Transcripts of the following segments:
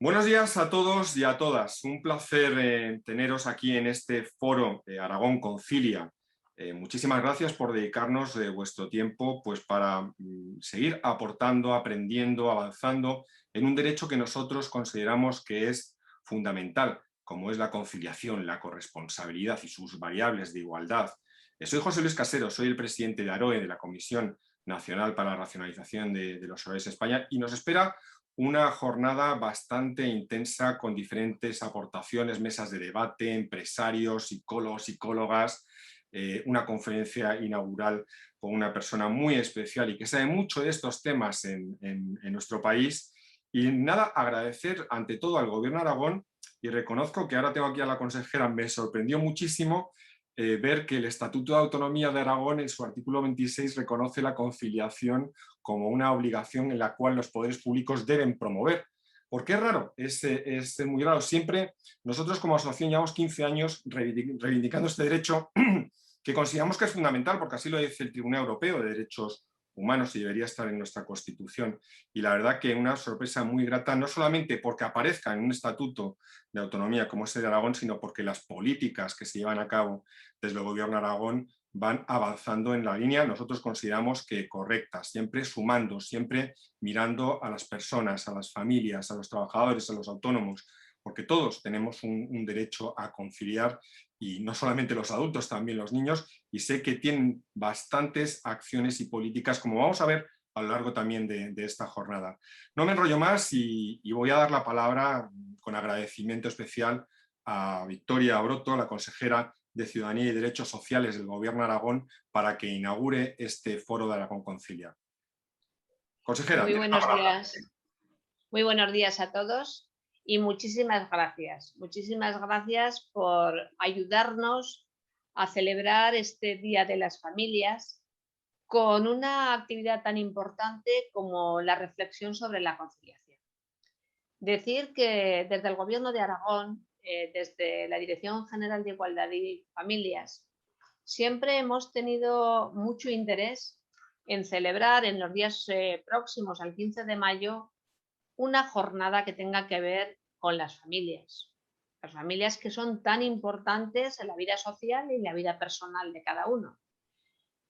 Buenos días a todos y a todas. Un placer teneros aquí en este foro de Aragón Concilia. Muchísimas gracias por dedicarnos vuestro tiempo pues, para seguir aportando, aprendiendo, avanzando en un derecho que nosotros consideramos que es fundamental, como es la conciliación, la corresponsabilidad y sus variables de igualdad. Soy José Luis Casero, soy el presidente de AROE, de la Comisión Nacional para la Racionalización de los Horarios de España, y nos espera una jornada bastante intensa con diferentes aportaciones, mesas de debate, empresarios, psicólogos, psicólogas, una conferencia inaugural con una persona muy especial y que sabe mucho de estos temas en nuestro país. Y nada, agradecer ante todo al Gobierno de Aragón, y reconozco que ahora tengo aquí a la consejera, me sorprendió muchísimo ver que el Estatuto de Autonomía de Aragón en su artículo 26 reconoce la conciliación como una obligación en la cual los poderes públicos deben promover. Porque es raro, es muy raro. Siempre nosotros como asociación llevamos 15 años reivindicando este derecho que consideramos que es fundamental, porque así lo dice el Tribunal Europeo de Derechos Humanos y debería estar en nuestra Constitución. Y la verdad que una sorpresa muy grata, no solamente porque aparezca en un estatuto de autonomía como ese de Aragón, sino porque las políticas que se llevan a cabo desde el Gobierno de Aragón van avanzando en la línea, nosotros consideramos que correcta, siempre sumando, siempre mirando a las personas, a las familias, a los trabajadores, a los autónomos, porque todos tenemos un derecho a conciliar, y no solamente los adultos, también los niños, y sé que tienen bastantes acciones y políticas, como vamos a ver a lo largo también de esta jornada. No me enrollo más y voy a dar la palabra con agradecimiento especial a Victoria Broto, la consejera de Ciudadanía y Derechos Sociales del Gobierno de Aragón, para que inaugure este foro de Aragón Concilia. Consejera, Muy tiene la buenos palabra. días. Muy buenos días a todos y muchísimas gracias. Muchísimas gracias por ayudarnos a celebrar este Día de las Familias con una actividad tan importante como la reflexión sobre la conciliación. Decir que desde el Gobierno de Aragón, desde la Dirección General de Igualdad y Familias, siempre hemos tenido mucho interés en celebrar en los días próximos al 15 de mayo una jornada que tenga que ver con las familias que son tan importantes en la vida social y en la vida personal de cada uno,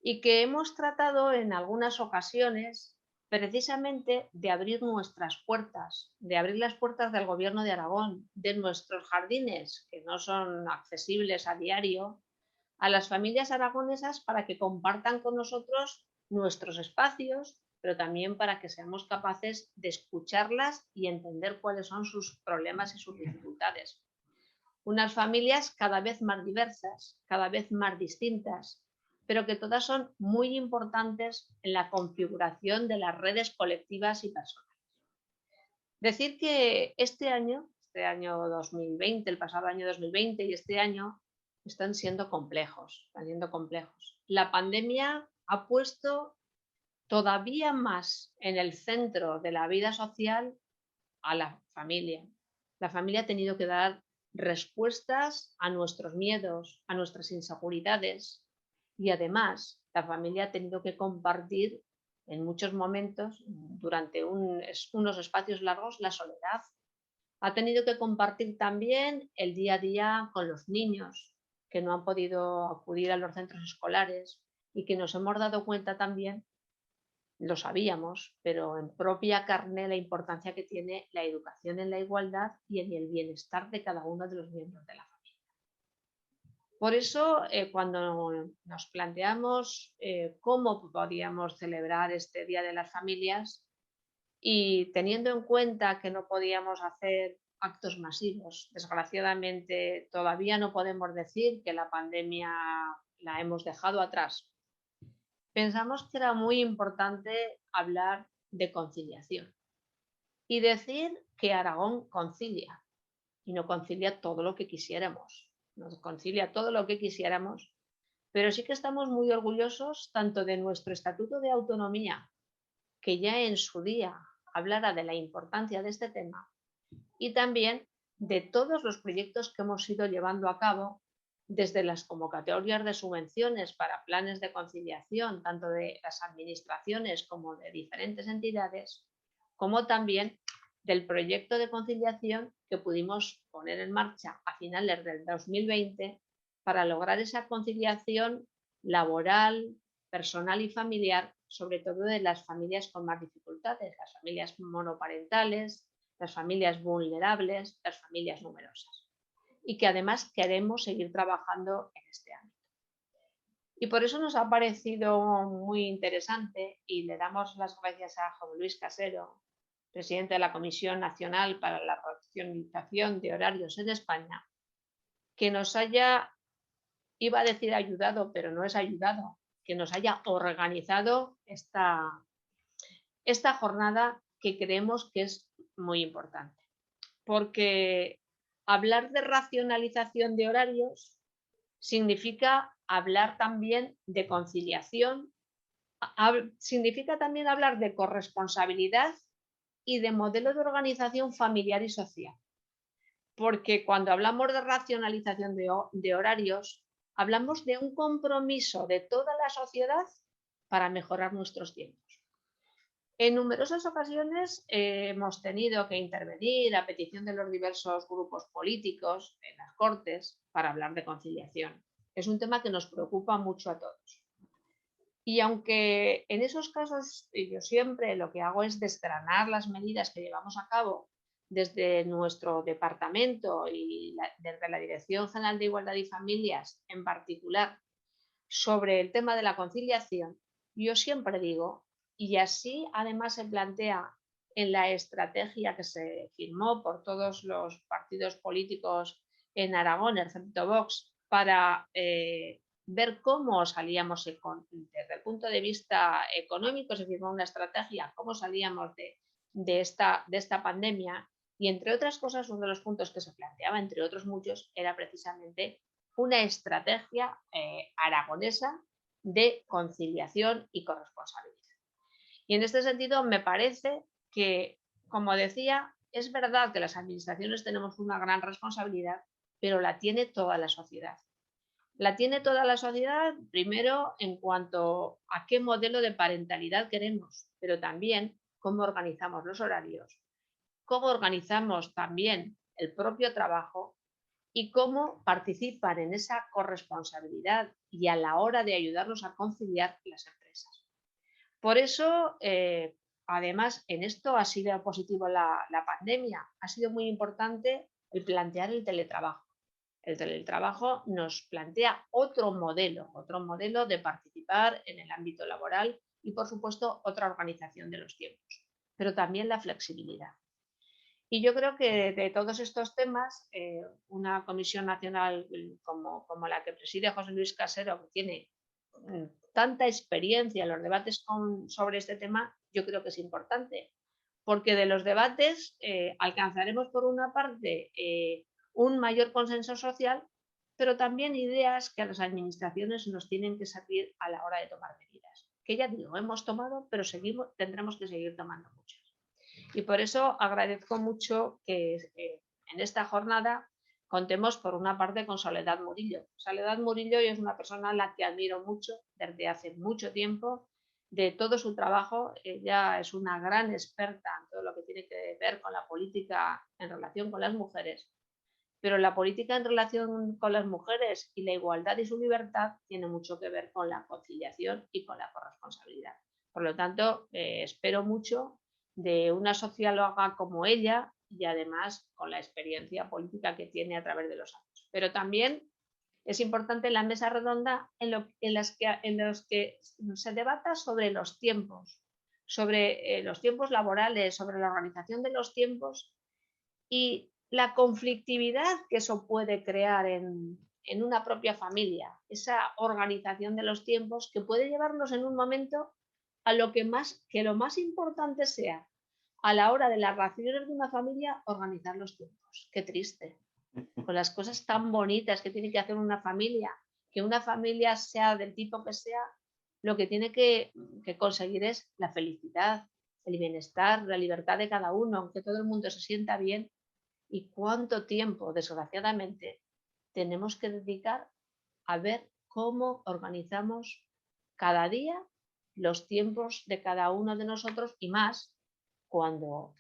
y que hemos tratado en algunas ocasiones precisamente de abrir nuestras puertas, de abrir las puertas del Gobierno de Aragón, de nuestros jardines, que no son accesibles a diario, a las familias aragonesas para que compartan con nosotros nuestros espacios, pero también para que seamos capaces de escucharlas y entender cuáles son sus problemas y sus dificultades. Unas familias cada vez más diversas, cada vez más distintas, pero que todas son muy importantes en la configuración de las redes colectivas y personales. Decir que este año 2020, el pasado año 2020 y este año están siendo complejos, La pandemia ha puesto todavía más en el centro de la vida social a la familia. La familia ha tenido que dar respuestas a nuestros miedos, a nuestras inseguridades, y además la familia ha tenido que compartir en muchos momentos, durante unos espacios largos, la soledad. Ha tenido que compartir también el día a día con los niños que no han podido acudir a los centros escolares, y que nos hemos dado cuenta también, lo sabíamos, pero en propia carne, la importancia que tiene la educación en la igualdad y en el bienestar de cada uno de los miembros de la familia. Por eso, cuando nos planteamos cómo podíamos celebrar este Día de las Familias, y teniendo en cuenta que no podíamos hacer actos masivos, desgraciadamente todavía no podemos decir que la pandemia la hemos dejado atrás, pensamos que era muy importante hablar de conciliación y decir que Aragón concilia, y no concilia todo lo que quisiéramos, no concilia todo lo que quisiéramos, pero sí que estamos muy orgullosos tanto de nuestro Estatuto de Autonomía, que ya en su día hablara de la importancia de este tema, y también de todos los proyectos que hemos ido llevando a cabo, desde las convocatorias de subvenciones para planes de conciliación, tanto de las administraciones como de diferentes entidades, como también del proyecto de conciliación que pudimos poner en marcha a finales del 2020 para lograr esa conciliación laboral, personal y familiar, sobre todo de las familias con más dificultades, las familias monoparentales, las familias vulnerables, las familias numerosas. Y que además queremos seguir trabajando en este ámbito. Y por eso nos ha parecido muy interesante y le damos las gracias a José Luis Casero, presidente de la Comisión Nacional para la Racionalización de Horarios en España, que nos haya, iba a decir ayudado, pero no es ayudado, que nos haya organizado esta jornada que creemos que es muy importante. Porque hablar de racionalización de horarios significa hablar también de conciliación, significa también hablar de corresponsabilidad y de modelo de organización familiar y social. Porque cuando hablamos de racionalización de horarios, hablamos de un compromiso de toda la sociedad para mejorar nuestros tiempos. En numerosas ocasiones hemos tenido que intervenir a petición de los diversos grupos políticos en las Cortes para hablar de conciliación. Es un tema que nos preocupa mucho a todos. Y aunque en esos casos yo siempre lo que hago es desgranar las medidas que llevamos a cabo desde nuestro departamento y desde la Dirección General de Igualdad y Familias en particular sobre el tema de la conciliación, yo siempre digo, y así además se plantea en la estrategia que se firmó por todos los partidos políticos en Aragón, excepto Vox, para ver cómo salíamos desde el punto de vista económico, se firmó una estrategia, cómo salíamos de esta pandemia, y entre otras cosas, uno de los puntos que se planteaba, entre otros muchos, era precisamente una estrategia aragonesa de conciliación y corresponsabilidad. Y en este sentido me parece que, como decía, es verdad que las administraciones tenemos una gran responsabilidad, pero la tiene toda la sociedad. La tiene toda la sociedad, primero, en cuanto a qué modelo de parentalidad queremos, pero también cómo organizamos los horarios, cómo organizamos también el propio trabajo y cómo participan en esa corresponsabilidad y a la hora de ayudarnos a conciliar las empresas. Por eso, además, en esto ha sido positivo la pandemia, ha sido muy importante el plantear el teletrabajo. El teletrabajo nos plantea otro modelo de participar en el ámbito laboral y, por supuesto, otra organización de los tiempos, pero también la flexibilidad. Y yo creo que de todos estos temas, una comisión nacional como la que preside José Luis Casero, que tiene tanta experiencia en los debates sobre este tema, yo creo que es importante, porque de los debates alcanzaremos por una parte un mayor consenso social, pero también ideas que a las administraciones nos tienen que servir a la hora de tomar medidas, que ya digo, hemos tomado, pero tendremos que seguir tomando muchas. Y por eso agradezco mucho que en esta jornada contemos por una parte con Soledad Murillo. Soledad Murillo es una persona a la que admiro mucho desde hace mucho tiempo, de todo su trabajo. Ella es una gran experta en todo lo que tiene que ver con la política en relación con las mujeres, pero la política en relación con las mujeres y la igualdad y su libertad tiene mucho que ver con la conciliación y con la corresponsabilidad. Por lo tanto, espero mucho de una socióloga como ella y además con la experiencia política que tiene a través de los años. Pero también es importante la mesa redonda en los que se debata sobre los tiempos laborales, sobre la organización de los tiempos y la conflictividad que eso puede crear en una propia familia, esa organización de los tiempos que puede llevarnos en un momento a lo más importante sea a la hora de las relaciones de una familia organizar los tiempos. Qué triste. Con las cosas tan bonitas que tiene que hacer una familia, que una familia sea del tipo que sea, lo que tiene que conseguir es la felicidad, el bienestar, la libertad de cada uno, que todo el mundo se sienta bien. Y cuánto tiempo, desgraciadamente, tenemos que dedicar a ver cómo organizamos cada día los tiempos de cada uno de nosotros y más cuando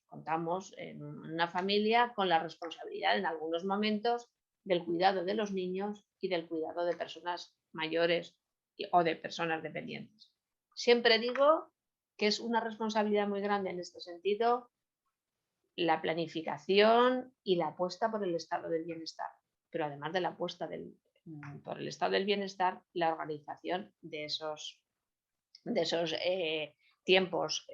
contamos en una familia con la responsabilidad en algunos momentos del cuidado de los niños y del cuidado de personas mayores o de personas dependientes. Siempre digo que es una responsabilidad muy grande en este sentido la planificación y la apuesta por el estado del bienestar, pero además de la apuesta por el estado del bienestar, la organización de esos tiempos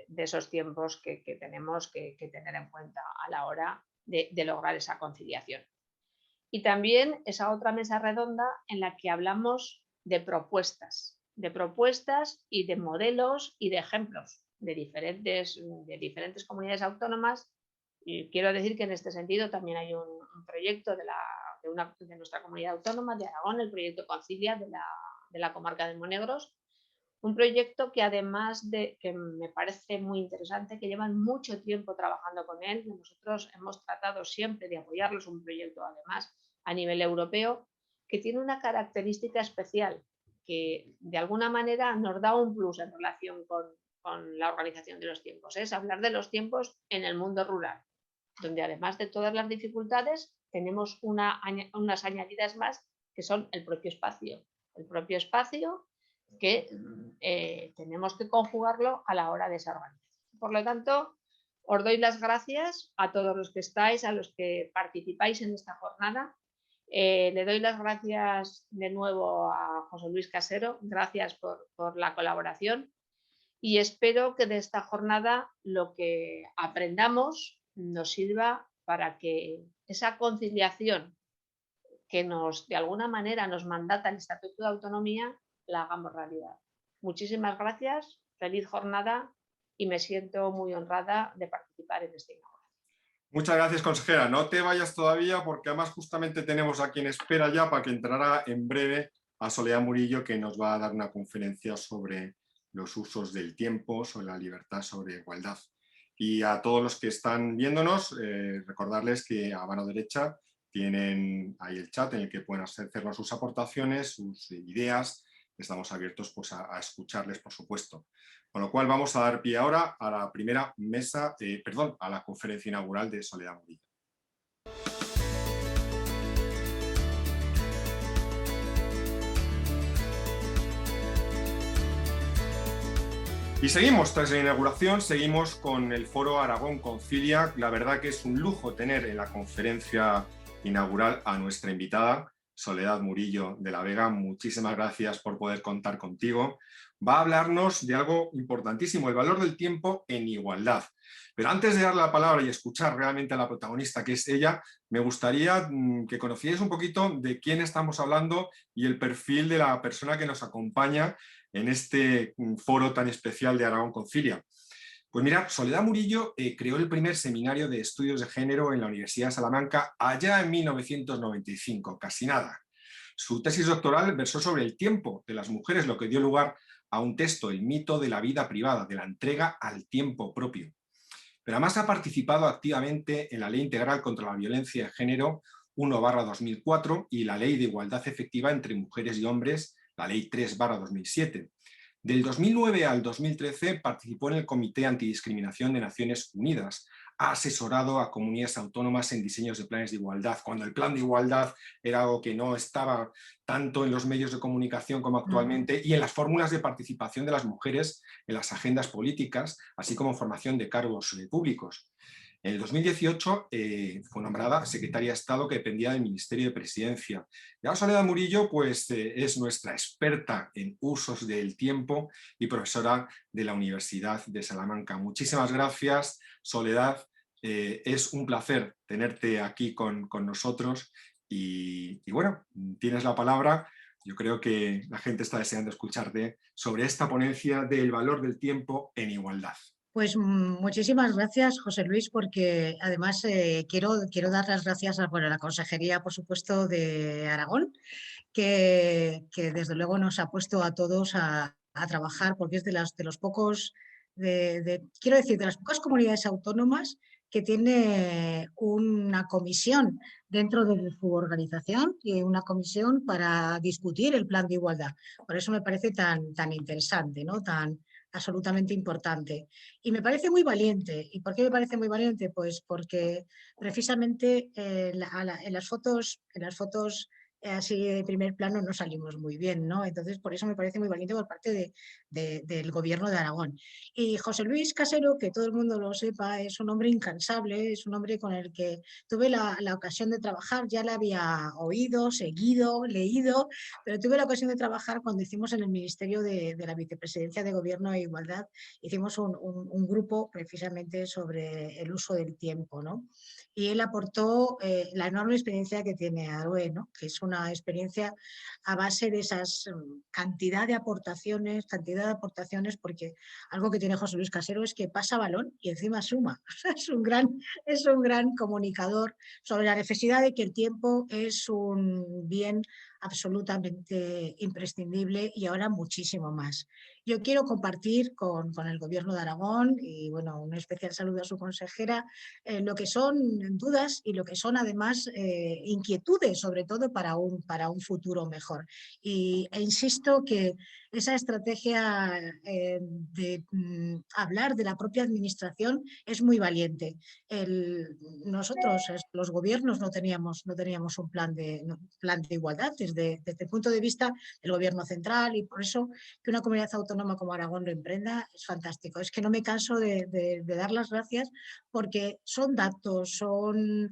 que tenemos que tener en cuenta a la hora de lograr esa conciliación. Y también esa otra mesa redonda en la que hablamos de propuestas y de modelos y de ejemplos de diferentes comunidades autónomas. Y quiero decir que en este sentido también hay un proyecto de nuestra comunidad autónoma, de Aragón, el proyecto Concilia de la comarca de Monegros, un proyecto que además de que me parece muy interesante, que llevan mucho tiempo trabajando con él, nosotros hemos tratado siempre de apoyarlos, un proyecto además a nivel europeo, que tiene una característica especial, que de alguna manera nos da un plus en relación con la organización de los tiempos, es hablar de los tiempos en el mundo rural, donde además de todas las dificultades tenemos unas añadidas más que son el propio espacio que tenemos que conjugarlo a la hora de esa organización. Por lo tanto, os doy las gracias a todos los que estáis, a los que participáis en esta jornada. Le doy las gracias de nuevo a José Luis Casero, gracias por la colaboración y espero que de esta jornada lo que aprendamos nos sirva para que esa conciliación que de alguna manera nos mandata el Estatuto de Autonomía la hagamos realidad. Muchísimas gracias, feliz jornada y me siento muy honrada de participar en este inauguración. Muchas gracias, consejera. No te vayas todavía porque además justamente tenemos a quien espera ya para que entrara en breve a Soledad Murillo, que nos va a dar una conferencia sobre los usos del tiempo, sobre la libertad, sobre igualdad. Y a todos los que están viéndonos, recordarles que a mano derecha tienen ahí el chat en el que pueden hacernos sus aportaciones, sus ideas. Estamos abiertos pues, a escucharles, por supuesto. Con lo cual vamos a dar pie ahora a la primera mesa, a la conferencia inaugural de Soledad Murillo. Y seguimos, tras la inauguración, seguimos con el foro Aragón Concilia. La verdad que es un lujo tener en la conferencia inaugural a nuestra invitada, Soledad Murillo de la Vega. Muchísimas gracias por poder contar contigo. Va a hablarnos de algo importantísimo, el valor del tiempo en igualdad. Pero antes de darle la palabra y escuchar realmente a la protagonista, que es ella, me gustaría que conocierais un poquito de quién estamos hablando y el perfil de la persona que nos acompaña en este foro tan especial de Aragón Concilia. Pues mirad, Soledad Murillo creó el primer seminario de estudios de género en la Universidad de Salamanca allá en 1995, casi nada. Su tesis doctoral versó sobre el tiempo de las mujeres, lo que dio lugar a un texto, El mito de la vida privada, de la entrega al tiempo propio. Pero además ha participado activamente en la Ley Integral contra la Violencia de Género 1/2004 y la Ley de Igualdad Efectiva entre Mujeres y Hombres, la Ley 3/2007. Del 2009 al 2013 participó en el Comité Antidiscriminación de Naciones Unidas. Ha asesorado a comunidades autónomas en diseños de planes de igualdad, cuando el plan de igualdad era algo que no estaba tanto en los medios de comunicación como actualmente, y en las fórmulas de participación de las mujeres en las agendas políticas, así como formación de cargos públicos. En el 2018 fue nombrada secretaria de Estado que dependía del Ministerio de Presidencia. Y ahora Soledad Murillo pues, es nuestra experta en usos del tiempo y profesora de la Universidad de Salamanca. Muchísimas gracias, Soledad. Es un placer tenerte aquí con nosotros y bueno, tienes la palabra. Yo creo que la gente está deseando escucharte sobre esta ponencia del valor del tiempo en igualdad. Pues muchísimas gracias, José Luis, porque además quiero dar las gracias a la Consejería, por supuesto, de Aragón, que desde luego nos ha puesto a todos a trabajar, porque es de los pocos, quiero decir, de las pocas comunidades autónomas que tiene una comisión dentro de su organización y una comisión para discutir el plan de igualdad. Por eso me parece tan interesante, ¿no? tan absolutamente importante. Y me parece muy valiente. ¿Y por qué me parece muy valiente? Pues porque precisamente en las fotos así de primer plano no salimos muy bien, ¿no? Entonces, por eso me parece muy valiente por parte del Gobierno de Aragón. Y José Luis Casero, que todo el mundo lo sepa, es un hombre incansable, es un hombre con el que tuve la ocasión de trabajar, ya la había oído, seguido, leído, pero tuve la ocasión de trabajar cuando hicimos en el Ministerio de la Vicepresidencia de Gobierno e Igualdad, hicimos un grupo precisamente sobre el uso del tiempo, ¿no? Y él aportó la enorme experiencia que tiene Aroe, ¿no? Que es una experiencia a base de esas cantidad de aportaciones, porque algo que tiene José Luis Casero es que pasa balón y encima suma. Es un gran comunicador sobre la necesidad de que el tiempo es un bien absolutamente imprescindible y ahora muchísimo más. Yo quiero compartir con el Gobierno de Aragón y bueno, un especial saludo a su consejera, lo que son dudas y lo que son además inquietudes, sobre todo para un futuro mejor. E insisto que esa estrategia de hablar de la propia administración es muy valiente. Nosotros, los gobiernos, no teníamos un plan de igualdad desde el punto de vista del gobierno central, y por eso que una comunidad autónoma como Aragón lo emprenda es fantástico. Es que no me canso de dar las gracias porque son datos, son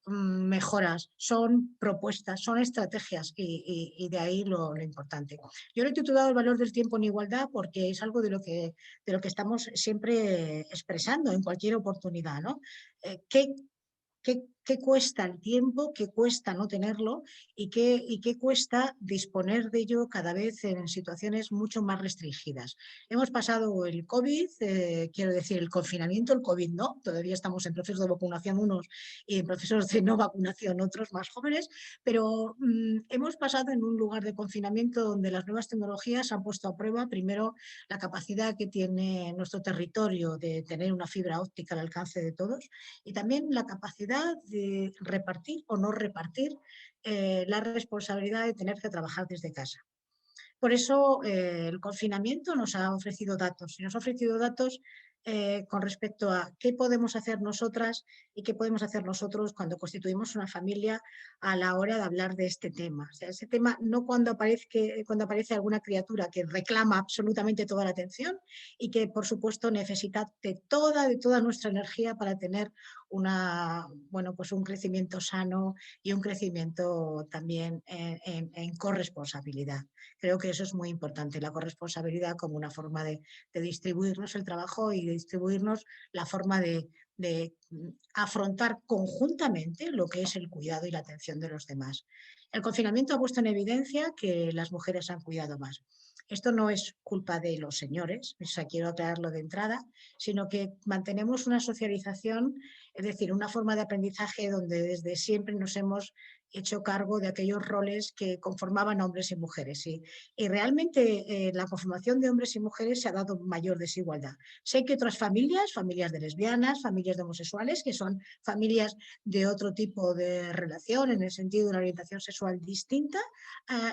mejoras, son propuestas, son estrategias y de ahí lo importante. Yo lo he titulado El valor del tiempo en igualdad porque es algo de lo que estamos siempre expresando en cualquier oportunidad, ¿no? ¿Qué cuesta el tiempo, qué cuesta no tenerlo y qué cuesta disponer de ello cada vez en situaciones mucho más restringidas? Hemos pasado el COVID, quiero decir, el confinamiento, el COVID no, todavía estamos en procesos de vacunación unos y en procesos de no vacunación otros más jóvenes, pero hemos pasado en un lugar de confinamiento donde las nuevas tecnologías han puesto a prueba primero la capacidad que tiene nuestro territorio de tener una fibra óptica al alcance de todos y también la capacidad de repartir o no repartir la responsabilidad de tener que trabajar desde casa. Por eso el confinamiento nos ha ofrecido datos y nos ha ofrecido datos con respecto a qué podemos hacer nosotras y qué podemos hacer nosotros cuando constituimos una familia a la hora de hablar de este tema. O sea, ese tema no cuando aparece alguna criatura que reclama absolutamente toda la atención y que, por supuesto, necesita de toda nuestra energía para tener pues un crecimiento sano y un crecimiento también en corresponsabilidad. Creo que eso es muy importante, la corresponsabilidad como una forma de distribuirnos el trabajo y de distribuirnos la forma de afrontar conjuntamente lo que es el cuidado y la atención de los demás. El confinamiento ha puesto en evidencia que las mujeres han cuidado más. Esto no es culpa de los señores, o sea, quiero aclararlo de entrada, sino que mantenemos una socialización, es decir, una forma de aprendizaje donde desde siempre nos hemos hecho cargo de aquellos roles que conformaban hombres y mujeres. Y realmente la conformación de hombres y mujeres se ha dado mayor desigualdad. Sé que otras familias de lesbianas, familias de homosexuales, que son familias de otro tipo de relación, en el sentido de una orientación sexual distinta,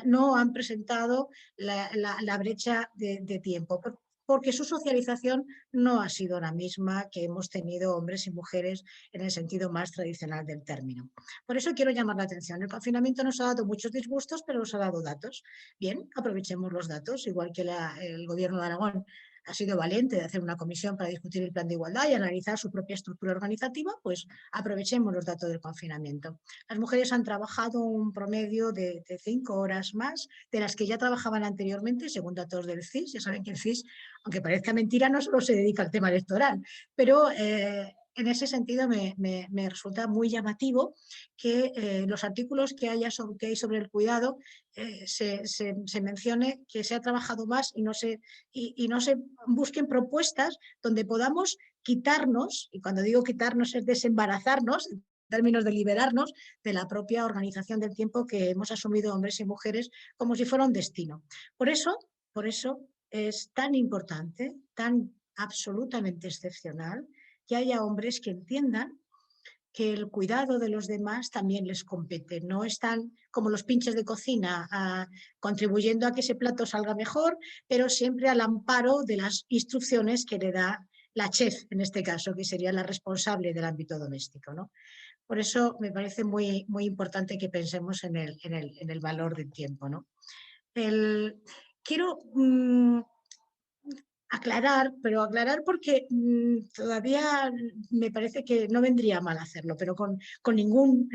no han presentado la brecha de tiempo, porque su socialización no ha sido la misma que hemos tenido hombres y mujeres en el sentido más tradicional del término. Por eso quiero llamar la atención. El confinamiento nos ha dado muchos disgustos, pero nos ha dado datos. Bien, aprovechemos los datos, igual que el Gobierno de Aragón ha sido valiente de hacer una comisión para discutir el plan de igualdad y analizar su propia estructura organizativa, pues aprovechemos los datos del confinamiento. Las mujeres han trabajado un promedio de 5 horas más de las que ya trabajaban anteriormente, según datos del CIS. Ya saben que el CIS, aunque parezca mentira, no solo se dedica al tema electoral, pero en ese sentido me resulta muy llamativo que los artículos que hay sobre el cuidado se mencione que se ha trabajado más y no se busquen propuestas donde podamos quitarnos, y cuando digo quitarnos es desembarazarnos, en términos de liberarnos de la propia organización del tiempo que hemos asumido hombres y mujeres como si fuera un destino. Por eso es tan importante, tan absolutamente excepcional, que haya hombres que entiendan que el cuidado de los demás también les compete. No están como los pinches de cocina contribuyendo a que ese plato salga mejor, pero siempre al amparo de las instrucciones que le da la chef, en este caso, que sería la responsable del ámbito doméstico, ¿no? Por eso me parece muy, muy importante que pensemos en el valor del tiempo, ¿no? Quiero aclarar, pero aclarar porque todavía me parece que no vendría mal hacerlo, pero con ningún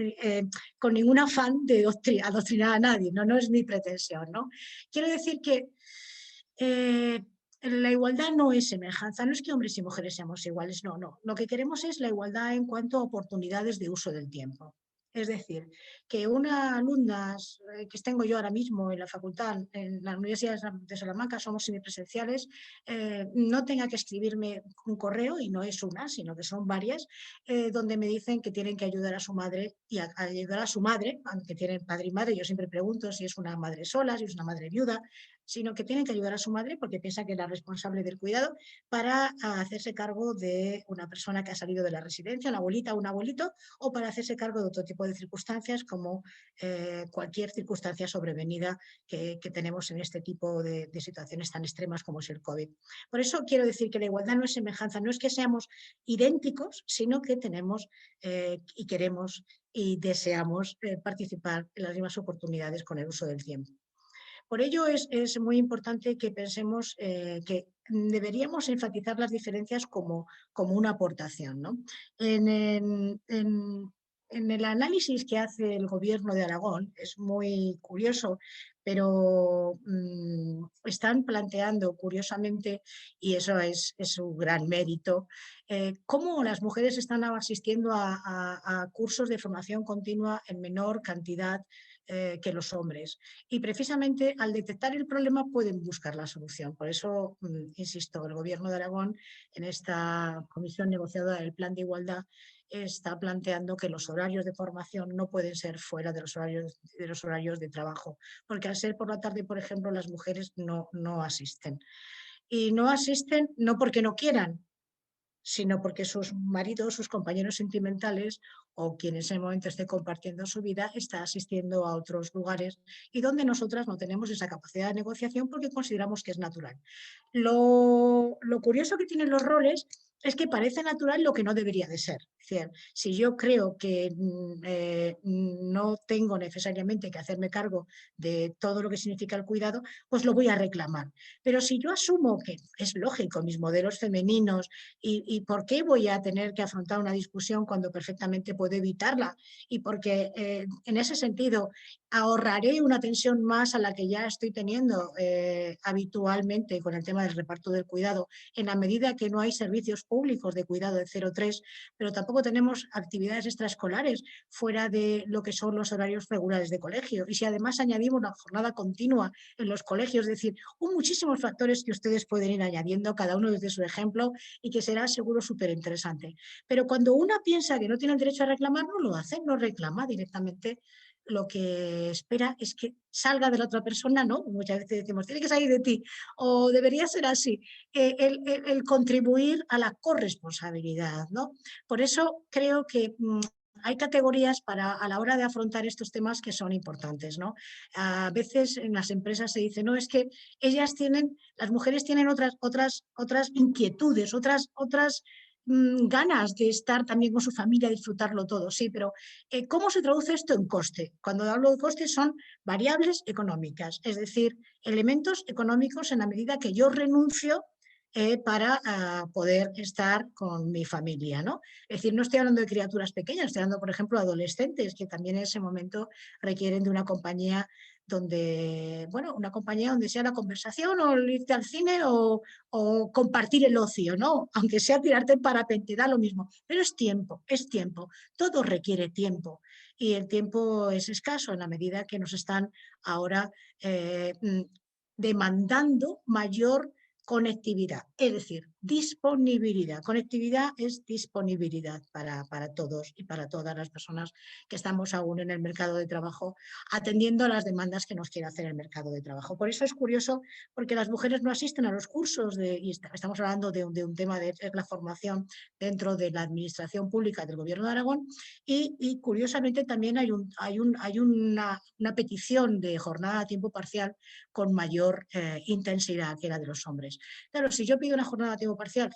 afán de adoctrinar a nadie, no es mi pretensión, ¿no? Quiero decir que la igualdad no es semejanza, no es que hombres y mujeres seamos iguales, no. Lo que queremos es la igualdad en cuanto a oportunidades de uso del tiempo. Es decir, que una alumna que tengo yo ahora mismo en la facultad, en la Universidad de Salamanca, somos semipresenciales, no tenga que escribirme un correo, y no es una, sino que son varias, donde me dicen que tienen que ayudar a su madre y ayudar a su madre, aunque tienen padre y madre. Yo siempre pregunto si es una madre sola, si es una madre viuda, sino que tienen que ayudar a su madre porque piensa que es la responsable del cuidado, para hacerse cargo de una persona que ha salido de la residencia, una abuelita o un abuelito, o para hacerse cargo de otro tipo de circunstancias, como cualquier circunstancia sobrevenida que tenemos en este tipo de situaciones tan extremas como es el COVID. Por eso quiero decir que la igualdad no es semejanza, no es que seamos idénticos, sino que tenemos y queremos y deseamos participar en las mismas oportunidades con el uso del tiempo. Por ello es muy importante que pensemos que deberíamos enfatizar las diferencias como una aportación, ¿no? En el análisis que hace el Gobierno de Aragón, es muy curioso, pero están planteando curiosamente, y eso es un gran mérito, cómo las mujeres están asistiendo a cursos de formación continua en menor cantidad que los hombres. Y precisamente al detectar el problema pueden buscar la solución. Por eso, insisto, el Gobierno de Aragón, en esta comisión negociadora del Plan de Igualdad, está planteando que los horarios de formación no pueden ser fuera de los horarios de trabajo, porque al ser por la tarde, por ejemplo, las mujeres no asisten. Y no asisten no porque no quieran, sino porque sus maridos, sus compañeros sentimentales o quien en ese momento esté compartiendo su vida está asistiendo a otros lugares, y donde nosotras no tenemos esa capacidad de negociación porque consideramos que es natural. Lo curioso que tienen los roles es que parece natural lo que no debería de ser. Es decir, si yo creo que no tengo necesariamente que hacerme cargo de todo lo que significa el cuidado, pues lo voy a reclamar. Pero si yo asumo que es lógico, mis modelos femeninos, y por qué voy a tener que afrontar una discusión cuando perfectamente puedo evitarla, y porque en ese sentido ahorraré una tensión más a la que ya estoy teniendo habitualmente con el tema del reparto del cuidado, en la medida que no hay servicios públicos de cuidado de 0-3, pero tampoco tenemos actividades extraescolares fuera de lo que son los horarios regulares de colegio. Y si además añadimos una jornada continua en los colegios, es decir, muchísimos factores que ustedes pueden ir añadiendo, cada uno desde su ejemplo, y que será seguro súper interesante. Pero cuando una piensa que no tiene el derecho a reclamar, no lo hace, no reclama directamente. Lo que espera es que salga de la otra persona, ¿no? Muchas veces decimos, tiene que salir de ti, o debería ser así, el contribuir a la corresponsabilidad, ¿no? Por eso creo que hay categorías a la hora de afrontar estos temas que son importantes, ¿no? A veces en las empresas se dice, no, es que las mujeres tienen otras inquietudes, otras ganas de estar también con su familia, disfrutarlo todo, sí, pero ¿cómo se traduce esto en coste? Cuando hablo de coste son variables económicas, es decir, elementos económicos en la medida que yo renuncio para poder estar con mi familia, ¿no? Es decir, no estoy hablando de criaturas pequeñas, estoy hablando, por ejemplo, de adolescentes que también en ese momento requieren de una compañía una compañía donde sea la conversación, o irte al cine, o compartir el ocio, ¿no? Aunque sea tirarte en parapente, da lo mismo. Pero es tiempo, todo requiere tiempo, y el tiempo es escaso en la medida que nos están ahora demandando mayor conectividad. Es decir, disponibilidad. Conectividad es disponibilidad para todos y para todas las personas que estamos aún en el mercado de trabajo, atendiendo a las demandas que nos quiere hacer el mercado de trabajo. Por eso es curioso, porque las mujeres no asisten a los cursos, y estamos hablando de un tema de la formación dentro de la administración pública del Gobierno de Aragón, y curiosamente también hay una petición de jornada a tiempo parcial con mayor intensidad que la de los hombres. Claro, si yo pido una jornada a tiempo parcial,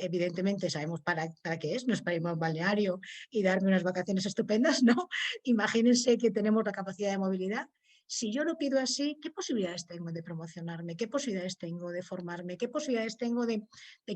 evidentemente sabemos para qué es, no es para irme a un balneario y darme unas vacaciones estupendas, ¿no? Imagínense que tenemos la capacidad de movilidad. Si yo lo pido así, ¿qué posibilidades tengo de promocionarme? ¿Qué posibilidades tengo de formarme? ¿Qué posibilidades tengo de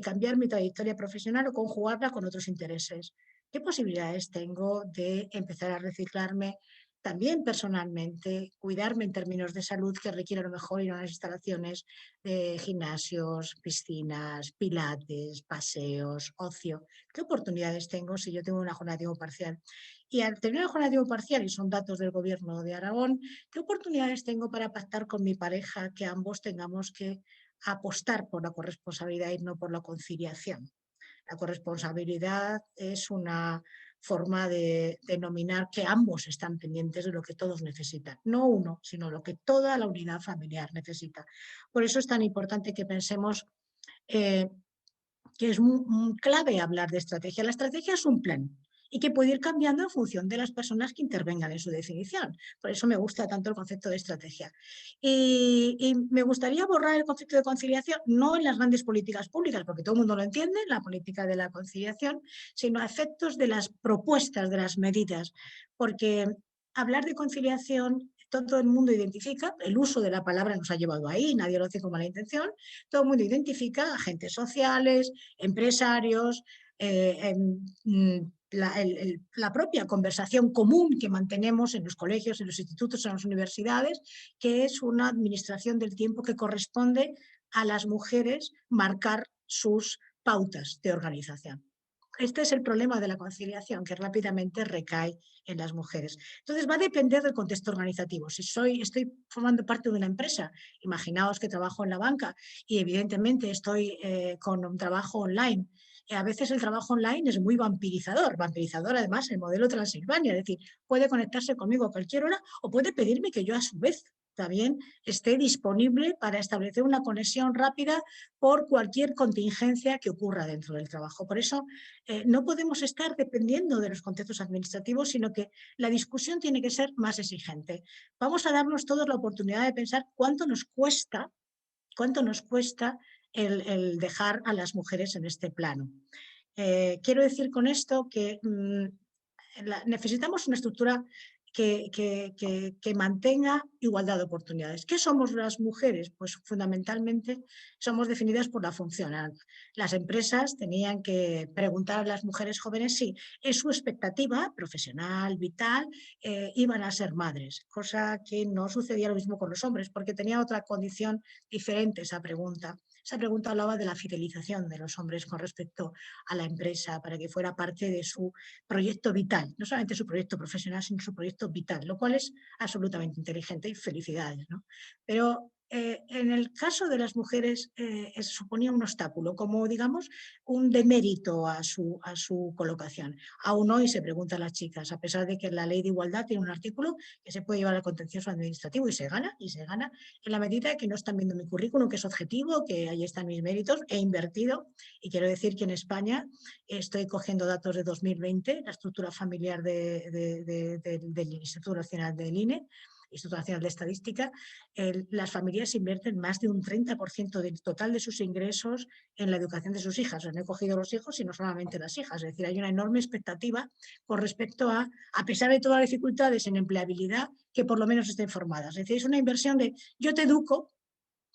cambiar mi trayectoria profesional o conjugarla con otros intereses? ¿Qué posibilidades tengo de empezar a reciclarme también personalmente, cuidarme en términos de salud, que requiere a lo mejor ir a unas instalaciones de gimnasios, piscinas, pilates, paseos, ocio? ¿Qué oportunidades tengo si yo tengo una jornada de tiempo parcial? Y al tener una jornada de tiempo parcial, y son datos del Gobierno de Aragón, ¿qué oportunidades tengo para pactar con mi pareja que ambos tengamos que apostar por la corresponsabilidad y no por la conciliación? La corresponsabilidad es una forma de denominar que ambos están pendientes de lo que todos necesitan. No uno, sino lo que toda la unidad familiar necesita. Por eso es tan importante que pensemos que es muy clave hablar de estrategia. La estrategia es un plan y que puede ir cambiando en función de las personas que intervengan en su definición. Por eso me gusta tanto el concepto de estrategia. Y me gustaría borrar el concepto de conciliación, no en las grandes políticas públicas, porque todo el mundo lo entiende, la política de la conciliación, sino a efectos de las propuestas, de las medidas. Porque hablar de conciliación, todo el mundo identifica, el uso de la palabra nos ha llevado ahí, nadie lo hace con mala intención, todo el mundo identifica agentes sociales, empresarios, la propia conversación común que mantenemos en los colegios, en los institutos, en las universidades, que es una administración del tiempo que corresponde a las mujeres marcar sus pautas de organización. Este es el problema de la conciliación, que rápidamente recae en las mujeres. Entonces va a depender del contexto organizativo. Si estoy formando parte de una empresa, imaginaos que trabajo en la banca y evidentemente estoy con un trabajo online. A veces el trabajo online es muy vampirizador además el modelo Transilvania, es decir, puede conectarse conmigo a cualquier hora o puede pedirme que yo a su vez también esté disponible para establecer una conexión rápida por cualquier contingencia que ocurra dentro del trabajo. Por eso no podemos estar dependiendo de los contextos administrativos, sino que la discusión tiene que ser más exigente. Vamos a darnos todos la oportunidad de pensar cuánto nos cuesta el dejar a las mujeres en este plano. Quiero decir con esto que necesitamos una estructura que mantenga igualdad de oportunidades. ¿Qué somos las mujeres? Pues fundamentalmente somos definidas por la función. Las empresas tenían que preguntar a las mujeres jóvenes si en su expectativa profesional, vital, iban a ser madres, cosa que no sucedía lo mismo con los hombres, porque tenía otra condición diferente esa pregunta. Esa pregunta hablaba de la fidelización de los hombres con respecto a la empresa para que fuera parte de su proyecto vital, no solamente su proyecto profesional, sino su proyecto vital, lo cual es absolutamente inteligente y felicidades, ¿no? Pero en el caso de las mujeres suponía un obstáculo, como digamos un demérito a su colocación. Aún hoy se preguntan las chicas, a pesar de que la ley de igualdad tiene un artículo que se puede llevar al contencioso administrativo y se gana en la medida que no están viendo mi currículum, que es objetivo, que ahí están mis méritos, he invertido y quiero decir que en España estoy cogiendo datos de 2020, la estructura familiar del Instituto Nacional del INE, Instituto Nacional de Estadística, las familias invierten más de un 30% del total de sus ingresos en la educación de sus hijas. No he cogido los hijos, sino solamente las hijas. Es decir, hay una enorme expectativa con respecto a pesar de todas las dificultades en empleabilidad, que por lo menos estén formadas. Es decir, es una inversión de yo te educo,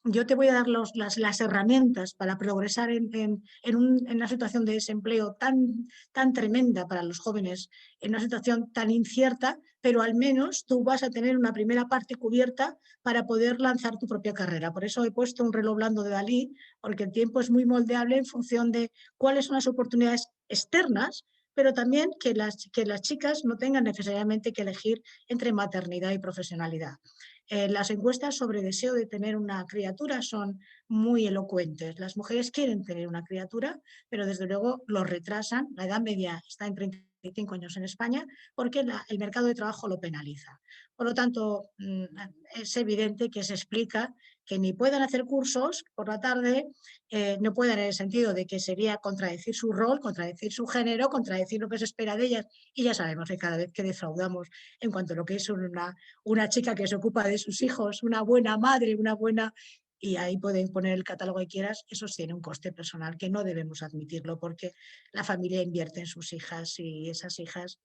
yo te voy a dar las herramientas para progresar en una situación de desempleo tan tremenda para los jóvenes, en una situación tan incierta, pero al menos tú vas a tener una primera parte cubierta para poder lanzar tu propia carrera. Por eso he puesto un reloj blando de Dalí, porque el tiempo es muy moldeable en función de cuáles son las oportunidades externas, pero también que las chicas no tengan necesariamente que elegir entre maternidad y profesionalidad. Las encuestas sobre deseo de tener una criatura son muy elocuentes. Las mujeres quieren tener una criatura, pero desde luego lo retrasan. La edad media está en 35 años en España porque el mercado de trabajo lo penaliza. Por lo tanto, es evidente que se explica que ni puedan hacer cursos por la tarde, no puedan en el sentido de que sería contradecir su rol, contradecir su género, contradecir lo que se espera de ellas. Y ya sabemos que cada vez que defraudamos en cuanto a lo que es una chica que se ocupa de sus hijos, una buena madre, una buena... Y ahí pueden poner el catálogo que quieras, eso tiene un coste personal que no debemos admitirlo porque la familia invierte en sus hijas y esas hijas,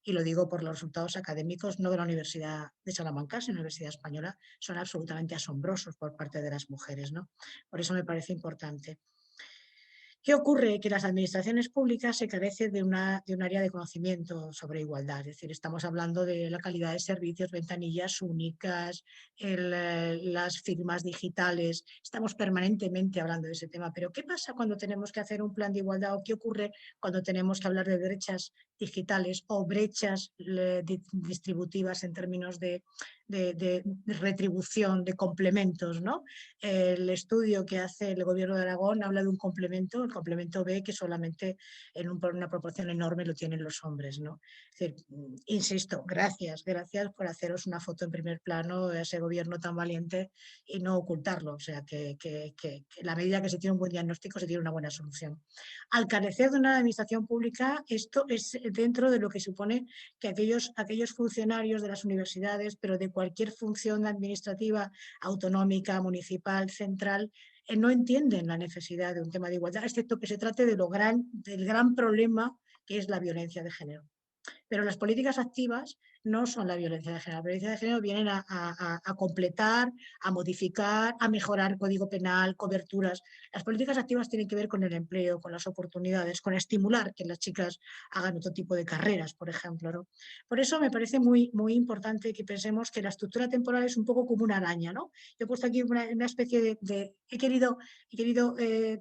y lo digo por los resultados académicos, no de la Universidad de Salamanca, sino de la Universidad Española, son absolutamente asombrosos por parte de las mujeres, ¿no? Por eso me parece importante. ¿Qué ocurre? Que las administraciones públicas se carece de un área de conocimiento sobre igualdad, es decir, estamos hablando de la calidad de servicios, ventanillas únicas, las firmas digitales, estamos permanentemente hablando de ese tema, pero ¿qué pasa cuando tenemos que hacer un plan de igualdad o qué ocurre cuando tenemos que hablar de brechas digitales o brechas distributivas en términos de retribución, de complementos, ¿no? El estudio que hace el Gobierno de Aragón habla de un complemento, el complemento B, que solamente en una proporción enorme lo tienen los hombres, ¿no? Es decir, insisto, gracias por haceros una foto en primer plano de ese gobierno tan valiente y no ocultarlo. O sea, que la medida que se tiene un buen diagnóstico se tiene una buena solución. Al carecer de una administración pública, esto es dentro de lo que supone que aquellos funcionarios de las universidades, pero de cualquier función administrativa autonómica, municipal, central, no entienden la necesidad de un tema de igualdad, excepto que se trate del gran problema que es la violencia de género. Pero las políticas activas no son la violencia de género. La violencia de género vienen a completar, a modificar, a mejorar código penal, coberturas. Las políticas activas tienen que ver con el empleo, con las oportunidades, con estimular que las chicas hagan otro tipo de carreras, por ejemplo, ¿no? Por eso me parece muy, muy importante que pensemos que la estructura temporal es un poco como una araña, ¿no? Yo he puesto aquí una especie de he querido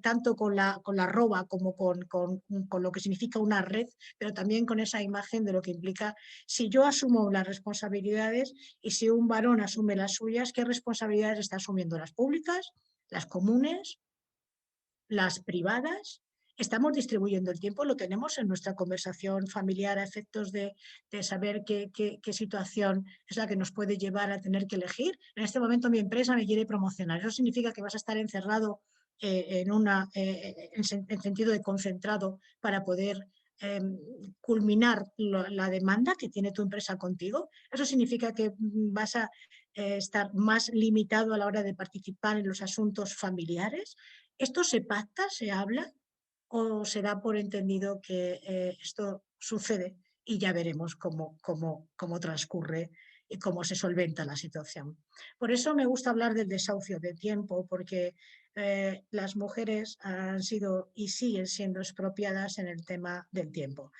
tanto con la arroba como con lo que significa una red, pero también con esa imagen de lo que implica si yo asumo las responsabilidades y si un varón asume las suyas, ¿qué responsabilidades está asumiendo? ¿Las públicas? ¿Las comunes? ¿Las privadas? ¿Estamos distribuyendo el tiempo? ¿Lo tenemos en nuestra conversación familiar a efectos de saber qué situación es la que nos puede llevar a tener que elegir? En este momento mi empresa me quiere promocionar. ¿Eso significa que vas a estar encerrado en sentido de concentrado para poder culminar la demanda que tiene tu empresa contigo? ¿Eso significa que vas a estar más limitado a la hora de participar en los asuntos familiares? ¿Esto se pacta, se habla o se da por entendido que esto sucede y ya veremos cómo transcurre y cómo se solventa la situación? Por eso me gusta hablar del desahucio de tiempo, porque las mujeres han sido y siguen siendo expropiadas en el tema del tiempo.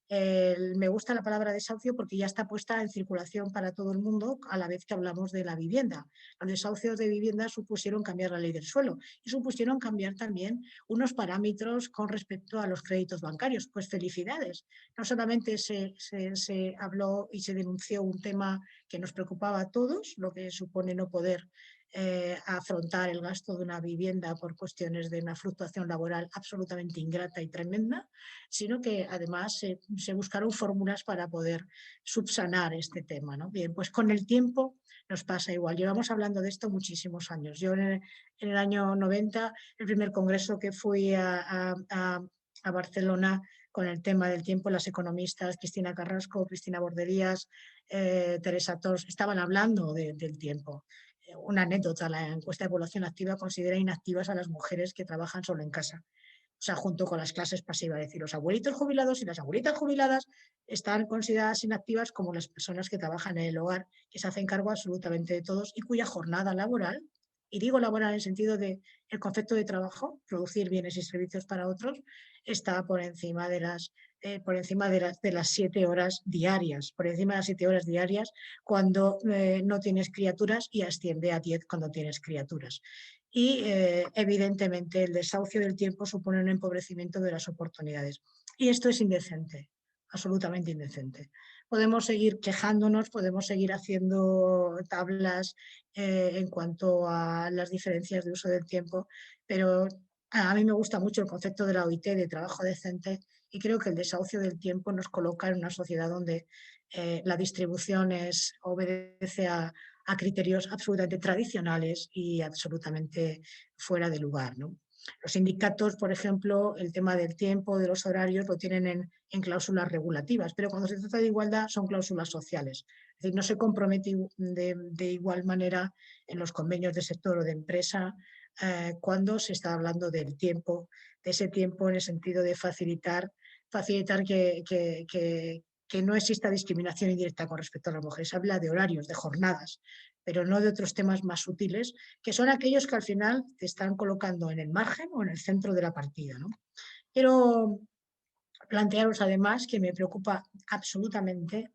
Me gusta la palabra desahucio porque ya está puesta en circulación para todo el mundo a la vez que hablamos de la vivienda. Los desahucios de vivienda supusieron cambiar la ley del suelo y supusieron cambiar también unos parámetros con respecto a los créditos bancarios. Pues felicidades. No solamente se habló y se denunció un tema que nos preocupaba a todos, lo que supone no poder afrontar el gasto de una vivienda por cuestiones de una fluctuación laboral absolutamente ingrata y tremenda, sino que además se buscaron fórmulas para poder subsanar este tema, ¿no? Bien, pues con el tiempo nos pasa igual. Llevamos hablando de esto muchísimos años. Yo en el año 90, el primer congreso que fui a Barcelona con el tema del tiempo, las economistas Cristina Carrasco, Cristina Borderías, Teresa Tors, estaban hablando del tiempo. Una anécdota, la encuesta de población activa considera inactivas a las mujeres que trabajan solo en casa. O sea, junto con las clases pasivas, es decir, los abuelitos jubilados y las abuelitas jubiladas están consideradas inactivas como las personas que trabajan en el hogar, que se hacen cargo absolutamente de todos y cuya jornada laboral, y digo laboral en el sentido de el concepto de trabajo, producir bienes y servicios para otros, está por encima de las 7 horas diarias, por encima de las 7 horas diarias cuando no tienes criaturas y asciende a 10 cuando tienes criaturas. Y evidentemente el desahucio del tiempo supone un empobrecimiento de las oportunidades. Y esto es indecente, absolutamente indecente. podemos seguir quejándonos, podemos seguir haciendo tablas en cuanto a las diferencias de uso del tiempo, pero a mí me gusta mucho el concepto de la OIT, de trabajo decente, y creo que el desahucio del tiempo nos coloca en una sociedad donde la distribución obedece a criterios absolutamente tradicionales y absolutamente fuera de lugar, ¿no? Los sindicatos, por ejemplo, el tema del tiempo, de los horarios, lo tienen en cláusulas regulativas, pero cuando se trata de igualdad son cláusulas sociales. Es decir, no se compromete de igual manera en los convenios de sector o de empresa cuando se está hablando del tiempo, de ese tiempo en el sentido de facilitar que no exista discriminación indirecta con respecto a las mujeres. Se habla de horarios, de jornadas, pero no de otros temas más sutiles, que son aquellos que al final te están colocando en el margen o en el centro de la partida, ¿no? Quiero plantearos además que me preocupa absolutamente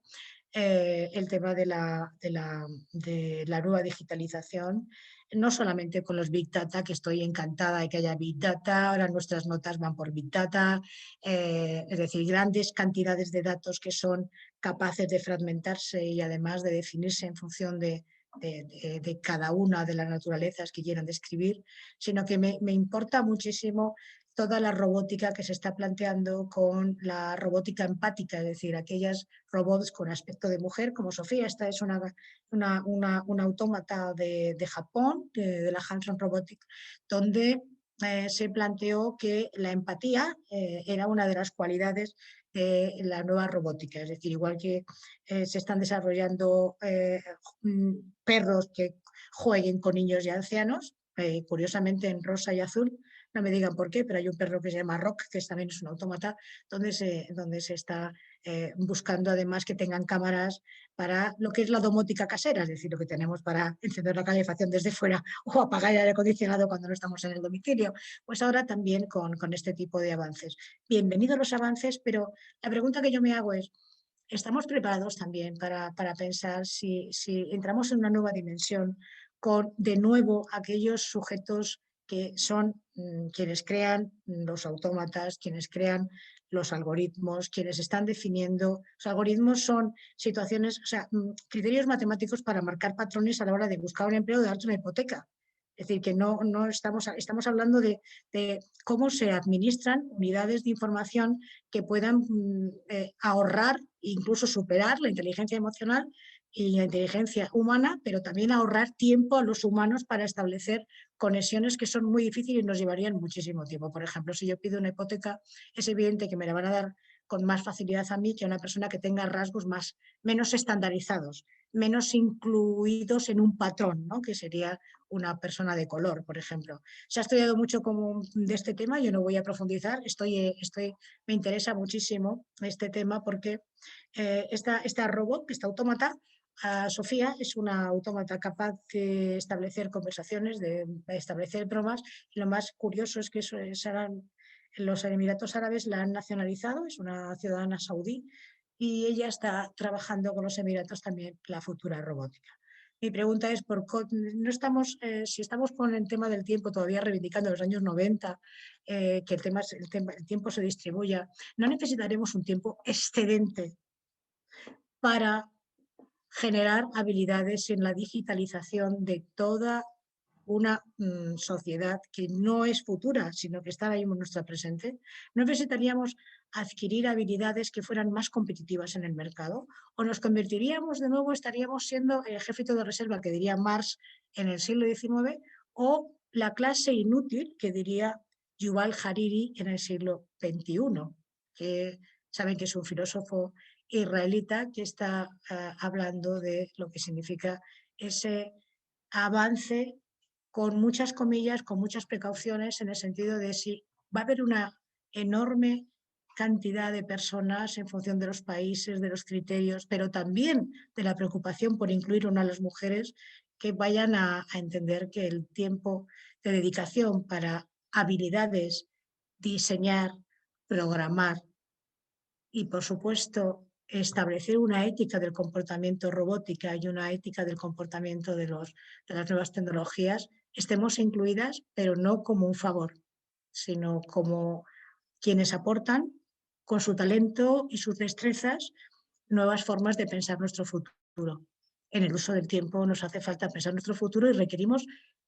el tema de la nueva digitalización, no solamente con los Big Data, que estoy encantada de que haya Big Data, ahora nuestras notas van por Big Data, es decir, grandes cantidades de datos que son capaces de fragmentarse y además de definirse en función de cada una de las naturalezas que quieran describir, sino que me importa muchísimo toda la robótica que se está planteando con la robótica empática, es decir, aquellas robots con aspecto de mujer, como Sofía. Esta es una autómata de Japón, de la Hanson Robotics, donde se planteó que la empatía era una de las cualidades de la nueva robótica. Es decir, igual que se están desarrollando perros que jueguen con niños y ancianos, curiosamente en rosa y azul, no me digan por qué, pero hay un perro que se llama Rock, que también es un autómata, donde se está buscando además que tengan cámaras para lo que es la domótica casera, es decir, lo que tenemos para encender la calefacción desde fuera o apagar el aire acondicionado cuando no estamos en el domicilio. Pues ahora también con este tipo de avances. Bienvenidos los avances, pero la pregunta que yo me hago es, ¿estamos preparados también para pensar si entramos en una nueva dimensión con, de nuevo, aquellos sujetos que son quienes crean los autómatas, quienes crean los algoritmos, quienes están definiendo? Los algoritmos son situaciones, o sea, criterios matemáticos para marcar patrones a la hora de buscar un empleo o de darte una hipoteca. Es decir, que no estamos hablando de cómo se administran unidades de información que puedan ahorrar e incluso superar la inteligencia emocional y la inteligencia humana, pero también ahorrar tiempo a los humanos para establecer conexiones que son muy difíciles y nos llevarían muchísimo tiempo. Por ejemplo, si yo pido una hipoteca, es evidente que me la van a dar con más facilidad a mí que a una persona que tenga rasgos menos estandarizados, menos incluidos en un patrón, ¿no? Que sería una persona de color, por ejemplo. Se ha estudiado mucho de este tema, yo no voy a profundizar, me interesa muchísimo este tema porque esta robot, esta autómata, Sofía, es una autómata capaz de establecer conversaciones, de establecer bromas, y lo más curioso es que los Emiratos Árabes la han nacionalizado, es una ciudadana saudí, y ella está trabajando con los Emiratos también la futura robótica. Mi pregunta es, si estamos con el tema del tiempo todavía reivindicando los años 90, que el tiempo se distribuya, ¿no necesitaremos un tiempo excedente para generar habilidades en la digitalización de toda una sociedad que no es futura, sino que está ahora mismo en nuestra presente? ¿No necesitaríamos adquirir habilidades que fueran más competitivas en el mercado? ¿O nos convertiríamos de nuevo, estaríamos siendo el ejército de reserva que diría Marx en el siglo XIX, o la clase inútil que diría Yuval Hariri en el siglo XXI, que saben que es un filósofo israelita que está hablando de lo que significa ese avance, con muchas comillas, con muchas precauciones, en el sentido de si va a haber una enorme cantidad de personas en función de los países, de los criterios, pero también de la preocupación por incluir a las mujeres, que vayan a entender que el tiempo de dedicación para habilidades, diseñar, programar y, por supuesto, establecer una ética del comportamiento robótica y una ética del comportamiento de las nuevas tecnologías, estemos incluidas, pero no como un favor, sino como quienes aportan con su talento y sus destrezas nuevas formas de pensar nuestro futuro. En el uso del tiempo nos hace falta pensar nuestro futuro y requerimos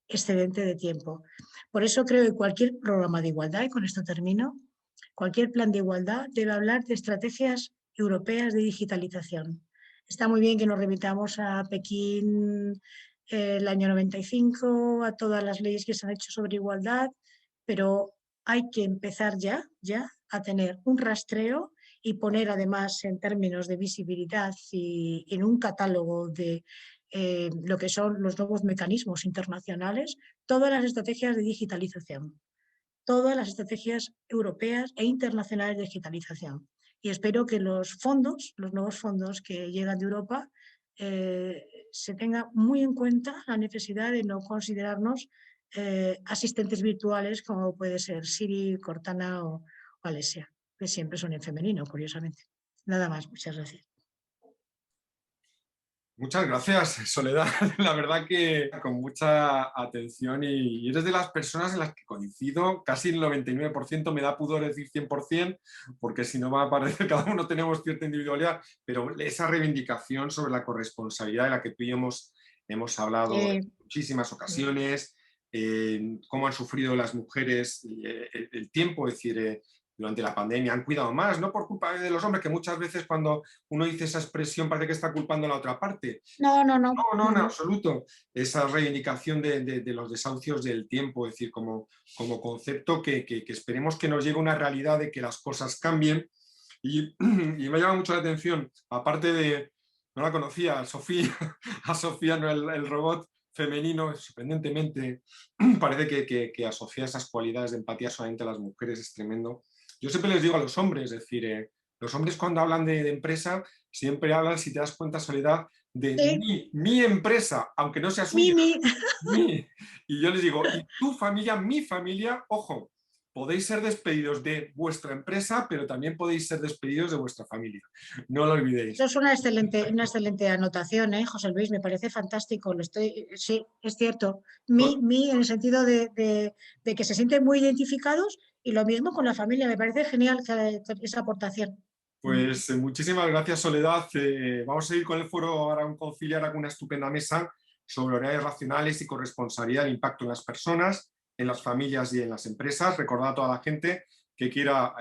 excedente de tiempo. Por eso creo que cualquier programa de igualdad, y con esto termino, cualquier plan de igualdad debe hablar de estrategias europeas de digitalización. Está muy bien que nos remitamos a Pekín el año 95, a todas las leyes que se han hecho sobre igualdad, pero hay que empezar ya a tener un rastreo y poner además en términos de visibilidad y en un catálogo de lo que son los nuevos mecanismos internacionales, todas las estrategias de digitalización, todas las estrategias europeas e internacionales de digitalización. Y espero que los nuevos fondos que llegan de Europa, se tenga muy en cuenta la necesidad de no considerarnos asistentes virtuales como puede ser Siri, Cortana o Alexa, que siempre son en femenino, curiosamente. Nada más, muchas gracias. Muchas gracias, Soledad. La verdad que con mucha atención y eres de las personas en las que coincido, casi el 99%, me da pudor decir 100%, porque si no va a parecer que cada uno tenemos cierta individualidad, pero esa reivindicación sobre la corresponsabilidad de la que tú y yo hemos hablado en muchísimas ocasiones, cómo han sufrido las mujeres el tiempo, es decir, durante la pandemia han cuidado más, no por culpa de los hombres, que muchas veces cuando uno dice esa expresión parece que está culpando a la otra parte. No. No, en absoluto. Esa reivindicación de los desahucios del tiempo, es decir, como concepto que esperemos que nos llegue una realidad de que las cosas cambien. Y me llama mucho la atención, aparte de, no la conocía, a Sofía, no, el robot femenino, sorprendentemente, parece que asocia esas cualidades de empatía solamente a las mujeres, es tremendo. Yo siempre les digo a los hombres, es decir, los hombres cuando hablan de empresa siempre hablan, si te das cuenta, Soledad, de mi empresa, aunque no sea suya. Mi. Y yo les digo, y tu familia, mi familia, ojo, podéis ser despedidos de vuestra empresa, pero también podéis ser despedidos de vuestra familia. No lo olvidéis. Eso es una excelente anotación, José Luis, me parece fantástico. Sí, es cierto. Mi en el sentido de que se sienten muy identificados, y lo mismo con la familia. Me parece genial esa aportación. Pues muchísimas gracias, Soledad. Vamos a seguir con el foro Aragón Concilia, con una estupenda mesa sobre horarios racionales y corresponsabilidad del impacto en las personas, en las familias y en las empresas. Recordad a toda la gente que quiera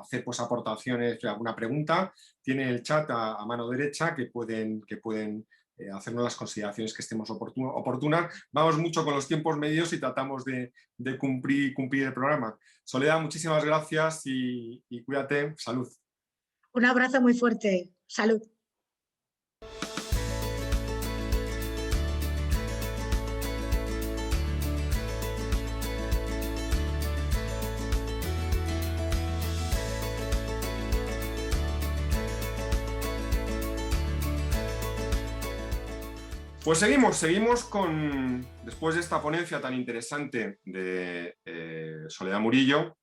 hacer pues, aportaciones, alguna pregunta, tiene el chat a mano derecha que pueden hacernos las consideraciones que estemos oportunas. Vamos mucho con los tiempos medios y tratamos de cumplir el programa. Soledad, muchísimas gracias y cuídate. Salud. Un abrazo muy fuerte. Salud. Pues seguimos con, después de esta ponencia tan interesante de Soledad Murillo,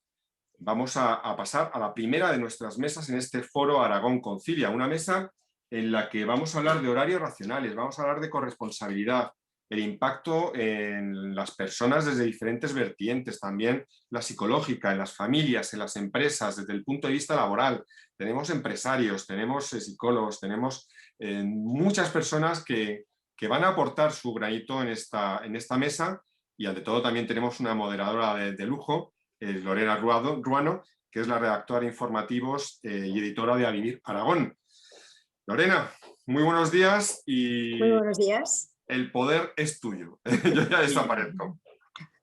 vamos a pasar a la primera de nuestras mesas en este foro Aragón Concilia, una mesa en la que vamos a hablar de horarios racionales, vamos a hablar de corresponsabilidad, el impacto en las personas desde diferentes vertientes, también la psicológica, en las familias, en las empresas, desde el punto de vista laboral. Tenemos empresarios, tenemos psicólogos, tenemos muchas personas que van a aportar su granito en esta mesa, y ante todo también tenemos una moderadora de lujo, Lorena Ruano, que es la redactora de informativos y editora de A Vivir Aragón. Lorena, muy buenos días y muy buenos días. El poder es tuyo. Yo ya desaparezco.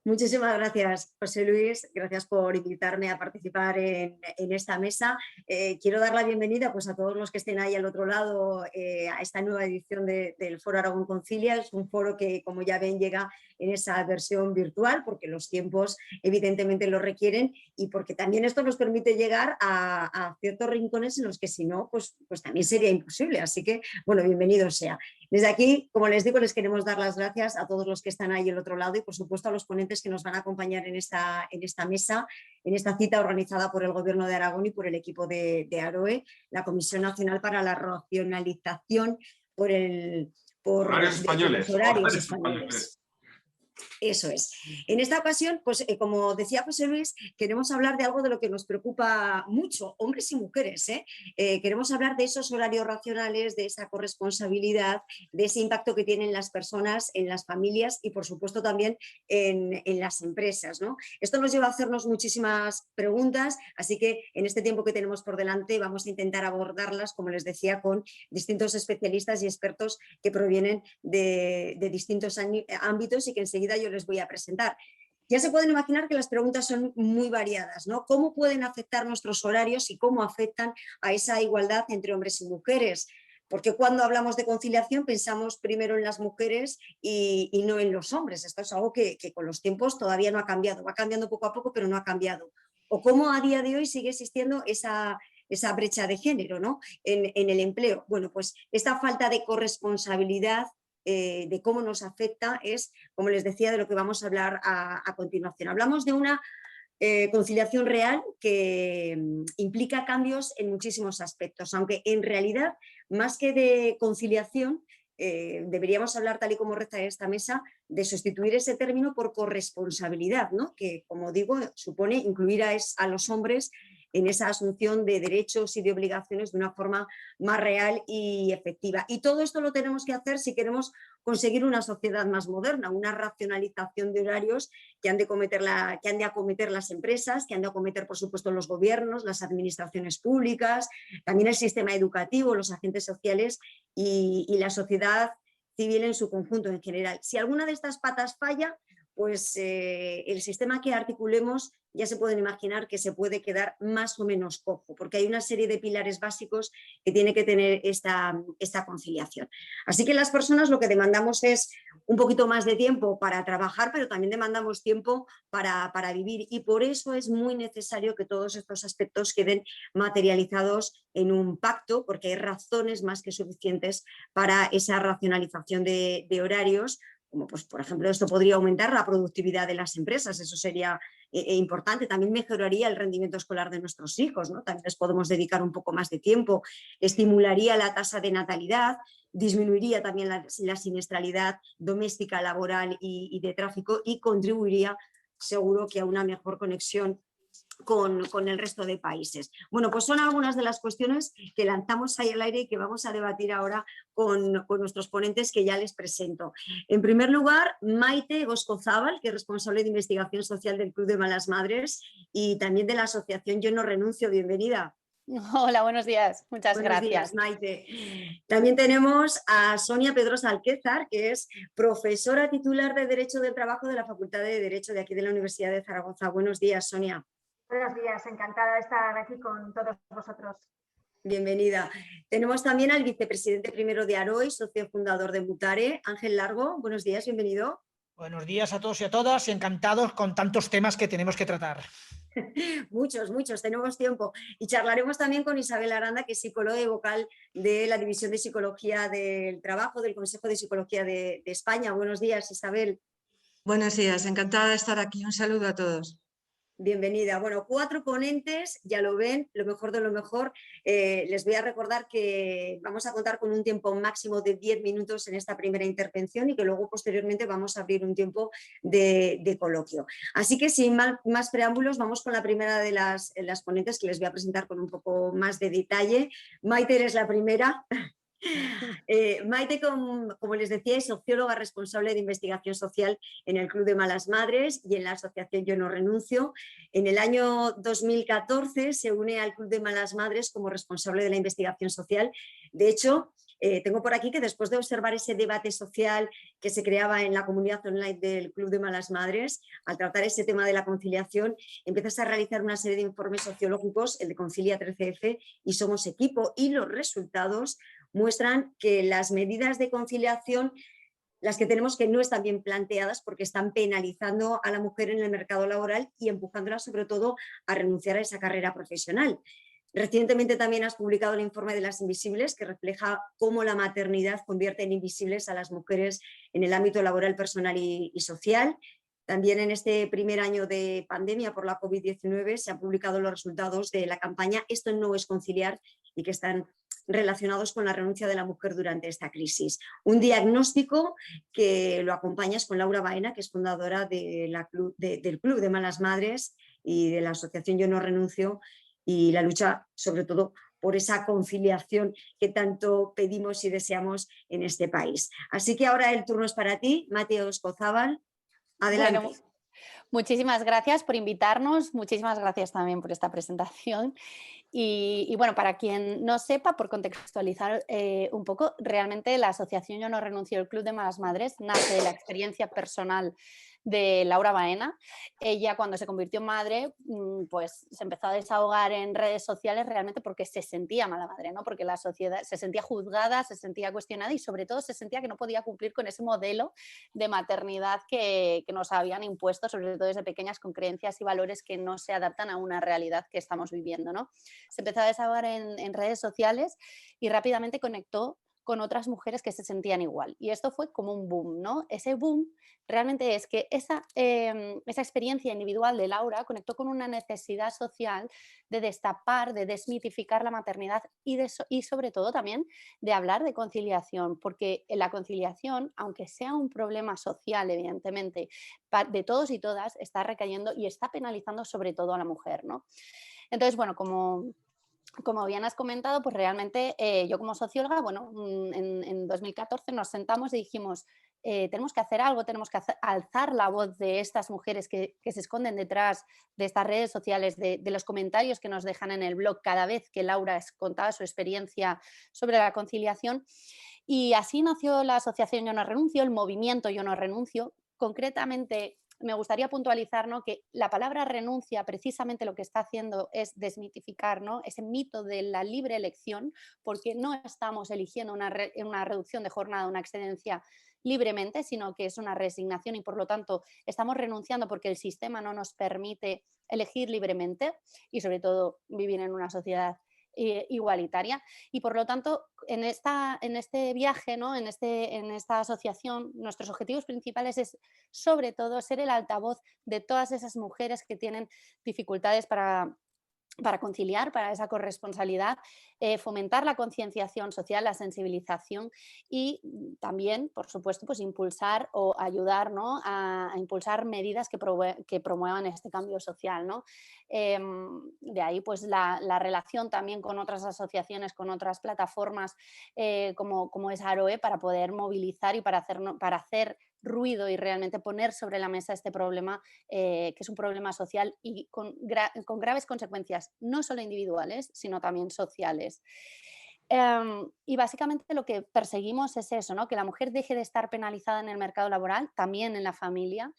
Muchísimas gracias, José Luis. Gracias por invitarme a participar en esta mesa. Quiero dar la bienvenida pues, a todos los que estén ahí al otro lado a esta nueva edición del Foro Aragón Concilia. Es un foro que, como ya ven, llega en esa versión virtual porque los tiempos evidentemente lo requieren y porque también esto nos permite llegar a ciertos rincones en los que si no, pues también sería imposible. Así que, bueno, bienvenido sea. Desde aquí, como les digo, les queremos dar las gracias a todos los que están ahí al otro lado y, por supuesto, a los ponentes que nos van a acompañar en esta mesa, en esta cita organizada por el Gobierno de Aragón y por el equipo de AROE, la Comisión Nacional para la Racionalización por horarios españoles. Horarios españoles. Eso es. En esta ocasión, pues como decía José Luis, queremos hablar de algo de lo que nos preocupa mucho, hombres y mujeres. Queremos hablar de esos horarios racionales, de esa corresponsabilidad, de ese impacto que tienen las personas en las familias y por supuesto también en las empresas, ¿no? Esto nos lleva a hacernos muchísimas preguntas, así que en este tiempo que tenemos por delante vamos a intentar abordarlas, como les decía, con distintos especialistas y expertos que provienen de distintos ámbitos y que enseguida yo les voy a presentar. Ya se pueden imaginar que las preguntas son muy variadas, ¿no? ¿Cómo pueden afectar nuestros horarios y cómo afectan a esa igualdad entre hombres y mujeres? Porque cuando hablamos de conciliación pensamos primero en las mujeres y no en los hombres. Esto es algo que con los tiempos todavía no ha cambiado. Va cambiando poco a poco, pero no ha cambiado. O cómo a día de hoy sigue existiendo esa brecha de género, ¿no? en el empleo. Bueno, pues esta falta de corresponsabilidad de cómo nos afecta es, como les decía, de lo que vamos a hablar a continuación. Hablamos de una conciliación real que implica cambios en muchísimos aspectos, aunque en realidad, más que de conciliación, deberíamos hablar, tal y como reza esta mesa, de sustituir ese término por corresponsabilidad, ¿no? Que, como digo, supone incluir a los hombres en esa asunción de derechos y de obligaciones de una forma más real y efectiva. Y todo esto lo tenemos que hacer si queremos conseguir una sociedad más moderna, una racionalización de horarios que han de acometer las empresas, que han de acometer, por supuesto, los gobiernos, las administraciones públicas, también el sistema educativo, los agentes sociales y la sociedad civil en su conjunto en general. Si alguna de estas patas falla, pues el sistema que articulemos ya se pueden imaginar que se puede quedar más o menos cojo, porque hay una serie de pilares básicos que tiene que tener esta conciliación. Así que las personas lo que demandamos es un poquito más de tiempo para trabajar, pero también demandamos tiempo para vivir y por eso es muy necesario que todos estos aspectos queden materializados en un pacto, porque hay razones más que suficientes para esa racionalización de horarios, como pues, por ejemplo, esto podría aumentar la productividad de las empresas, eso sería importante, también mejoraría el rendimiento escolar de nuestros hijos, ¿no? También les podemos dedicar un poco más de tiempo, estimularía la tasa de natalidad, disminuiría también la siniestralidad doméstica, laboral y de tráfico y contribuiría seguro que a una mejor conexión con el resto de países. Bueno, pues son algunas de las cuestiones que lanzamos ahí al aire y que vamos a debatir ahora con nuestros ponentes que ya les presento. En primer lugar, Maite Goscozábal, que es responsable de investigación social del Club de Malas Madres y también de la asociación Yo No Renuncio. Bienvenida. Hola, buenos días. Muchas Buenos gracias. días, Maite. También tenemos a Sonia Pedrosa Alquézar, que es profesora titular de Derecho del Trabajo de la Facultad de Derecho de aquí de la Universidad de Zaragoza. Buenos días, Sonia. Buenos días, encantada de estar aquí con todos vosotros. Bienvenida. Tenemos también al vicepresidente primero de Aroy, socio fundador de Mutare, Ángel Largo. Buenos días, bienvenido. Buenos días a todos y a todas y encantados con tantos temas que tenemos que tratar. Muchos, tenemos tiempo. Y charlaremos también con Isabel Aranda, que es psicóloga y vocal de la División de Psicología del Trabajo del Consejo de Psicología de España. Buenos días, Isabel. Buenos días, encantada de estar aquí. Un saludo a todos. Bienvenida. Bueno, 4 ponentes, ya lo ven, lo mejor de lo mejor. Les voy a recordar que vamos a contar con un tiempo máximo de 10 minutos en esta primera intervención y que luego posteriormente vamos a abrir un tiempo de coloquio. Así que sin más preámbulos, vamos con la primera de las ponentes que les voy a presentar con un poco más de detalle. Maite, eres la primera. Maite, como les decía, es socióloga responsable de investigación social en el Club de Malas Madres y en la asociación Yo No Renuncio. En el año 2014 se une al Club de Malas Madres como responsable de la investigación social. De hecho, tengo por aquí que después de observar ese debate social que se creaba en la comunidad online del Club de Malas Madres, al tratar ese tema de la conciliación, empiezas a realizar una serie de informes sociológicos, el de Concilia 13F y Somos Equipo, y los resultados muestran que las medidas de conciliación, las que tenemos, que no están bien planteadas porque están penalizando a la mujer en el mercado laboral y empujándola sobre todo a renunciar a esa carrera profesional. Recientemente también has publicado el informe de las invisibles, que refleja cómo la maternidad convierte en invisibles a las mujeres en el ámbito laboral, personal y social. También en este primer año de pandemia por la COVID-19 se han publicado los resultados de la campaña Esto no es conciliar, y que están relacionados con la renuncia de la mujer durante esta crisis. Un diagnóstico que lo acompañas con Laura Baena, que es fundadora del Club de Malas Madres y de la asociación Yo No Renuncio, y la lucha sobre todo por esa conciliación que tanto pedimos y deseamos en este país. Así que ahora el turno es para ti, Mateo Escozábal. Adelante. Bueno, muchísimas gracias por invitarnos, muchísimas gracias también por esta presentación. Y bueno, para quien no sepa, por contextualizar un poco, realmente la asociación Yo No Renuncio, el Club de Malas Madres, nace de la experiencia personal de Laura Baena. Ella, cuando se convirtió en madre, pues se empezó a desahogar en redes sociales realmente porque se sentía mala madre, ¿no? Porque la sociedad se sentía juzgada, se sentía cuestionada y sobre todo se sentía que no podía cumplir con ese modelo de maternidad que nos habían impuesto, sobre todo desde pequeñas, con creencias y valores que no se adaptan a una realidad que estamos viviendo, ¿no? Se empezó a desahogar en redes sociales y rápidamente conectó con otras mujeres que se sentían igual. Y esto fue como un boom, ¿no? Ese boom realmente es que esa experiencia individual de Laura conectó con una necesidad social de destapar, de desmitificar la maternidad y sobre todo también de hablar de conciliación, porque la conciliación, aunque sea un problema social, evidentemente, de todos y todas, está recayendo y está penalizando sobre todo a la mujer, ¿no? Entonces, bueno, como bien has comentado, pues realmente yo como socióloga, bueno, en 2014 nos sentamos y dijimos, tenemos que hacer algo, tenemos que alzar la voz de estas mujeres que se esconden detrás de estas redes sociales, de los comentarios que nos dejan en el blog cada vez que Laura contaba su experiencia sobre la conciliación. Y así nació la asociación Yo No Renuncio, el movimiento Yo No Renuncio. Concretamente, me gustaría puntualizar, ¿no?, que la palabra renuncia precisamente lo que está haciendo es desmitificar, ¿no?, ese mito de la libre elección, porque no estamos eligiendo una reducción de jornada, una excedencia libremente, sino que es una resignación y por lo tanto estamos renunciando porque el sistema no nos permite elegir libremente y sobre todo vivir en una sociedad igualitaria. Y por lo tanto, en este viaje, ¿no?, en esta asociación, nuestros objetivos principales es sobre todo ser el altavoz de todas esas mujeres que tienen dificultades para conciliar, para esa corresponsabilidad, fomentar la concienciación social, la sensibilización y también, por supuesto, pues impulsar o ayudar, ¿no?, a impulsar medidas que promuevan este cambio social, ¿no? De ahí pues la relación también con otras asociaciones, con otras plataformas como es Aroe, para poder movilizar y para hacer ruido y realmente poner sobre la mesa este problema, que es un problema social y con graves consecuencias, no solo individuales, sino también sociales. Y básicamente lo que perseguimos es eso, ¿no?, que la mujer deje de estar penalizada en el mercado laboral, también en la familia,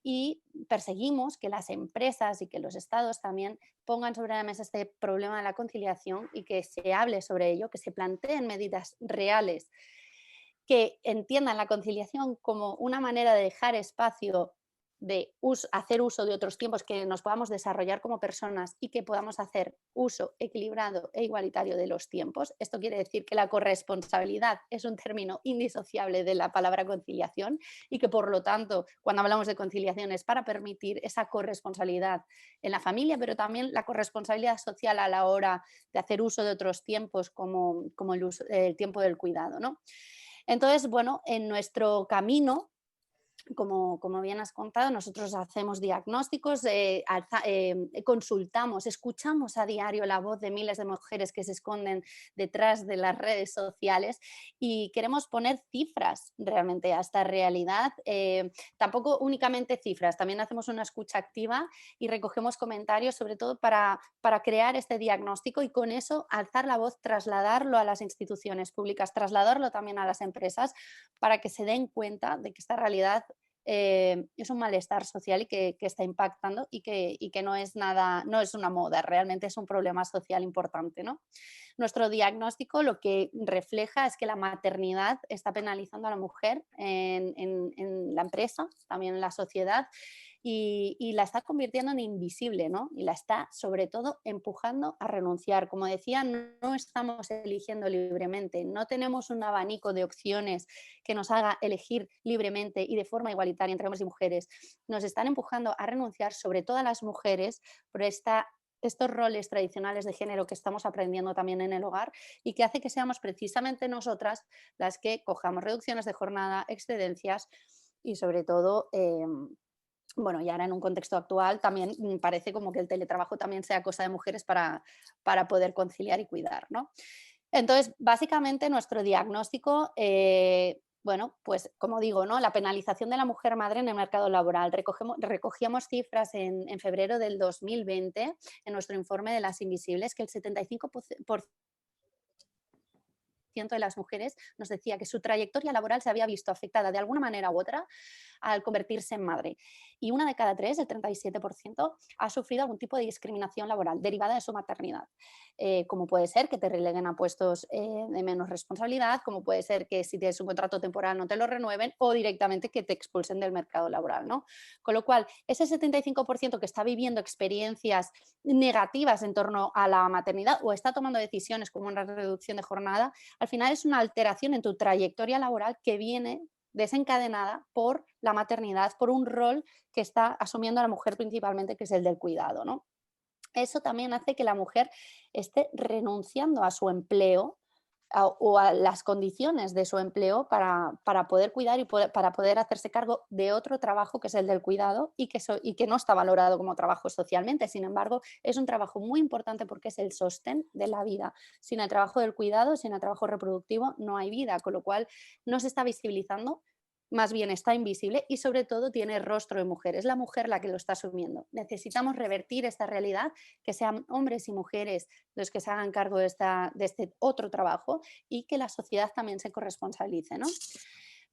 y perseguimos que las empresas y que los estados también pongan sobre la mesa este problema de la conciliación y que se hable sobre ello, que se planteen medidas reales que entiendan la conciliación como una manera de dejar espacio de hacer uso de otros tiempos, que nos podamos desarrollar como personas y que podamos hacer uso equilibrado e igualitario de los tiempos. Esto quiere decir que la corresponsabilidad es un término indisociable de la palabra conciliación y que por lo tanto, cuando hablamos de conciliación es para permitir esa corresponsabilidad en la familia, pero también la corresponsabilidad social a la hora de hacer uso de otros tiempos como el tiempo del cuidado, ¿no? Entonces, bueno, en nuestro camino, como bien has contado, nosotros hacemos diagnósticos, consultamos, escuchamos a diario la voz de miles de mujeres que se esconden detrás de las redes sociales y queremos poner cifras realmente a esta realidad. Tampoco únicamente cifras, también hacemos una escucha activa y recogemos comentarios, sobre todo para crear este diagnóstico y con eso alzar la voz, trasladarlo a las instituciones públicas, trasladarlo también a las empresas para que se den cuenta de que esta realidad es un malestar social y que está impactando y que no es nada, no es una moda, realmente es un problema social importante, ¿no? Nuestro diagnóstico lo que refleja es que la maternidad está penalizando a la mujer en la empresa, también en la sociedad, y la está convirtiendo en invisible, ¿no? Y la está sobre todo empujando a renunciar. Como decía, no estamos eligiendo libremente, no tenemos un abanico de opciones que nos haga elegir libremente y de forma igualitaria entre hombres y mujeres. Nos están empujando a renunciar, sobre todo a las mujeres, por esta estos roles tradicionales de género que estamos aprendiendo también en el hogar y que hace que seamos precisamente nosotras las que cojamos reducciones de jornada, excedencias y sobre todo, bueno, y ahora en un contexto actual también parece como que el teletrabajo también sea cosa de mujeres para poder conciliar y cuidar, ¿no? Entonces, básicamente nuestro diagnóstico, bueno, pues como digo, ¿no? La penalización de la mujer madre en el mercado laboral. Recogíamos cifras en febrero del 2020 en nuestro informe de las invisibles, que el 75% de las mujeres nos decía que su trayectoria laboral se había visto afectada de alguna manera u otra al convertirse en madre. Y una de cada tres, el 37%, ha sufrido algún tipo de discriminación laboral derivada de su maternidad. Como puede ser que te releguen a puestos de menos responsabilidad, como puede ser que si tienes un contrato temporal no te lo renueven o directamente que te expulsen del mercado laboral, ¿no? Con lo cual, ese 75% que está viviendo experiencias negativas en torno a la maternidad o está tomando decisiones como una reducción de jornada, al final es una alteración en tu trayectoria laboral que viene desencadenada por la maternidad, por un rol que está asumiendo la mujer principalmente, que es el del cuidado, ¿no? Eso también hace que la mujer esté renunciando a su empleo o a las condiciones de su empleo para poder cuidar y para poder hacerse cargo de otro trabajo que es el del cuidado y que no está valorado como trabajo socialmente. Sin embargo, es un trabajo muy importante porque es el sostén de la vida. Sin el trabajo del cuidado, sin el trabajo reproductivo, no hay vida, con lo cual no se está visibilizando, más bien está invisible y sobre todo tiene rostro de mujer. Es la mujer la que lo está asumiendo. Necesitamos revertir esta realidad, que sean hombres y mujeres los que se hagan cargo de este otro trabajo y que la sociedad también se corresponsabilice, ¿no?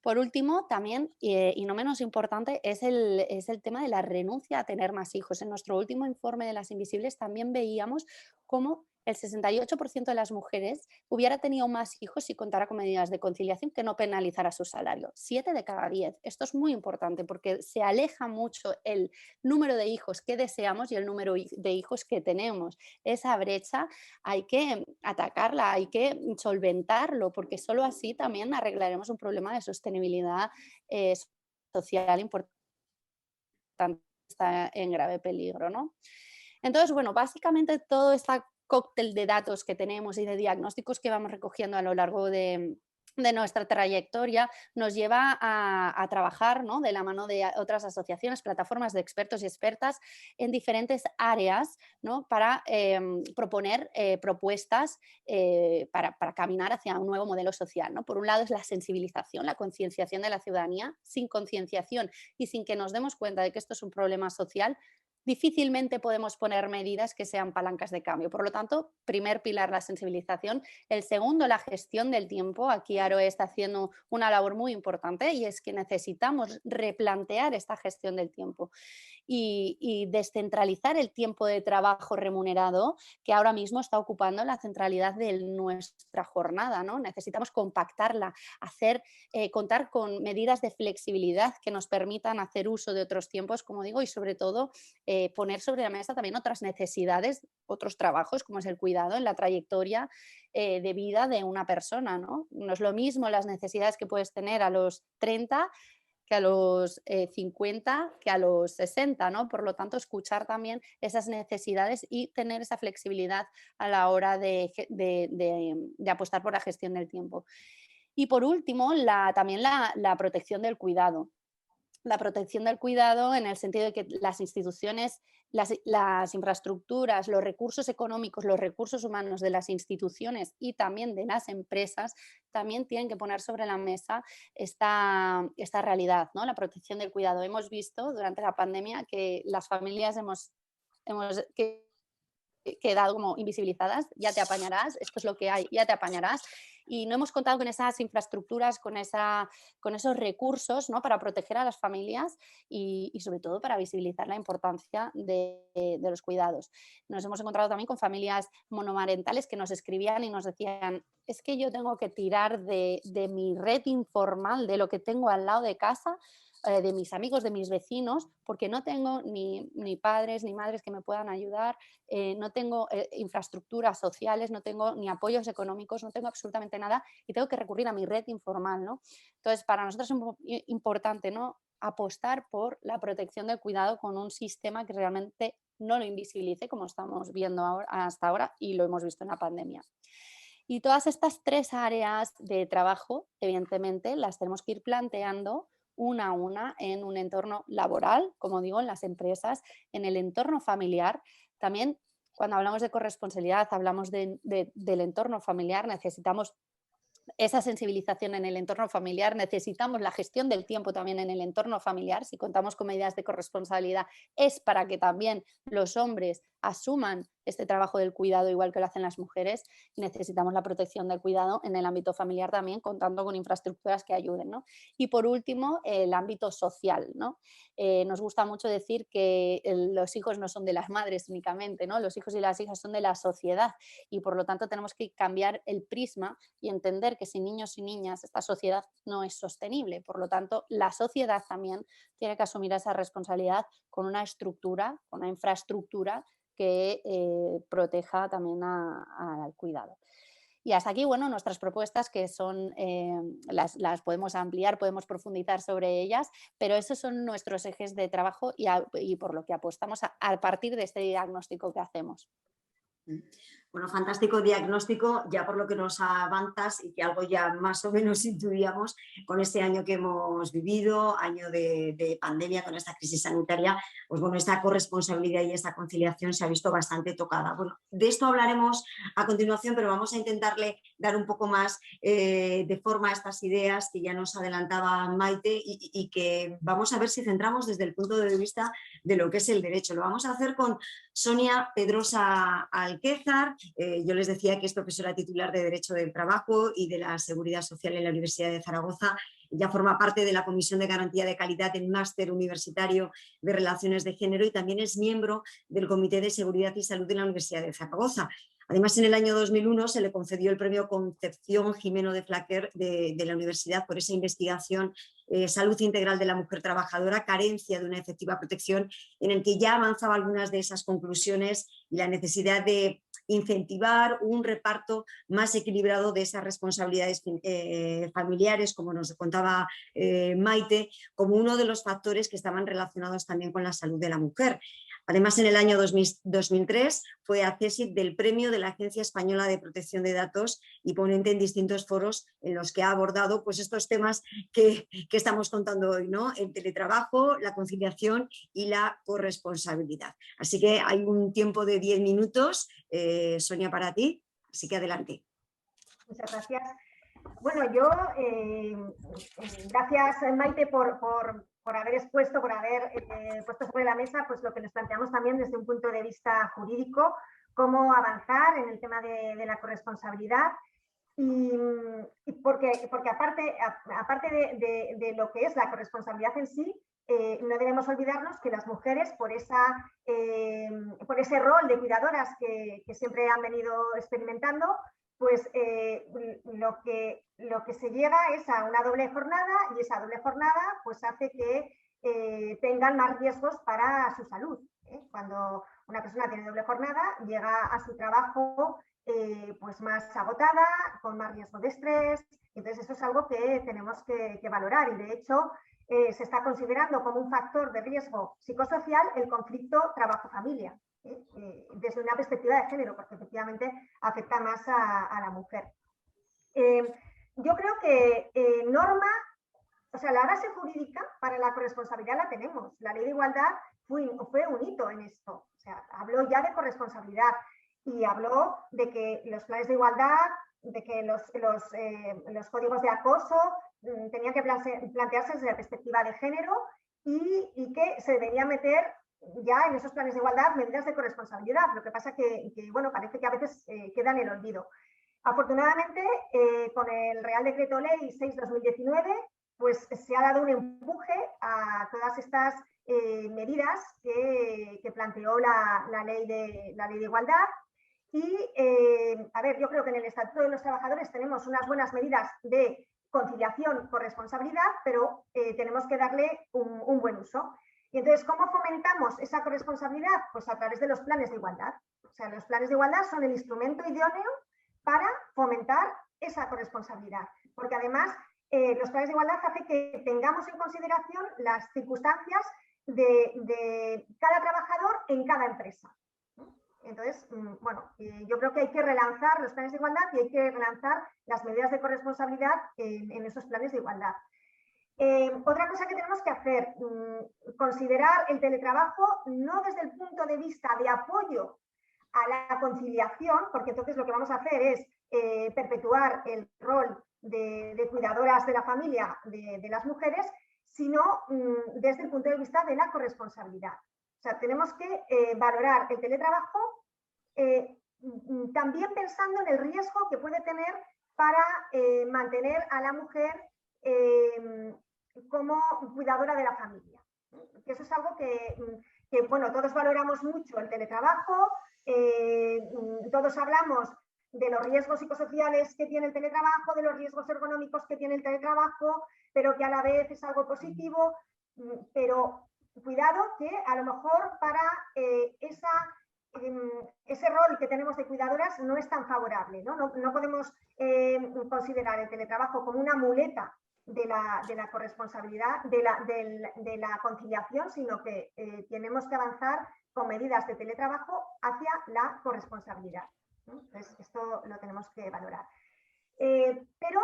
Por último, también, y no menos importante, es el tema de la renuncia a tener más hijos. En nuestro último informe de las invisibles también veíamos cómo el 68% de las mujeres hubiera tenido más hijos si contara con medidas de conciliación que no penalizara su salario. 7 de cada 10. Esto es muy importante porque se aleja mucho el número de hijos que deseamos y el número de hijos que tenemos. Esa brecha hay que atacarla, hay que solventarlo, porque solo así también arreglaremos un problema de sostenibilidad social importante, está en grave peligro, ¿no? Entonces, bueno, básicamente todo este cóctel de datos que tenemos y de diagnósticos que vamos recogiendo a lo largo de nuestra trayectoria nos lleva a trabajar, ¿no?, de la mano de otras asociaciones, plataformas de expertos y expertas en diferentes áreas, ¿no?, para proponer propuestas para caminar hacia un nuevo modelo social, ¿no? Por un lado es la sensibilización, la concienciación de la ciudadanía. Sin concienciación y sin que nos demos cuenta de que esto es un problema social, difícilmente podemos poner medidas que sean palancas de cambio. Por lo tanto, primer pilar, la sensibilización. El segundo, la gestión del tiempo. Aquí Aroe está haciendo una labor muy importante y es que necesitamos replantear esta gestión del tiempo y descentralizar el tiempo de trabajo remunerado que ahora mismo está ocupando la centralidad de nuestra jornada, ¿no? Necesitamos compactarla, contar con medidas de flexibilidad que nos permitan hacer uso de otros tiempos, como digo, y sobre todo poner sobre la mesa también otras necesidades, otros trabajos, como es el cuidado en la trayectoria de vida de una persona, ¿no? No es lo mismo las necesidades que puedes tener a los 30 que a los 50, que a los 60, ¿no? Por lo tanto, escuchar también esas necesidades y tener esa flexibilidad a la hora de apostar por la gestión del tiempo. Y por último, también la protección del cuidado. La protección del cuidado en el sentido de que las instituciones, las infraestructuras, los recursos económicos, los recursos humanos de las instituciones y también de las empresas también tienen que poner sobre la mesa esta realidad, ¿no? La protección del cuidado. Hemos visto durante la pandemia que las familias hemos quedado como invisibilizadas, ya te apañarás, esto es lo que hay, ya te apañarás, y no hemos contado con esas infraestructuras, con esos recursos, ¿no?, para proteger a las familias y sobre todo para visibilizar la importancia de los cuidados. Nos hemos encontrado también con familias monomarentales que nos escribían y nos decían: es que yo tengo que tirar de mi red informal, de lo que tengo al lado de casa, de mis amigos, de mis vecinos, porque no tengo ni padres ni madres que me puedan ayudar, no tengo infraestructuras sociales, no tengo ni apoyos económicos, no tengo absolutamente nada y tengo que recurrir a mi red informal, ¿no? Entonces, para nosotros es importante, ¿no?, apostar por la protección del cuidado con un sistema que realmente no lo invisibilice, como estamos viendo hasta ahora y lo hemos visto en la pandemia. Y todas estas 3 áreas de trabajo, evidentemente, las tenemos que ir planteando una a una en un entorno laboral, como digo, en las empresas, en el entorno familiar. También, cuando hablamos de corresponsabilidad, hablamos del entorno familiar, necesitamos esa sensibilización en el entorno familiar, necesitamos la gestión del tiempo también en el entorno familiar. Si contamos con medidas de corresponsabilidad, es para que también los hombres asuman este trabajo del cuidado igual que lo hacen las mujeres. Necesitamos la protección del cuidado en el ámbito familiar también, contando con infraestructuras que ayuden, ¿no? Y por último, el ámbito social, ¿no? Nos gusta mucho decir que los hijos no son de las madres únicamente, ¿no? Los hijos y las hijas son de la sociedad y por lo tanto tenemos que cambiar el prisma y entender que sin niños y niñas esta sociedad no es sostenible. Por lo tanto, la sociedad también tiene que asumir esa responsabilidad con una estructura, con una infraestructura que proteja también al cuidado. Y hasta aquí, bueno, nuestras propuestas que son, las podemos ampliar, podemos profundizar sobre ellas, pero esos son nuestros ejes de trabajo y por lo que apostamos a partir de este diagnóstico que hacemos. Bueno, fantástico diagnóstico, ya por lo que nos avanzas y que algo ya más o menos intuíamos con este año que hemos vivido, año de pandemia, con esta crisis sanitaria, pues bueno, esta corresponsabilidad y esta conciliación se ha visto bastante tocada. Bueno, de esto hablaremos a continuación, pero vamos a intentarle dar un poco más de forma a estas ideas que ya nos adelantaba Maite y que vamos a ver si centramos desde el punto de vista de lo que es el derecho. Lo vamos a hacer con Sonia Pedrosa Alquézar. Yo les decía que es profesora titular de Derecho del Trabajo y de la Seguridad Social en la Universidad de Zaragoza. Ya forma parte de la Comisión de Garantía de Calidad en Máster Universitario de Relaciones de Género y también es miembro del Comité de Seguridad y Salud de la Universidad de Zaragoza. Además, en el año 2001 se le concedió el premio Concepción Jimeno de Flaquer de la universidad por esa investigación Salud Integral de la Mujer Trabajadora, carencia de una efectiva protección, en el que ya avanzaba algunas de esas conclusiones y la necesidad de incentivar un reparto más equilibrado de esas responsabilidades familiares, como nos contaba Maite, como uno de los factores que estaban relacionados también con la salud de la mujer. Además, en el año 2003 fue accésit del premio de la Agencia Española de Protección de Datos y ponente en distintos foros en los que ha abordado pues, estos temas que estamos contando hoy, ¿no? El teletrabajo, la conciliación y la corresponsabilidad. Así que hay un tiempo de 10 minutos, Sonia, para ti, así que adelante. Muchas gracias. Bueno, yo, gracias Maite por haber expuesto, por haber puesto sobre la mesa pues lo que nos planteamos también desde un punto de vista jurídico, cómo avanzar en el tema de la corresponsabilidad y porque aparte de lo que es la corresponsabilidad en sí, no debemos olvidarnos que las mujeres, por ese rol de cuidadoras que siempre han venido experimentando, pues lo que se llega es a una doble jornada y esa doble jornada pues hace que tengan más riesgos para su salud. Cuando una persona tiene doble jornada, llega a su trabajo pues más agotada, con más riesgo de estrés. Entonces eso es algo que tenemos que valorar y de hecho se está considerando como un factor de riesgo psicosocial el conflicto trabajo-familia. Desde una perspectiva de género, porque efectivamente afecta más a la mujer. Yo creo que la base jurídica para la corresponsabilidad la tenemos. La Ley de Igualdad fue un hito en esto. O sea, habló ya de corresponsabilidad y habló de que los planes de igualdad, de que los códigos de acoso tenían que plantearse desde la perspectiva de género y que se debería meter ya en esos planes de igualdad medidas de corresponsabilidad. Lo que pasa que bueno, parece que a veces queda en el olvido. Afortunadamente, con el Real Decreto Ley 6/2019, pues se ha dado un empuje a todas estas medidas que planteó la ley de Igualdad. Y, yo creo que en el Estatuto de los Trabajadores tenemos unas buenas medidas de conciliación, corresponsabilidad, pero tenemos que darle un buen uso. Y entonces, ¿cómo fomentamos esa corresponsabilidad? Pues a través de los planes de igualdad. O sea, los planes de igualdad son el instrumento idóneo para fomentar esa corresponsabilidad. Porque además, los planes de igualdad hacen que tengamos en consideración las circunstancias de cada trabajador en cada empresa. Entonces, bueno, yo creo que hay que relanzar los planes de igualdad y hay que relanzar las medidas de corresponsabilidad en esos planes de igualdad. Otra cosa que tenemos que hacer, considerar el teletrabajo no desde el punto de vista de apoyo a la conciliación, porque entonces lo que vamos a hacer es perpetuar el rol de cuidadoras de la familia de las mujeres, sino desde el punto de vista de la corresponsabilidad. O sea, tenemos que valorar el teletrabajo también pensando en el riesgo que puede tener para mantener a la mujer como cuidadora de la familia. Que eso es algo que, bueno, todos valoramos mucho el teletrabajo, todos hablamos de los riesgos psicosociales que tiene el teletrabajo, de los riesgos ergonómicos que tiene el teletrabajo, pero que a la vez es algo positivo, pero cuidado que a lo mejor para ese rol que tenemos de cuidadoras no es tan favorable, ¿no? No podemos considerar el teletrabajo como una muleta de la corresponsabilidad, de la conciliación, sino que tenemos que avanzar con medidas de teletrabajo hacia la corresponsabilidad, ¿no? Entonces, esto lo tenemos que valorar. Pero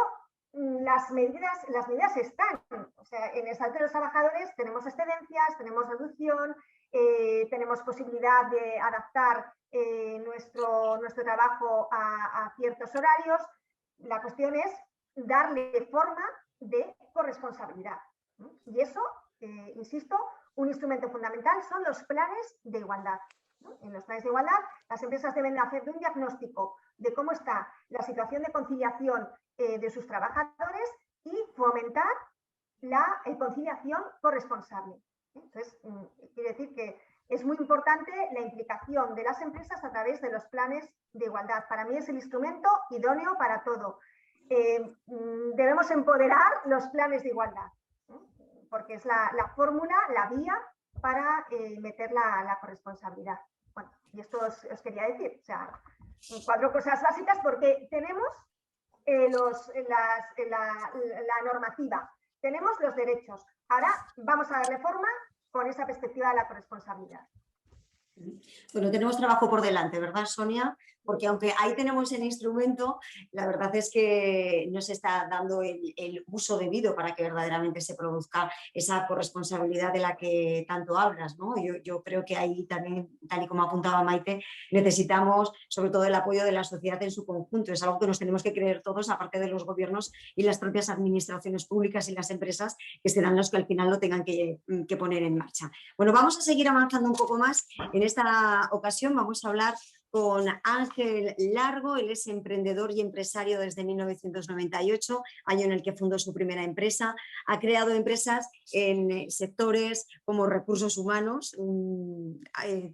las medidas están, o sea, en el Estatuto de los Trabajadores tenemos excedencias, tenemos reducción, tenemos posibilidad de adaptar nuestro trabajo a ciertos horarios. La cuestión es darle forma de corresponsabilidad, ¿no? Y eso, insisto, un instrumento fundamental son los planes de igualdad, ¿no? En los planes de igualdad, las empresas deben hacer un diagnóstico de cómo está la situación de conciliación de sus trabajadores y fomentar la conciliación corresponsable. Entonces, quiere decir que es muy importante la implicación de las empresas a través de los planes de igualdad. Para mí es el instrumento idóneo para todo. Debemos empoderar los planes de igualdad, ¿no? Porque es la fórmula, la vía para meter la corresponsabilidad. Bueno, y esto os quería decir, o sea, 4 cosas básicas, porque tenemos la normativa, tenemos los derechos. Ahora vamos a darle forma con esa perspectiva de la corresponsabilidad. Bueno, tenemos trabajo por delante, ¿verdad, Sonia? Porque aunque ahí tenemos el instrumento, la verdad es que no se está dando el uso debido para que verdaderamente se produzca esa corresponsabilidad de la que tanto hablas, ¿no? Yo creo que ahí también, tal y como apuntaba Maite, necesitamos sobre todo el apoyo de la sociedad en su conjunto. Es algo que nos tenemos que creer todos, aparte de los gobiernos y las propias administraciones públicas y las empresas, que serán los que al final lo tengan que poner en marcha. Bueno, vamos a seguir avanzando un poco más. En esta ocasión vamos a hablar con Ángel Largo. Él es emprendedor y empresario desde 1998, año en el que fundó su primera empresa. Ha creado empresas en sectores como recursos humanos, un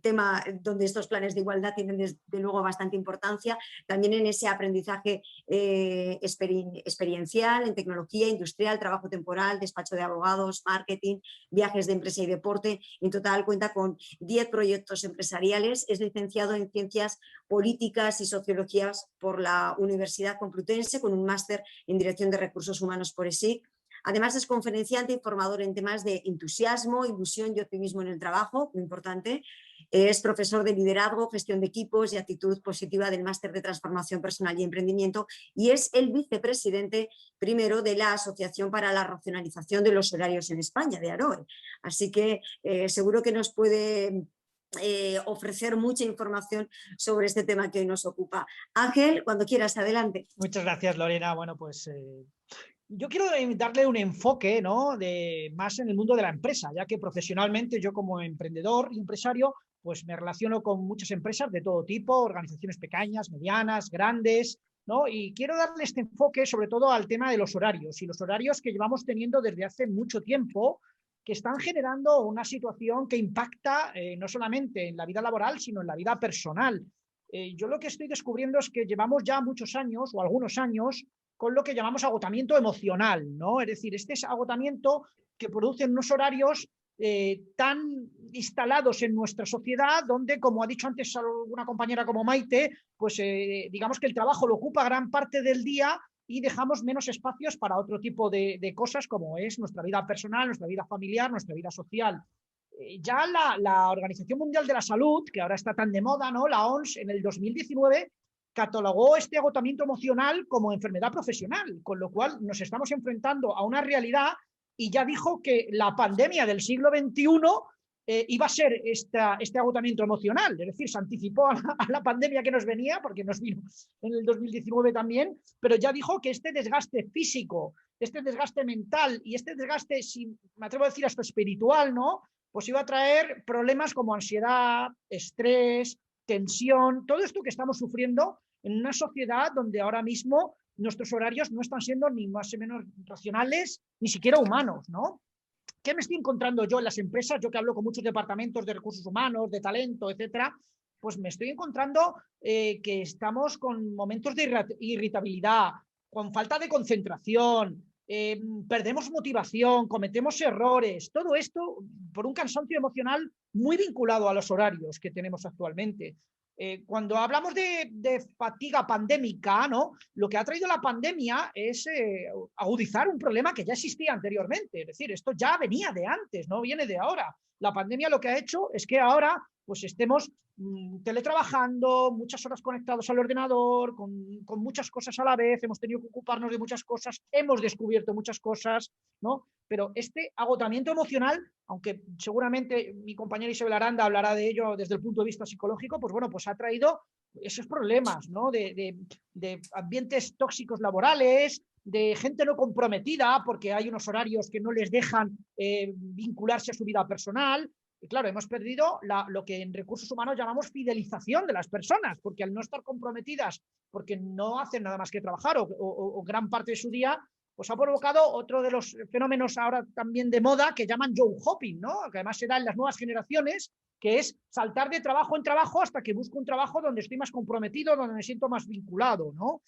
tema donde estos planes de igualdad tienen desde luego bastante importancia, también en ese aprendizaje experiencial, en tecnología industrial, trabajo temporal, despacho de abogados, marketing, viajes de empresa y deporte. En total cuenta con 10 proyectos empresariales, es licenciado en Ciencias Políticas y Sociologías por la Universidad Complutense, con un máster en Dirección de Recursos Humanos por ESIC. Además es conferenciante y formador en temas de entusiasmo, ilusión y optimismo en el trabajo, muy importante. Es profesor de liderazgo, gestión de equipos y actitud positiva del máster de transformación personal y emprendimiento, y es el vicepresidente primero de la Asociación para la Racionalización de los Horarios en España, de AROE. Así que seguro que nos puede ofrecer mucha información sobre este tema que hoy nos ocupa. Ángel, cuando quieras, adelante. Muchas gracias, Lorena. Bueno, pues yo quiero darle un enfoque, ¿no?, más en el mundo de la empresa, ya que profesionalmente yo como emprendedor y empresario pues me relaciono con muchas empresas de todo tipo, organizaciones pequeñas, medianas, grandes, ¿no? Y quiero darle este enfoque sobre todo al tema de los horarios, y los horarios que llevamos teniendo desde hace mucho tiempo, que están generando una situación que impacta no solamente en la vida laboral, sino en la vida personal. Yo lo que estoy descubriendo es que llevamos ya muchos años, o algunos años, con lo que llamamos agotamiento emocional, ¿no? Es decir, este es agotamiento que producen unos horarios tan instalados en nuestra sociedad, donde, como ha dicho antes alguna compañera como Maite, pues digamos que el trabajo lo ocupa gran parte del día y dejamos menos espacios para otro tipo de cosas, como es nuestra vida personal, nuestra vida familiar, nuestra vida social. Ya la Organización Mundial de la Salud, que ahora está tan de moda, ¿no? La OMS, en el 2019 catalogó este agotamiento emocional como enfermedad profesional, con lo cual nos estamos enfrentando a una realidad y ya dijo que la pandemia del siglo XXI iba a ser este agotamiento emocional, es decir, se anticipó a la pandemia que nos venía, porque nos vino en el 2019 también, pero ya dijo que este desgaste físico, este desgaste mental y este desgaste, me atrevo a decir hasta espiritual, ¿no? Pues iba a traer problemas como ansiedad, estrés, tensión, todo esto que estamos sufriendo en una sociedad donde ahora mismo nuestros horarios no están siendo ni más ni menos racionales, ni siquiera humanos, ¿no? ¿Qué me estoy encontrando yo en las empresas? Yo que hablo con muchos departamentos de recursos humanos, de talento, etcétera, pues me estoy encontrando que estamos con momentos de irritabilidad, con falta de concentración, perdemos motivación, cometemos errores, todo esto por un cansancio emocional muy vinculado a los horarios que tenemos actualmente. Cuando hablamos de fatiga pandémica, ¿no? Lo que ha traído la pandemia es agudizar un problema que ya existía anteriormente, es decir, esto ya venía de antes, no viene de ahora. La pandemia lo que ha hecho es que ahora pues estemos teletrabajando, muchas horas conectados al ordenador, con muchas cosas a la vez, hemos tenido que ocuparnos de muchas cosas, hemos descubierto muchas cosas, ¿no? Pero este agotamiento emocional, aunque seguramente mi compañera Isabel Aranda hablará de ello desde el punto de vista psicológico, pues bueno, pues ha traído esos problemas, ¿no? De ambientes tóxicos laborales, de gente no comprometida porque hay unos horarios que no les dejan vincularse a su vida personal. Y claro, hemos perdido lo que en recursos humanos llamamos fidelización de las personas, porque al no estar comprometidas, porque no hacen nada más que trabajar o gran parte de su día, pues ha provocado otro de los fenómenos ahora también de moda que llaman job hopping, ¿no? Que además se da en las nuevas generaciones, que es saltar de trabajo en trabajo hasta que busco un trabajo donde estoy más comprometido, donde me siento más vinculado, ¿no?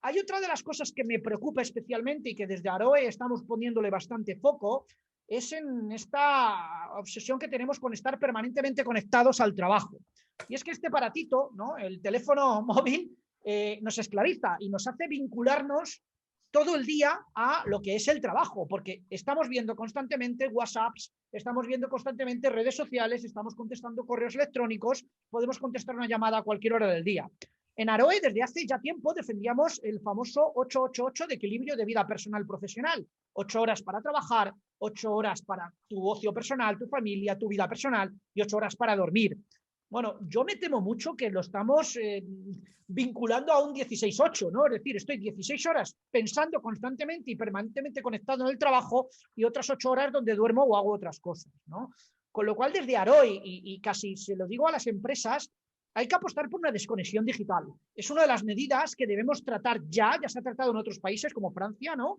Hay otra de las cosas que me preocupa especialmente y que desde Aroe estamos poniéndole bastante foco, es en esta obsesión que tenemos con estar permanentemente conectados al trabajo. Y es que este aparatito, ¿no? El teléfono móvil, nos esclaviza y nos hace vincularnos todo el día a lo que es el trabajo, porque estamos viendo constantemente WhatsApps, estamos viendo constantemente redes sociales, estamos contestando correos electrónicos, podemos contestar una llamada a cualquier hora del día. En Aroe, desde hace ya tiempo, defendíamos el famoso 888 de equilibrio de vida personal profesional. 8 horas para trabajar, 8 horas para tu ocio personal, tu familia, tu vida personal y 8 horas para dormir. Bueno, yo me temo mucho que lo estamos vinculando a un 16-8, ¿no? Es decir, estoy 16 horas pensando constantemente y permanentemente conectado en el trabajo y otras 8 horas donde duermo o hago otras cosas, ¿no? Con lo cual, desde Aroe, y casi se lo digo a las empresas, hay que apostar por una desconexión digital. Es una de las medidas que debemos tratar ya se ha tratado en otros países como Francia, ¿no?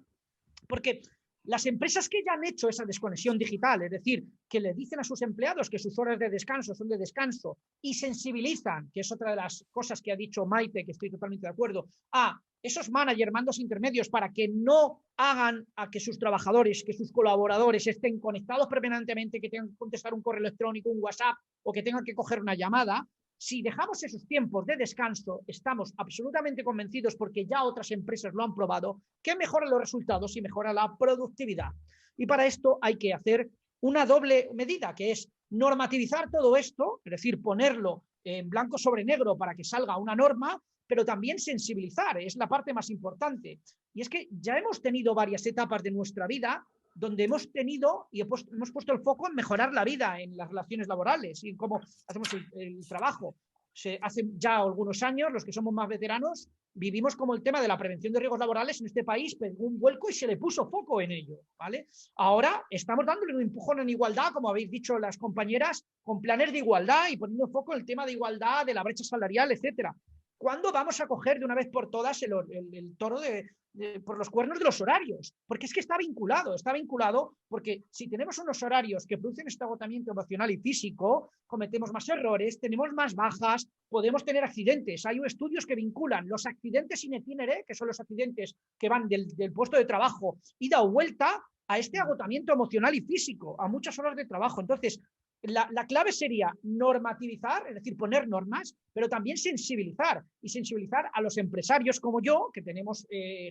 Porque las empresas que ya han hecho esa desconexión digital, es decir, que le dicen a sus empleados que sus horas de descanso son de descanso y sensibilizan, que es otra de las cosas que ha dicho Maite, que estoy totalmente de acuerdo, a esos managers, mandos intermedios para que no hagan a que sus trabajadores, que sus colaboradores estén conectados permanentemente, que tengan que contestar un correo electrónico, un WhatsApp o que tengan que coger una llamada. Si dejamos esos tiempos de descanso, estamos absolutamente convencidos, porque ya otras empresas lo han probado, que mejora los resultados y mejora la productividad. Y para esto hay que hacer una doble medida, que es normativizar todo esto, es decir, ponerlo en blanco sobre negro para que salga una norma, pero también sensibilizar, es la parte más importante. Y es que ya hemos tenido varias etapas de nuestra vida donde hemos tenido y hemos puesto el foco en mejorar la vida en las relaciones laborales y en cómo hacemos el trabajo. Hace ya algunos años, los que somos más veteranos, vivimos como el tema de la prevención de riesgos laborales en este país pegó un vuelco y se le puso foco en ello, ¿vale? Ahora estamos dándole un empujón en igualdad, como habéis dicho las compañeras, con planes de igualdad y poniendo foco en el tema de igualdad, de la brecha salarial, etcétera. ¿Cuándo vamos a coger de una vez por todas el toro por los cuernos de los horarios? Porque es que está vinculado porque si tenemos unos horarios que producen este agotamiento emocional y físico, cometemos más errores, tenemos más bajas, podemos tener accidentes. Hay estudios que vinculan los accidentes in itinere, que son los accidentes que van del puesto de trabajo, ida o vuelta, a este agotamiento emocional y físico, a muchas horas de trabajo. Entonces, la clave sería normativizar, es decir, poner normas, pero también sensibilizar a los empresarios como yo, que tenemos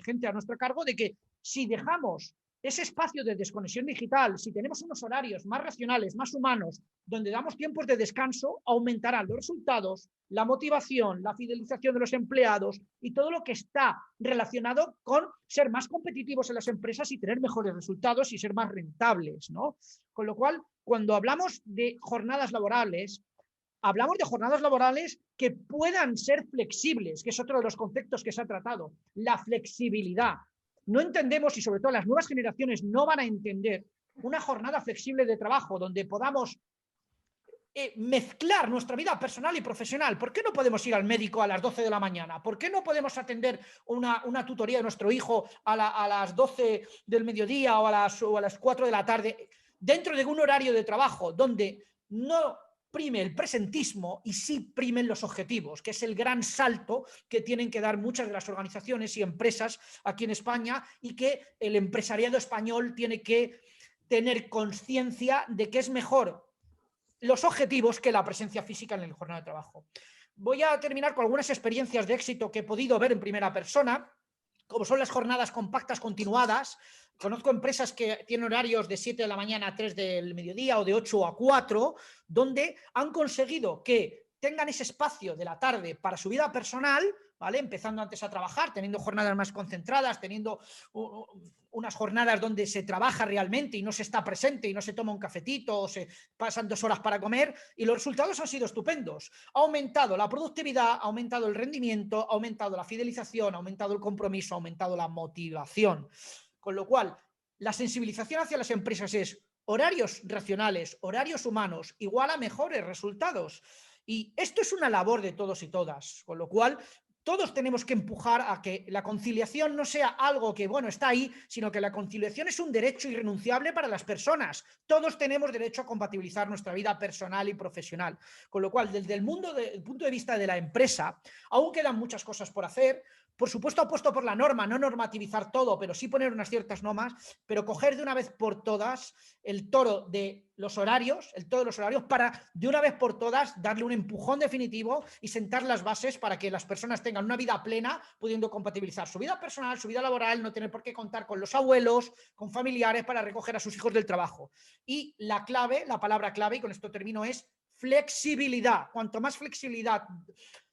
gente a nuestro cargo, de que si dejamos ese espacio de desconexión digital, si tenemos unos horarios más racionales, más humanos, donde damos tiempos de descanso, aumentarán los resultados, la motivación, la fidelización de los empleados y todo lo que está relacionado con ser más competitivos en las empresas y tener mejores resultados y ser más rentables, ¿no? Con lo cual, cuando hablamos de jornadas laborales que puedan ser flexibles, que es otro de los conceptos que se ha tratado, la flexibilidad. No entendemos, y sobre todo las nuevas generaciones no van a entender, una jornada flexible de trabajo donde podamos mezclar nuestra vida personal y profesional. ¿Por qué no podemos ir al médico a las 12 de la mañana? ¿Por qué no podemos atender una tutoría de nuestro hijo a las 12 del mediodía o a las 4 de la tarde dentro de un horario de trabajo donde no prime el presentismo y sí primen los objetivos, que es el gran salto que tienen que dar muchas de las organizaciones y empresas aquí en España, y que el empresariado español tiene que tener conciencia de que es mejor los objetivos que la presencia física en el jornada de trabajo. Voy a terminar con algunas experiencias de éxito que he podido ver en primera persona, como son las jornadas compactas continuadas. Conozco empresas que tienen horarios de 7 de la mañana a 3 del mediodía o de 8 a 4, donde han conseguido que tengan ese espacio de la tarde para su vida personal, ¿vale? Empezando antes a trabajar, teniendo jornadas más concentradas, teniendo unas jornadas donde se trabaja realmente y no se está presente y no se toma un cafetito o se pasan 2 horas para comer, y los resultados han sido estupendos. Ha aumentado la productividad, ha aumentado el rendimiento, ha aumentado la fidelización, ha aumentado el compromiso, ha aumentado la motivación. Con lo cual, la sensibilización hacia las empresas es horarios racionales, horarios humanos, igual a mejores resultados. Y esto es una labor de todos y todas, con lo cual todos tenemos que empujar a que la conciliación no sea algo que, bueno, está ahí, sino que la conciliación es un derecho irrenunciable para las personas. Todos tenemos derecho a compatibilizar nuestra vida personal y profesional. Con lo cual, desde el punto de vista de la empresa, aún quedan muchas cosas por hacer. Por supuesto, apuesto por la norma, no normativizar todo, pero sí poner unas ciertas normas, pero coger de una vez por todas el toro de los horarios, para de una vez por todas darle un empujón definitivo y sentar las bases para que las personas tengan una vida plena, pudiendo compatibilizar su vida personal, su vida laboral, no tener por qué contar con los abuelos, con familiares para recoger a sus hijos del trabajo. Y la palabra clave, y con esto termino, es flexibilidad. Cuanto más flexibilidad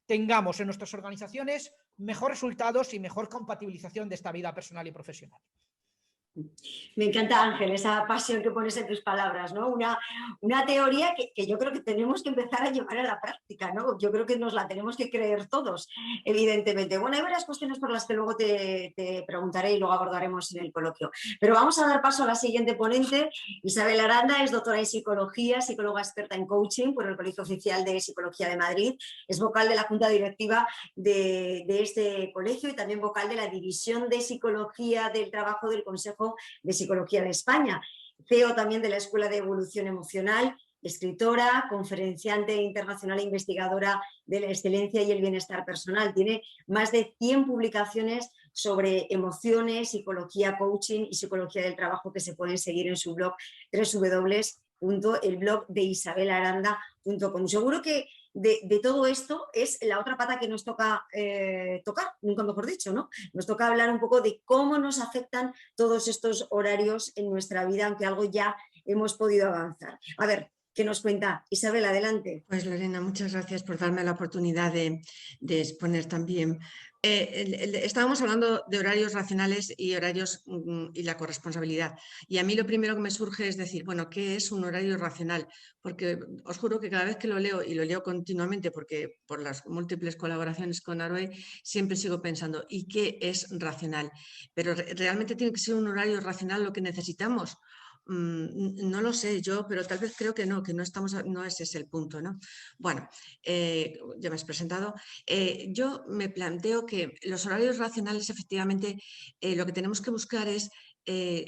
tengamos en nuestras organizaciones, mejor resultados y mejor compatibilización de esta vida personal y profesional. Me encanta, Ángel, esa pasión que pones en tus palabras, ¿no? Una teoría que yo creo que tenemos que empezar a llevar a la práctica, ¿no? Yo creo que nos la tenemos que creer todos, evidentemente. Bueno, hay varias cuestiones por las que luego te preguntaré y luego abordaremos en el coloquio. Pero vamos a dar paso a la siguiente ponente. Isabel Aranda es doctora en psicología, psicóloga experta en coaching por el Colegio Oficial de Psicología de Madrid, es vocal de la Junta Directiva de este colegio y también vocal de la División de Psicología del Trabajo del Consejo de Psicología de España, CEO también de la Escuela de Evolución Emocional, escritora, conferenciante internacional e investigadora de la excelencia y el bienestar personal. Tiene más de 100 publicaciones sobre emociones, psicología, coaching y psicología del trabajo que se pueden seguir en su blog www.elblogdeisabelaranda.com. Seguro que de todo esto es la otra pata que nos toca tocar, nunca mejor dicho, ¿no? Nos toca hablar un poco de cómo nos afectan todos estos horarios en nuestra vida, aunque algo ya hemos podido avanzar. A ver, ¿qué nos cuenta? Isabel, adelante. Pues Lorena, muchas gracias por darme la oportunidad de exponer también. Estábamos hablando de horarios racionales y horarios y la corresponsabilidad. Y a mí lo primero que me surge es decir, bueno, ¿qué es un horario racional? Porque os juro que cada vez que lo leo, y lo leo continuamente porque por las múltiples colaboraciones con Aroe, siempre sigo pensando, ¿y qué es racional? Pero realmente tiene que ser un horario racional lo que necesitamos. No lo sé yo, pero tal vez creo que no ese es el punto, ¿no? Bueno, ya me has presentado. Yo me planteo que los horarios racionales, efectivamente, lo que tenemos que buscar es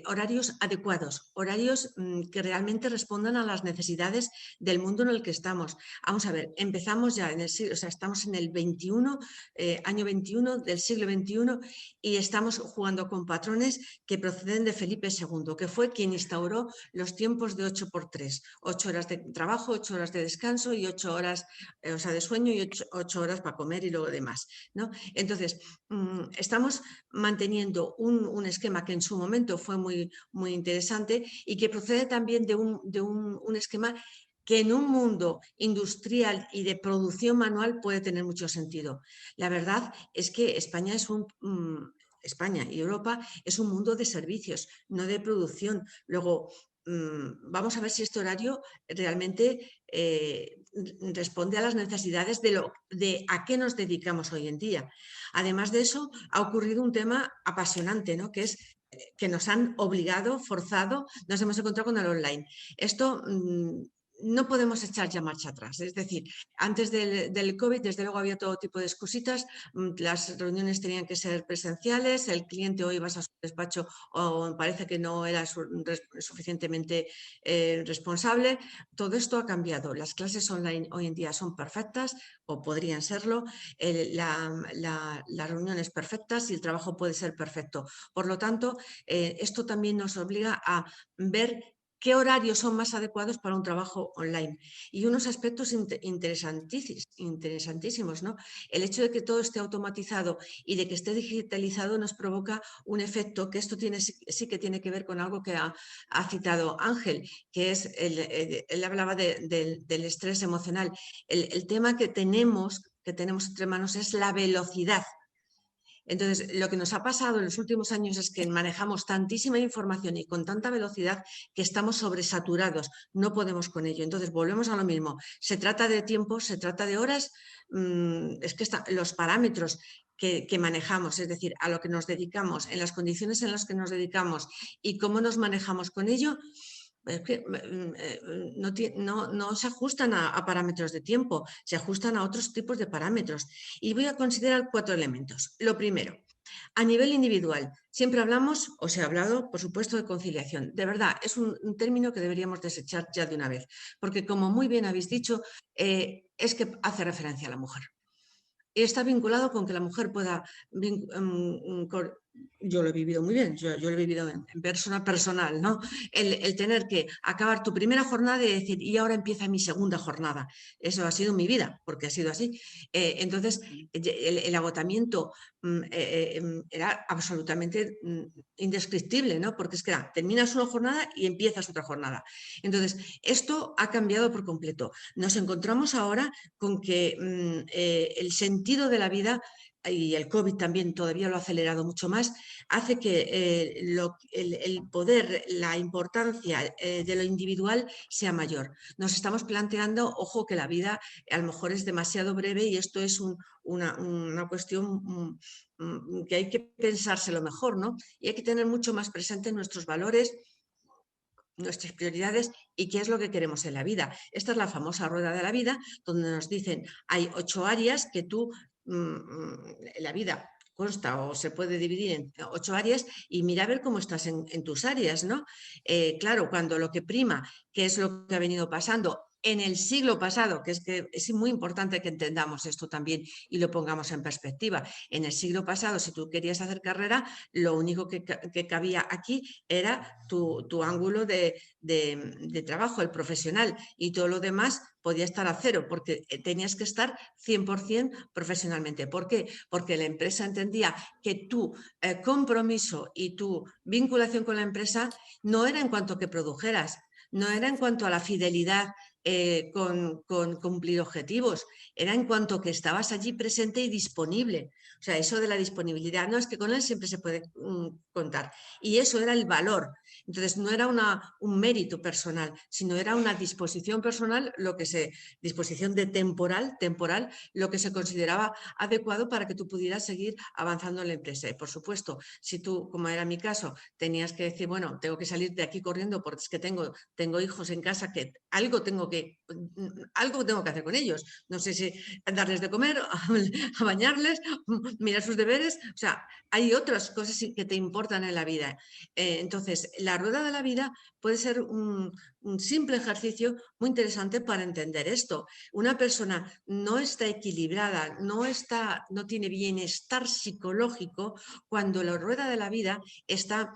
horarios adecuados, horarios que realmente respondan a las necesidades del mundo en el que estamos. Vamos a ver, empezamos ya en el siglo, o sea, estamos en el 21, año 21 del siglo XXI, y estamos jugando con patrones que proceden de Felipe II, que fue quien instauró los tiempos de 8x3, 8 horas de trabajo, 8 horas de descanso y 8 horas de sueño y 8 horas para comer y lo demás, ¿no? Entonces, estamos manteniendo un esquema que en su momento momento fue muy, muy interesante y que procede también de un esquema que en un mundo industrial y de producción manual puede tener mucho sentido. La verdad es que España y Europa es un mundo de servicios, no de producción. Luego, vamos a ver si este horario realmente responde a las necesidades de a qué nos dedicamos hoy en día. Además de eso, ha ocurrido un tema apasionante, ¿no? Que es que nos han obligado, forzado, nos hemos encontrado con el online. Esto no podemos echar ya marcha atrás. Es decir, antes del COVID, desde luego había todo tipo de excusitas, las reuniones tenían que ser presenciales, el cliente hoy vas a su despacho o parece que no era suficientemente responsable. Todo esto ha cambiado. Las clases online hoy en día son perfectas o podrían serlo, las reuniones perfectas y el trabajo puede ser perfecto. Por lo tanto, esto también nos obliga a ver qué horarios son más adecuados para un trabajo online. Y unos aspectos interesantísimos, ¿no? El hecho de que todo esté automatizado y de que esté digitalizado nos provoca un efecto que esto sí que tiene que ver con algo que ha citado Ángel, que es, él hablaba del estrés emocional. El tema que tenemos entre manos es la velocidad. Entonces, lo que nos ha pasado en los últimos años es que manejamos tantísima información y con tanta velocidad que estamos sobresaturados, no podemos con ello. Entonces, volvemos a lo mismo. Se trata de tiempo, se trata de horas, es que los parámetros que manejamos, es decir, a lo que nos dedicamos, en las condiciones en las que nos dedicamos y cómo nos manejamos con ello, es que no se ajustan a parámetros de tiempo, se ajustan a otros tipos de parámetros. Y voy a considerar 4 elementos. Lo primero, a nivel individual, siempre hablamos, o se ha hablado, por supuesto, de conciliación. De verdad, es un término que deberíamos desechar ya de una vez, porque como muy bien habéis dicho, es que hace referencia a la mujer. Y está vinculado con que la mujer pueda... Yo lo he vivido muy bien, yo lo he vivido en persona personal, ¿no? El tener que acabar tu primera jornada y decir, y ahora empieza mi segunda jornada. Eso ha sido mi vida, porque ha sido así. Entonces, el agotamiento era absolutamente indescriptible, ¿no? Porque es que terminas una jornada y empiezas otra jornada. Entonces, esto ha cambiado por completo. Nos encontramos ahora con que el sentido de la vida, y el COVID también todavía lo ha acelerado mucho más, hace que el poder, la importancia de lo individual sea mayor. Nos estamos planteando, ojo, que la vida a lo mejor es demasiado breve y esto es una cuestión que hay que pensárselo mejor, ¿no? Y hay que tener mucho más presente nuestros valores, nuestras prioridades y qué es lo que queremos en la vida. Esta es la famosa rueda de la vida, donde nos dicen, hay 8 áreas que tú, la vida consta o se puede dividir en 8 áreas y mira a ver cómo estás en tus áreas, ¿no? Claro, cuando lo que prima, que es lo que ha venido pasando en el siglo pasado, que es muy importante que entendamos esto también y lo pongamos en perspectiva. En el siglo pasado, si tú querías hacer carrera, lo único que cabía aquí era tu ángulo de trabajo, el profesional, y todo lo demás podía estar a cero, porque tenías que estar 100% profesionalmente. ¿Por qué? Porque la empresa entendía que tu compromiso y tu vinculación con la empresa no era en cuanto a que produjeras, no era en cuanto a la fidelidad con cumplir objetivos, era en cuanto que estabas allí presente y disponible. O sea, eso de la disponibilidad, no es que con él siempre se puede contar. Y eso era el valor. Entonces, no era un mérito personal, sino era una disposición personal, disposición de temporal, lo que se consideraba adecuado para que tú pudieras seguir avanzando en la empresa. Y por supuesto, si tú, como era mi caso, tenías que decir, bueno, tengo que salir de aquí corriendo porque es que tengo hijos en casa que algo tengo que hacer con ellos. No sé si darles de comer, a bañarles, mirar sus deberes. O sea, hay otras cosas que te importan en la vida. Entonces, la rueda de la vida puede ser un simple ejercicio muy interesante para entender esto. Una persona no está equilibrada, no tiene bienestar psicológico cuando la rueda de la vida está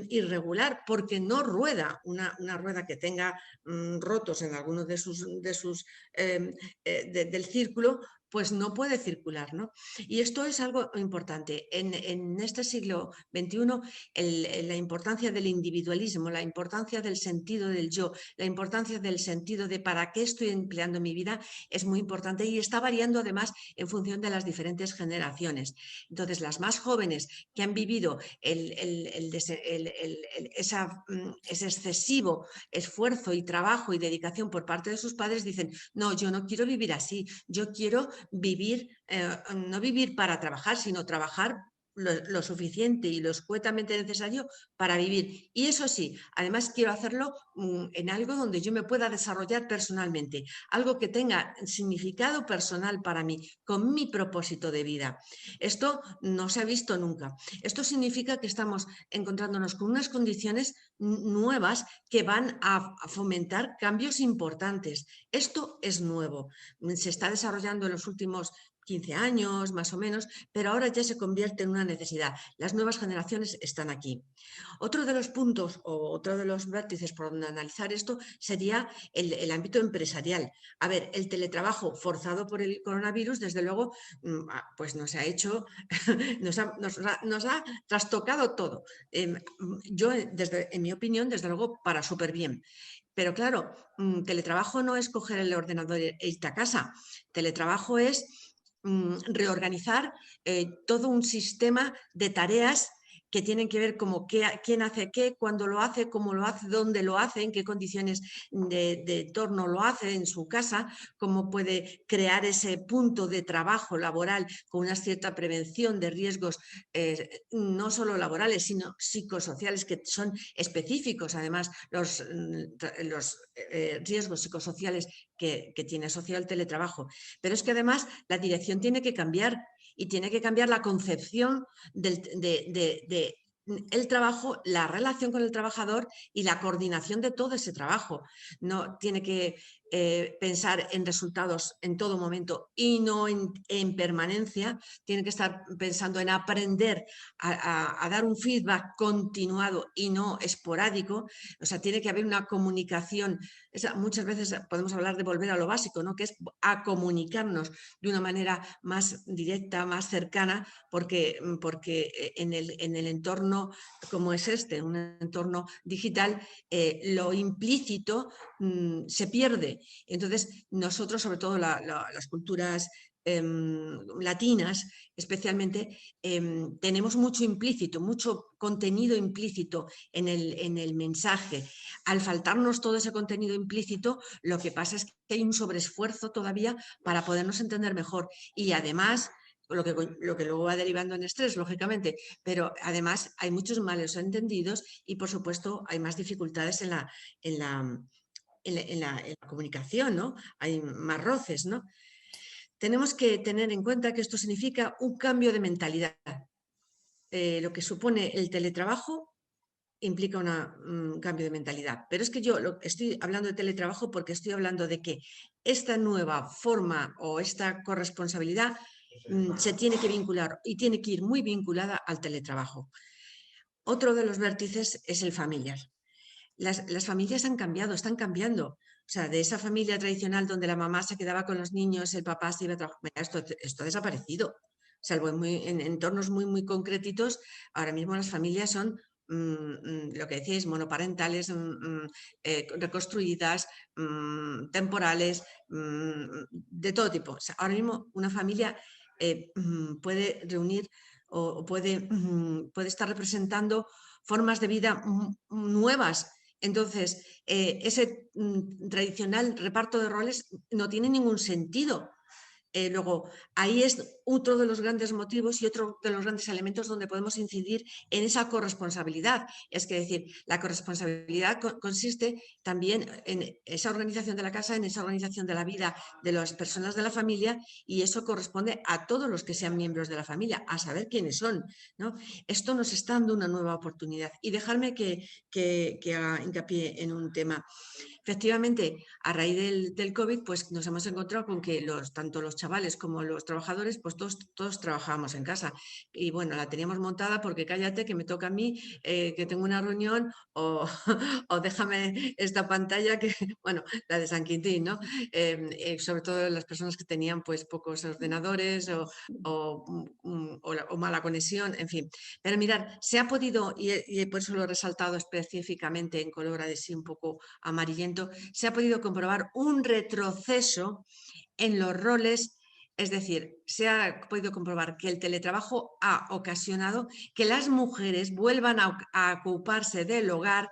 irregular, porque no rueda una rueda que tenga rotos en alguno del círculo, pues no puede circular, ¿no? Y esto es algo importante. En este siglo XXI, la importancia del individualismo, la importancia del sentido del yo, la importancia del sentido de para qué estoy empleando mi vida es muy importante y está variando además en función de las diferentes generaciones. Entonces, las más jóvenes que han vivido ese excesivo esfuerzo y trabajo y dedicación por parte de sus padres dicen, no, yo no quiero vivir así, yo quiero vivir, no vivir para trabajar, sino trabajar lo suficiente y lo escuetamente necesario para vivir. Y eso sí, además quiero hacerlo en algo donde yo me pueda desarrollar personalmente, algo que tenga significado personal para mí, con mi propósito de vida. Esto no se ha visto nunca. Esto significa que estamos encontrándonos con unas condiciones nuevas que van a fomentar cambios importantes. Esto es nuevo. Se está desarrollando en los últimos 15 años, más o menos, pero ahora ya se convierte en una necesidad. Las nuevas generaciones están aquí. Otro de los puntos o otro de los vértices por donde analizar esto sería el ámbito empresarial. A ver, el teletrabajo forzado por el coronavirus, desde luego, pues nos ha hecho, nos ha trastocado todo. Yo, en mi opinión, desde luego, para súper bien. Pero claro, teletrabajo no es coger el ordenador e irte a casa. Teletrabajo es reorganizar todo un sistema de tareas que tienen que ver como quién hace qué, cuándo lo hace, cómo lo hace, dónde lo hace, en qué condiciones de entorno lo hace en su casa, cómo puede crear ese punto de trabajo laboral con una cierta prevención de riesgos no solo laborales, sino psicosociales que son específicos. Además, los riesgos psicosociales que tiene asociado el teletrabajo. Pero es que además la dirección tiene que cambiar y tiene que cambiar la concepción el trabajo, la relación con el trabajador y la coordinación de todo ese trabajo. No tiene que pensar en resultados en todo momento y no en permanencia. Tiene que estar pensando en aprender a dar un feedback continuado y no esporádico. O sea, tiene que haber una comunicación. Muchas veces podemos hablar de volver a lo básico, ¿no? Que es a comunicarnos de una manera más directa, más cercana, porque en el entorno como es un entorno digital, lo implícito se pierde. Entonces, nosotros, sobre todo las culturas latinas especialmente, tenemos mucho implícito, mucho contenido implícito en el mensaje. Al faltarnos todo ese contenido implícito, lo que pasa es que hay un sobreesfuerzo todavía para podernos entender mejor y además lo que luego va derivando en estrés, lógicamente, pero además hay muchos malos entendidos y por supuesto hay más dificultades en la comunicación, ¿no? Hay más roces, ¿no? Tenemos que tener en cuenta que esto significa un cambio de mentalidad. Lo que supone el teletrabajo implica un cambio de mentalidad. Pero es que yo estoy hablando de teletrabajo porque estoy hablando de que esta nueva forma o esta corresponsabilidad se tiene que vincular y tiene que ir muy vinculada al teletrabajo. Otro de los vértices es el familiar. Las familias han cambiado, están cambiando. O sea, de esa familia tradicional donde la mamá se quedaba con los niños, el papá se iba a trabajar, esto ha desaparecido. Salvo en entornos muy, muy concretitos, ahora mismo las familias son lo que decíais, monoparentales, reconstruidas, temporales, de todo tipo. O sea, ahora mismo una familia puede reunir o puede estar representando formas de vida nuevas. Entonces, ese tradicional reparto de roles no tiene ningún sentido. Luego, ahí es otro de los grandes motivos y otro de los grandes elementos donde podemos incidir en esa corresponsabilidad. Es que decir, la corresponsabilidad consiste también en esa organización de la casa, en esa organización de la vida de las personas de la familia y eso corresponde a todos los que sean miembros de la familia, a saber quiénes son, ¿no? Esto nos está dando una nueva oportunidad y dejarme que haga hincapié en un tema. Efectivamente, a raíz del COVID, pues nos hemos encontrado con que tanto los chavales como los trabajadores pues pues todos trabajábamos en casa. Y bueno, la teníamos montada porque cállate que me toca a mí, que tengo una reunión, o, o déjame esta pantalla que, bueno, la de San Quintín, ¿no? Sobre todo las personas que tenían pues pocos ordenadores o mala conexión, en fin. Pero mirad, se ha podido, y por eso lo he resaltado específicamente en color así un poco amarillento, se ha podido comprobar un retroceso en los roles. Es decir, se ha podido comprobar que el teletrabajo ha ocasionado que las mujeres vuelvan a ocuparse del hogar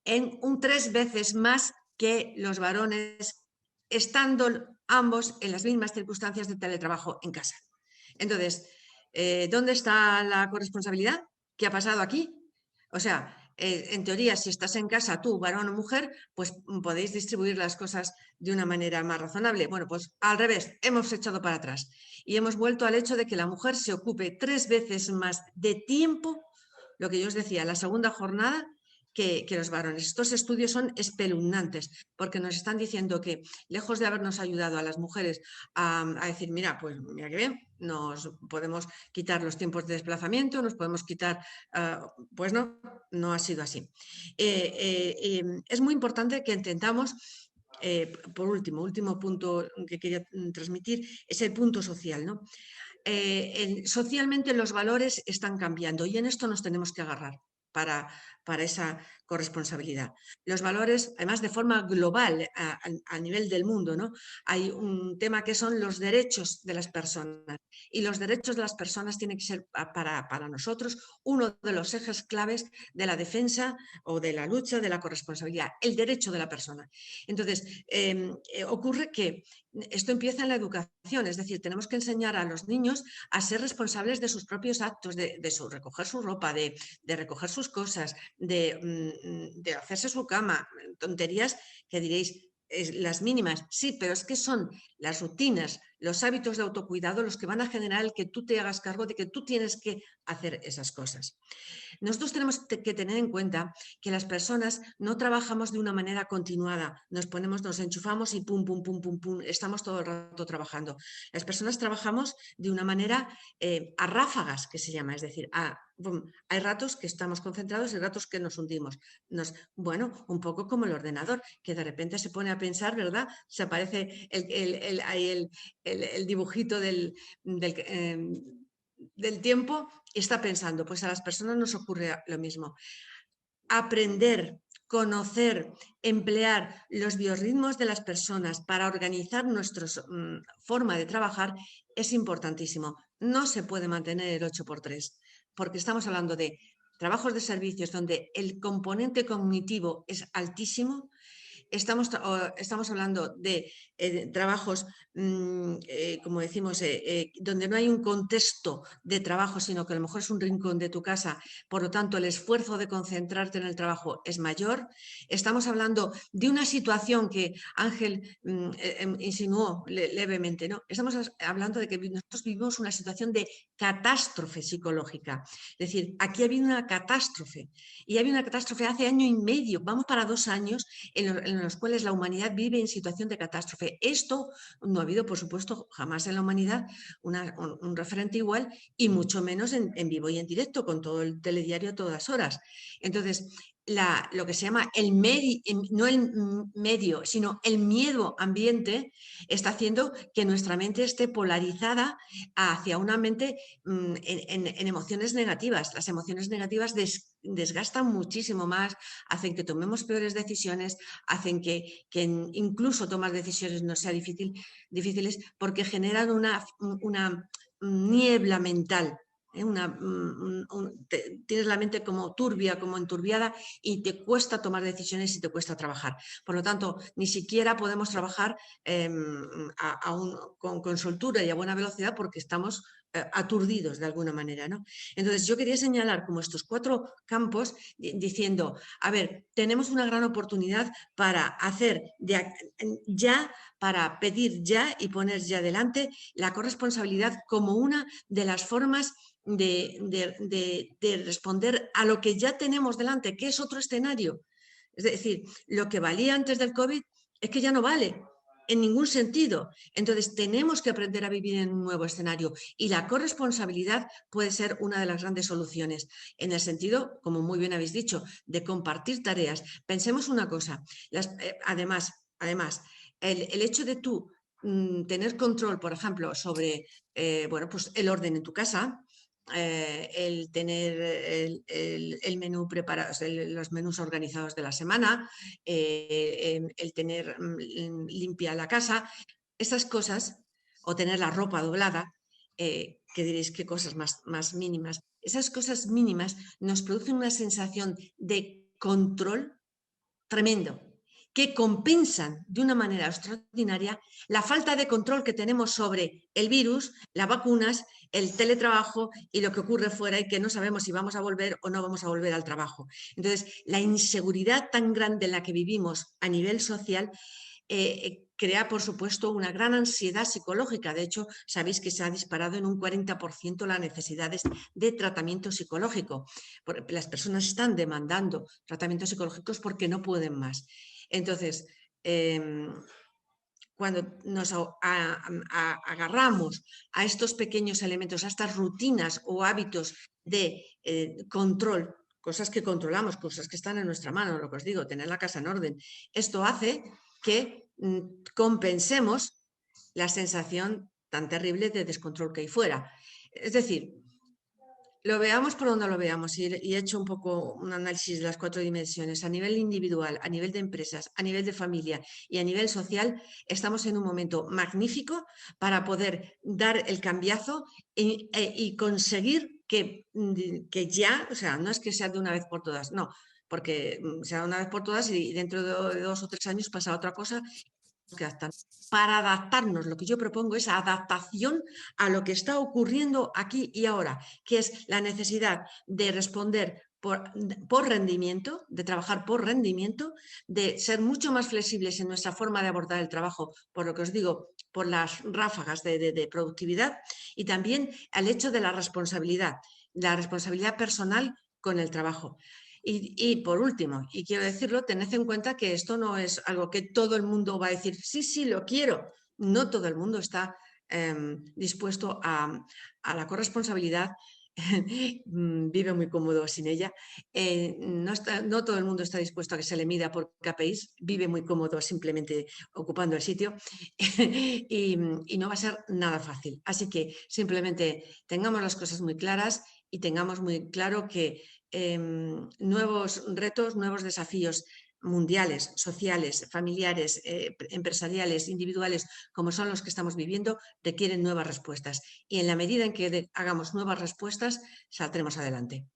en 3 veces más que los varones, estando ambos en las mismas circunstancias de teletrabajo en casa. Entonces, ¿dónde está la corresponsabilidad? ¿Qué ha pasado aquí? O sea, en teoría, si estás en casa, tú, varón o mujer, pues podéis distribuir las cosas de una manera más razonable. Bueno, pues al revés, hemos echado para atrás y hemos vuelto al hecho de que la mujer se ocupe 3 veces más de tiempo, lo que yo os decía, la segunda jornada, que los varones. Estos estudios son espeluznantes porque nos están diciendo que, lejos de habernos ayudado a las mujeres a decir, mira, pues mira que bien, nos podemos quitar los tiempos de desplazamiento, nos podemos quitar, pues no ha sido así. Es muy importante que intentamos, por último punto que quería transmitir, es el punto social, ¿no? Socialmente los valores están cambiando y en esto nos tenemos que agarrar para esa corresponsabilidad. Los valores, además de forma global a nivel del mundo, ¿no? Hay un tema que son los derechos de las personas y los derechos de las personas tienen que ser para nosotros uno de los ejes claves de la defensa o de la lucha de la corresponsabilidad, el derecho de la persona. Entonces, ocurre que esto empieza en la educación, es decir, tenemos que enseñar a los niños a ser responsables de sus propios actos, de recoger su ropa, de recoger sus cosas, de hacerse su cama, tonterías que diréis las mínimas, sí, pero es que son las rutinas, los hábitos de autocuidado los que van a generar el que tú te hagas cargo de que tú tienes que hacer esas cosas. Nosotros tenemos que tener en cuenta que las personas no trabajamos de una manera continuada, nos enchufamos y pum, pum, pum, pum, pum, estamos todo el rato trabajando. Las personas trabajamos de una manera a ráfagas, que se llama, es decir, hay ratos que estamos concentrados y ratos que nos hundimos. Bueno, un poco como el ordenador, que de repente se pone a pensar, ¿verdad? Se aparece el dibujito del tiempo y está pensando. Pues a las personas nos ocurre lo mismo. Aprender, conocer, emplear los biorritmos de las personas para organizar nuestra forma de trabajar es importantísimo. No se puede mantener el 8x3, porque estamos hablando de trabajos de servicios donde el componente cognitivo es altísimo. Estamos hablando de trabajos, como decimos, donde no hay un contexto de trabajo, sino que a lo mejor es un rincón de tu casa, por lo tanto el esfuerzo de concentrarte en el trabajo es mayor. Estamos hablando de una situación que Ángel insinuó levemente, ¿no? Estamos hablando de que nosotros vivimos una situación de catástrofe psicológica. Es decir, aquí ha habido una catástrofe y ha habido una catástrofe hace 1 año y medio, vamos para 2 años en los cuales la humanidad vive en situación de catástrofe. Esto no ha habido, por supuesto, jamás en la humanidad un referente igual y mucho menos en vivo y en directo, con todo el telediario a todas horas. Entonces, lo que se llama no el medio, sino el miedo ambiente está haciendo que nuestra mente esté polarizada hacia una mente en emociones negativas. Las emociones negativas desgastan muchísimo más, hacen que tomemos peores decisiones, hacen que incluso tomar decisiones no sean difíciles porque generan una niebla mental. Tienes la mente como turbia, como enturbiada y te cuesta tomar decisiones y te cuesta trabajar. Por lo tanto, ni siquiera podemos trabajar con soltura y a buena velocidad porque estamos aturdidos de alguna manera, ¿no? Entonces yo quería señalar como estos 4 campos diciendo, a ver, tenemos una gran oportunidad para hacer para pedir ya y poner ya delante la corresponsabilidad como una de las formas de responder a lo que ya tenemos delante, que es otro escenario. Es decir, lo que valía antes del COVID es que ya no vale. en ningún sentido. Entonces tenemos que aprender a vivir en un nuevo escenario y la corresponsabilidad puede ser una de las grandes soluciones, en el sentido, como muy bien habéis dicho, de compartir tareas. Pensemos una cosa, además, el hecho de tú tener control, por ejemplo, sobre bueno, pues el orden en tu casa, el tener el menú preparado, los menús organizados de la semana, el tener limpia la casa, esas cosas, o tener la ropa doblada, que diréis qué cosas más mínimas. Esas cosas mínimas nos producen una sensación de control tremendo, que compensan de una manera extraordinaria la falta de control que tenemos sobre el virus, las vacunas, el teletrabajo y lo que ocurre fuera y que no sabemos si vamos a volver o no vamos a volver al trabajo. Entonces, la inseguridad tan grande en la que vivimos a nivel social crea, por supuesto, una gran ansiedad psicológica. De hecho, sabéis que se ha disparado en un 40% las necesidades de tratamiento psicológico. Las personas están demandando tratamientos psicológicos porque no pueden más. Entonces, cuando nos agarramos a estos pequeños elementos, a estas rutinas o hábitos de control, cosas que controlamos, cosas que están en nuestra mano, lo que os digo, tener la casa en orden, esto hace que compensemos la sensación tan terrible de descontrol que hay fuera. Es decir, lo veamos por donde lo veamos y he hecho un poco un análisis de las 4 dimensiones. A nivel individual, a nivel de empresas, a nivel de familia y a nivel social, estamos en un momento magnífico para poder dar el cambiazo y conseguir que ya, o sea, no es que sea de una vez por todas, no, porque sea de una vez por todas y dentro de 2 o 3 años pasa otra cosa. Para adaptarnos, lo que yo propongo es adaptación a lo que está ocurriendo aquí y ahora, que es la necesidad de responder por rendimiento, de trabajar por rendimiento, de ser mucho más flexibles en nuestra forma de abordar el trabajo, por lo que os digo, por las ráfagas de productividad, y también al hecho de la responsabilidad personal con el trabajo. Y por último, y quiero decirlo, tened en cuenta que esto no es algo que todo el mundo va a decir, sí, sí, lo quiero. No todo el mundo está dispuesto a la corresponsabilidad, vive muy cómodo sin ella. No todo el mundo está dispuesto a que se le mida por KPIs, vive muy cómodo simplemente ocupando el sitio y no va a ser nada fácil. Así que simplemente tengamos las cosas muy claras y tengamos muy claro que nuevos retos, nuevos desafíos mundiales, sociales, familiares, empresariales, individuales, como son los que estamos viviendo, requieren nuevas respuestas. Y en la medida en que hagamos nuevas respuestas, saldremos adelante.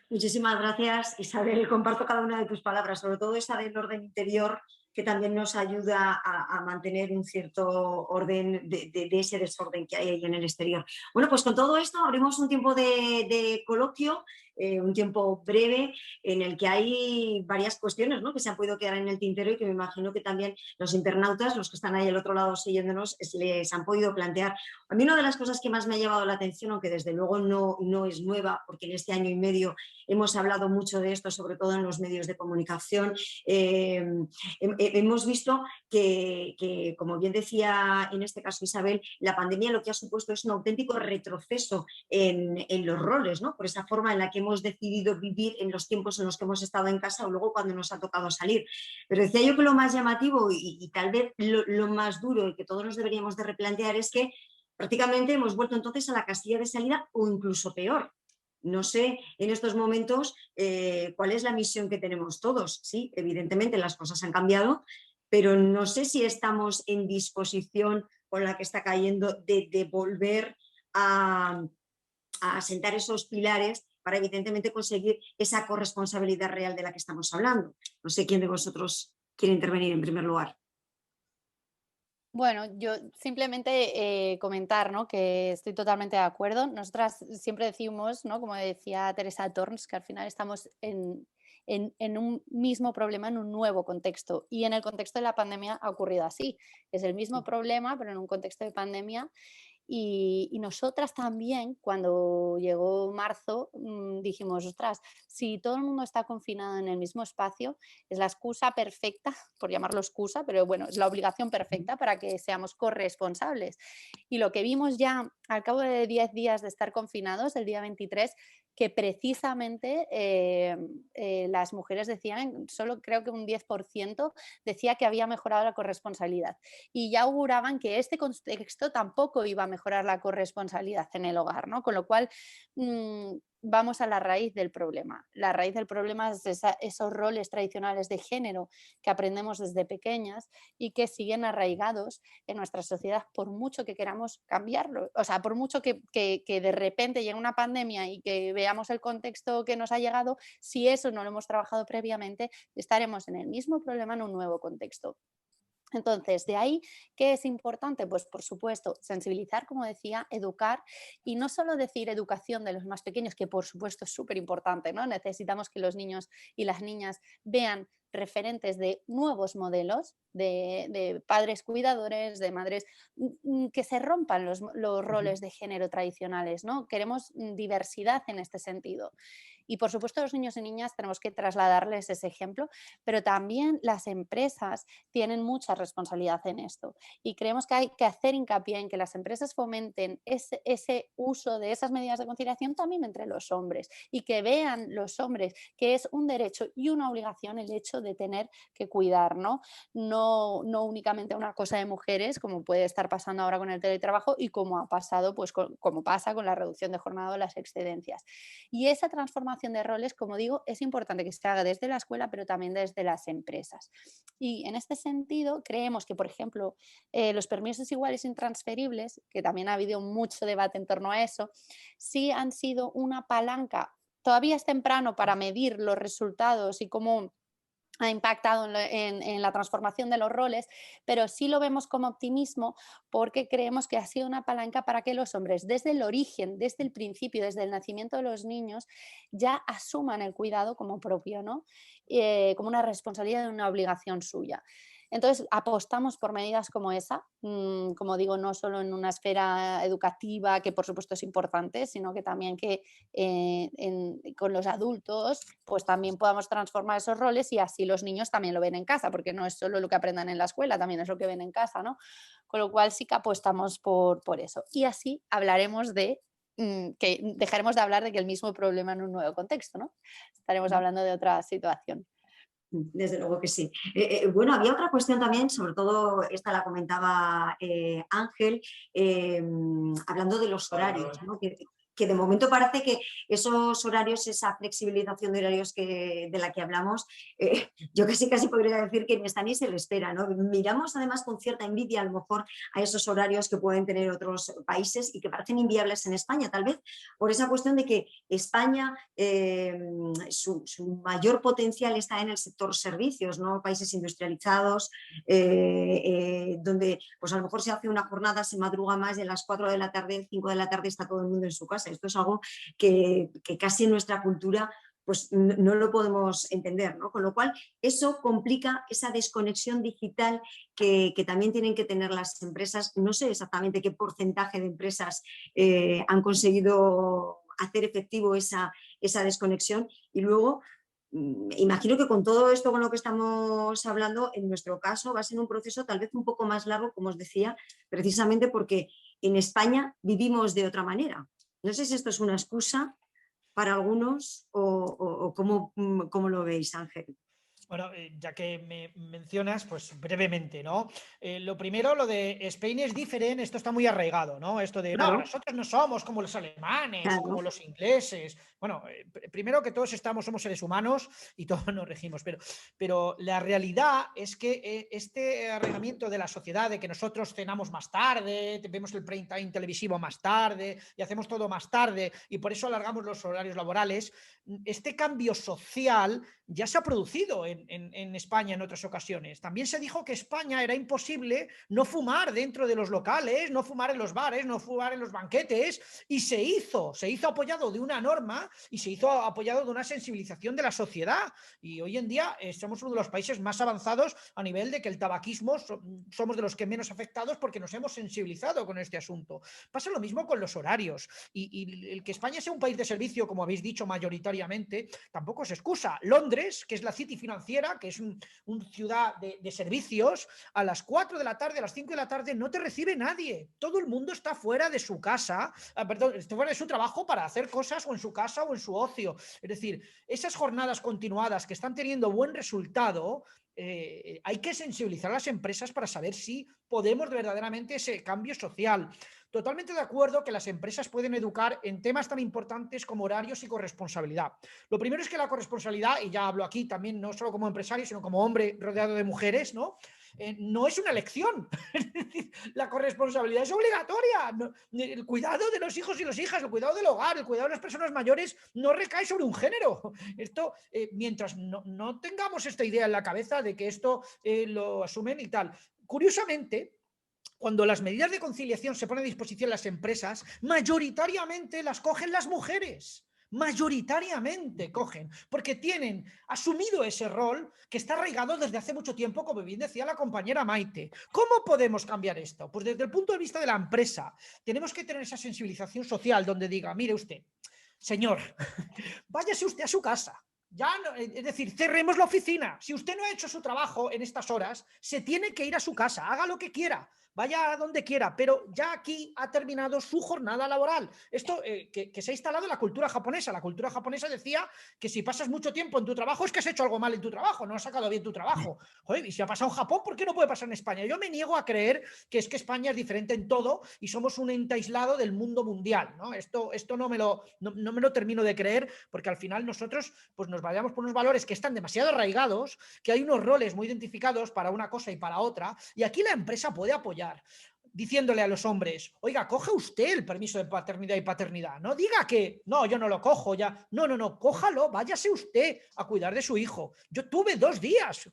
Muchísimas gracias, Isabel. Comparto cada una de tus palabras, sobre todo esa del orden interior, que también nos ayuda a mantener un cierto orden de ese desorden que hay ahí en el exterior. Bueno, pues con todo esto abrimos un tiempo de coloquio, un tiempo breve en el que hay varias cuestiones, ¿no?, que se han podido quedar en el tintero y que me imagino que también los internautas, los que están ahí al otro lado siguiéndonos, les han podido plantear. A mí una de las cosas que más me ha llamado la atención, aunque desde luego no es nueva, porque en este año y medio hemos hablado mucho de esto, sobre todo en los medios de comunicación, hemos visto que, como bien decía en este caso Isabel, la pandemia lo que ha supuesto es un auténtico retroceso en los roles, ¿no?, por esa forma en la que hemos decidido vivir en los tiempos en los que hemos estado en casa o luego cuando nos ha tocado salir. Pero decía yo que lo más llamativo y tal vez lo más duro y que todos nos deberíamos de replantear es que prácticamente hemos vuelto entonces a la casilla de salida o incluso peor. No sé en estos momentos cuál es la misión que tenemos todos. Sí, evidentemente las cosas han cambiado, pero no sé si estamos en disposición con la que está cayendo de volver a asentar esos pilares para evidentemente conseguir esa corresponsabilidad real de la que estamos hablando. No sé quién de vosotros quiere intervenir en primer lugar. Bueno, yo simplemente comentar, ¿no?, que estoy totalmente de acuerdo. Nosotras siempre decimos, ¿no?, como decía Teresa Torns, que al final estamos en un mismo problema, en un nuevo contexto. Y en el contexto de la pandemia ha ocurrido así. Es el mismo problema, pero en un contexto de pandemia. Y nosotras también, cuando llegó marzo, dijimos, ostras, si todo el mundo está confinado en el mismo espacio, es la excusa perfecta, por llamarlo excusa, pero bueno, es la obligación perfecta para que seamos corresponsables. Y lo que vimos ya al cabo de 10 días de estar confinados, el día 23, que precisamente las mujeres decían, solo creo que un 10% decía que había mejorado la corresponsabilidad. Y ya auguraban que este contexto tampoco iba a mejorar la corresponsabilidad en el hogar, ¿no? Con lo cual, vamos a la raíz del problema. La raíz del problema es esos roles tradicionales de género que aprendemos desde pequeñas y que siguen arraigados en nuestra sociedad por mucho que queramos cambiarlo. O sea, por mucho que de repente llegue una pandemia y que veamos el contexto que nos ha llegado, si eso no lo hemos trabajado previamente, estaremos en el mismo problema en un nuevo contexto. Entonces, de ahí, ¿qué es importante? Pues por supuesto, sensibilizar, como decía, educar, y no solo decir educación de los más pequeños, que por supuesto es súper importante, ¿no? Necesitamos que los niños y las niñas vean referentes de nuevos modelos, de padres cuidadores, de madres, que se rompan los roles de género tradicionales, ¿no? Queremos diversidad en este sentido. Y por supuesto, a los niños y niñas tenemos que trasladarles ese ejemplo, pero también las empresas tienen mucha responsabilidad en esto. Y creemos que hay que hacer hincapié en que las empresas fomenten ese uso de esas medidas de conciliación también entre los hombres y que vean los hombres que es un derecho y una obligación el hecho de tener que cuidar, ¿no? No únicamente una cosa de mujeres, como puede estar pasando ahora con el teletrabajo y como ha pasado, pues como pasa con la reducción de jornada o las excedencias. Y esa transformación de roles, como digo, es importante que se haga desde la escuela, pero también desde las empresas. Y en este sentido, creemos que, por ejemplo, los permisos iguales intransferibles, que también ha habido mucho debate en torno a eso, sí han sido una palanca. Todavía es temprano para medir los resultados y cómo ha impactado en la transformación de los roles, pero sí lo vemos como optimismo porque creemos que ha sido una palanca para que los hombres desde el origen, desde el principio, desde el nacimiento de los niños, ya asuman el cuidado como propio, ¿no? Como una responsabilidad y una obligación suya. Entonces, apostamos por medidas como esa, como digo, no solo en una esfera educativa, que por supuesto es importante, sino que también que con los adultos, pues también podamos transformar esos roles y así los niños también lo ven en casa, porque no es solo lo que aprendan en la escuela, también es lo que ven en casa, ¿no? Con lo cual sí que apostamos por eso. Y así hablaremos que dejaremos de hablar de que el mismo problema en un nuevo contexto, ¿no? Estaremos hablando de otra situación. Desde luego que sí. Bueno, había otra cuestión también, sobre todo esta la comentaba Ángel, hablando de los horarios, ¿no? Que de momento parece que esos horarios, esa flexibilización de horarios de la que hablamos, yo casi podría decir que ni está ni se le espera, ¿no? Miramos además con cierta envidia a lo mejor a esos horarios que pueden tener otros países y que parecen inviables en España, tal vez por esa cuestión de que España, su mayor potencial está en el sector servicios, ¿no? Países industrializados, donde pues a lo mejor se hace una jornada, se madruga más, de las 4 de la tarde, 5 de la tarde está todo el mundo en su casa. Esto es algo que casi en nuestra cultura pues no lo podemos entender, ¿no? Con lo cual eso complica esa desconexión digital que también tienen que tener las empresas. No sé exactamente qué porcentaje de empresas han conseguido hacer efectivo esa desconexión, y luego imagino que con todo esto, con lo que estamos hablando, en nuestro caso va a ser un proceso tal vez un poco más largo, como os decía, precisamente porque en España vivimos de otra manera. No sé si esto es una excusa para algunos o cómo lo veis, Ángel. Bueno, ya que me mencionas, pues brevemente, ¿no? Lo primero, lo de Spain es diferente, esto está muy arraigado, ¿no? Esto de, Claro. no, nosotros no somos como los alemanes, Claro. como los ingleses. Bueno, primero que todos somos seres humanos y todos nos regimos, pero la realidad es que este arraigamiento de la sociedad, de que nosotros cenamos más tarde, vemos el prime time televisivo más tarde y hacemos todo más tarde y por eso alargamos los horarios laborales, este cambio social ya se ha producido en España en otras ocasiones. También se dijo que España era imposible no fumar dentro de los locales, no fumar en los bares, no fumar en los banquetes, y se hizo apoyado de una norma y se hizo apoyado de una sensibilización de la sociedad. Y hoy en día somos uno de los países más avanzados a nivel de que el tabaquismo somos de los que menos afectados porque nos hemos sensibilizado con este asunto. Pasa lo mismo con los horarios. Y el que España sea un país de servicio, como habéis dicho mayoritariamente, tampoco es excusa. Londres, que es la City financiera, que es una ciudad de servicios, a las 4 de la tarde, a las 5 de la tarde no te recibe nadie. Todo el mundo está fuera de su casa, está fuera de su trabajo para hacer cosas o en su casa o en su ocio. Es decir, esas jornadas continuadas que están teniendo buen resultado, hay que sensibilizar a las empresas para saber si podemos verdaderamente ese cambio social. Totalmente de acuerdo que las empresas pueden educar en temas tan importantes como horarios y corresponsabilidad. Lo primero es que la corresponsabilidad, y ya hablo aquí también no solo como empresario, sino como hombre rodeado de mujeres, ¿no? No es una elección. La corresponsabilidad es obligatoria. El cuidado de los hijos y las hijas, el cuidado del hogar, el cuidado de las personas mayores no recae sobre un género. Esto, mientras no tengamos esta idea en la cabeza de que esto lo asumen y tal. Curiosamente, cuando las medidas de conciliación se ponen a disposición de las empresas, mayoritariamente las cogen las mujeres. Mayoritariamente cogen, porque tienen asumido ese rol que está arraigado desde hace mucho tiempo, como bien decía la compañera Maite. ¿Cómo podemos cambiar esto? Pues desde el punto de vista de la empresa, tenemos que tener esa sensibilización social donde diga, mire usted, señor, váyase usted a su casa. Ya no, es decir, cerremos la oficina. Si usted no ha hecho su trabajo en estas horas, se tiene que ir a su casa, haga lo que quiera, vaya a donde quiera, pero ya aquí ha terminado su jornada laboral. Esto que se ha instalado en la cultura japonesa. La cultura japonesa decía que si pasas mucho tiempo en tu trabajo es que has hecho algo mal en tu trabajo, no has sacado bien tu trabajo. Joder, y si ha pasado en Japón, ¿por qué no puede pasar en España? Yo me niego a creer que es que España es diferente en todo y somos un ente aislado del mundo mundial, ¿no? Esto no me lo termino de creer, porque al final nosotros pues nos vayamos por unos valores que están demasiado arraigados, que hay unos roles muy identificados para una cosa y para otra, y aquí la empresa puede apoyar diciéndole a los hombres, oiga, coja usted el permiso de paternidad y paternidad, no diga que, no, yo no lo cojo ya, no, cójalo, váyase usted a cuidar de su hijo. Yo tuve 2 días,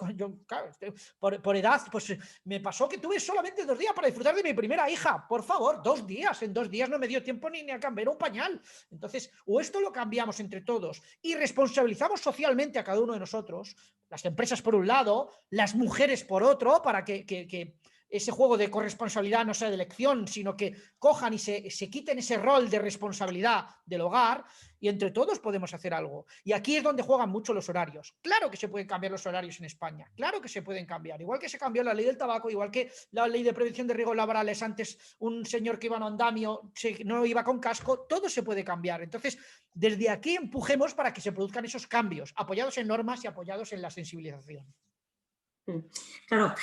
claro, por edad, pues me pasó que tuve solamente 2 días para disfrutar de mi primera hija, por favor, 2 días, en 2 días no me dio tiempo ni a cambiar un pañal. Entonces, o esto lo cambiamos entre todos y responsabilizamos socialmente a cada uno de nosotros, las empresas por un lado, las mujeres por otro, para que ese juego de corresponsabilidad no sea de elección, sino que cojan y se quiten ese rol de responsabilidad del hogar, y entre todos podemos hacer algo. Y aquí es donde juegan mucho los horarios. Claro que se pueden cambiar los horarios en España, claro que se pueden cambiar. Igual que se cambió la ley del tabaco, igual que la ley de prevención de riesgos laborales, antes un señor que iba en andamio no iba con casco, todo se puede cambiar. Entonces, desde aquí empujemos para que se produzcan esos cambios, apoyados en normas y apoyados en la sensibilización. Claro,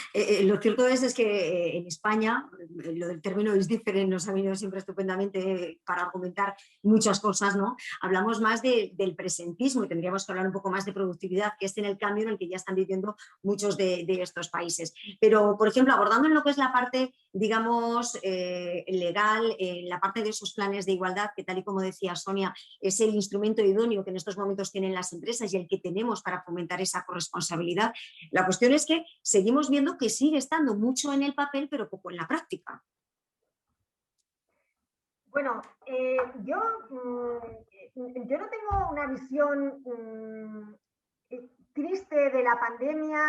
lo cierto es que en España lo del término is different nos ha venido siempre estupendamente para argumentar muchas cosas, ¿no? Hablamos más del presentismo y tendríamos que hablar un poco más de productividad, que es en el cambio en el que ya están viviendo muchos de estos países. Pero, por ejemplo, abordando en lo que es la parte, digamos, legal, la parte de esos planes de igualdad, que tal y como decía Sonia, es el instrumento idóneo que en estos momentos tienen las empresas y el que tenemos para fomentar esa corresponsabilidad. La cuestión es que seguimos viendo que sigue estando mucho en el papel, pero poco en la práctica. Bueno, yo no tengo una visión triste de la pandemia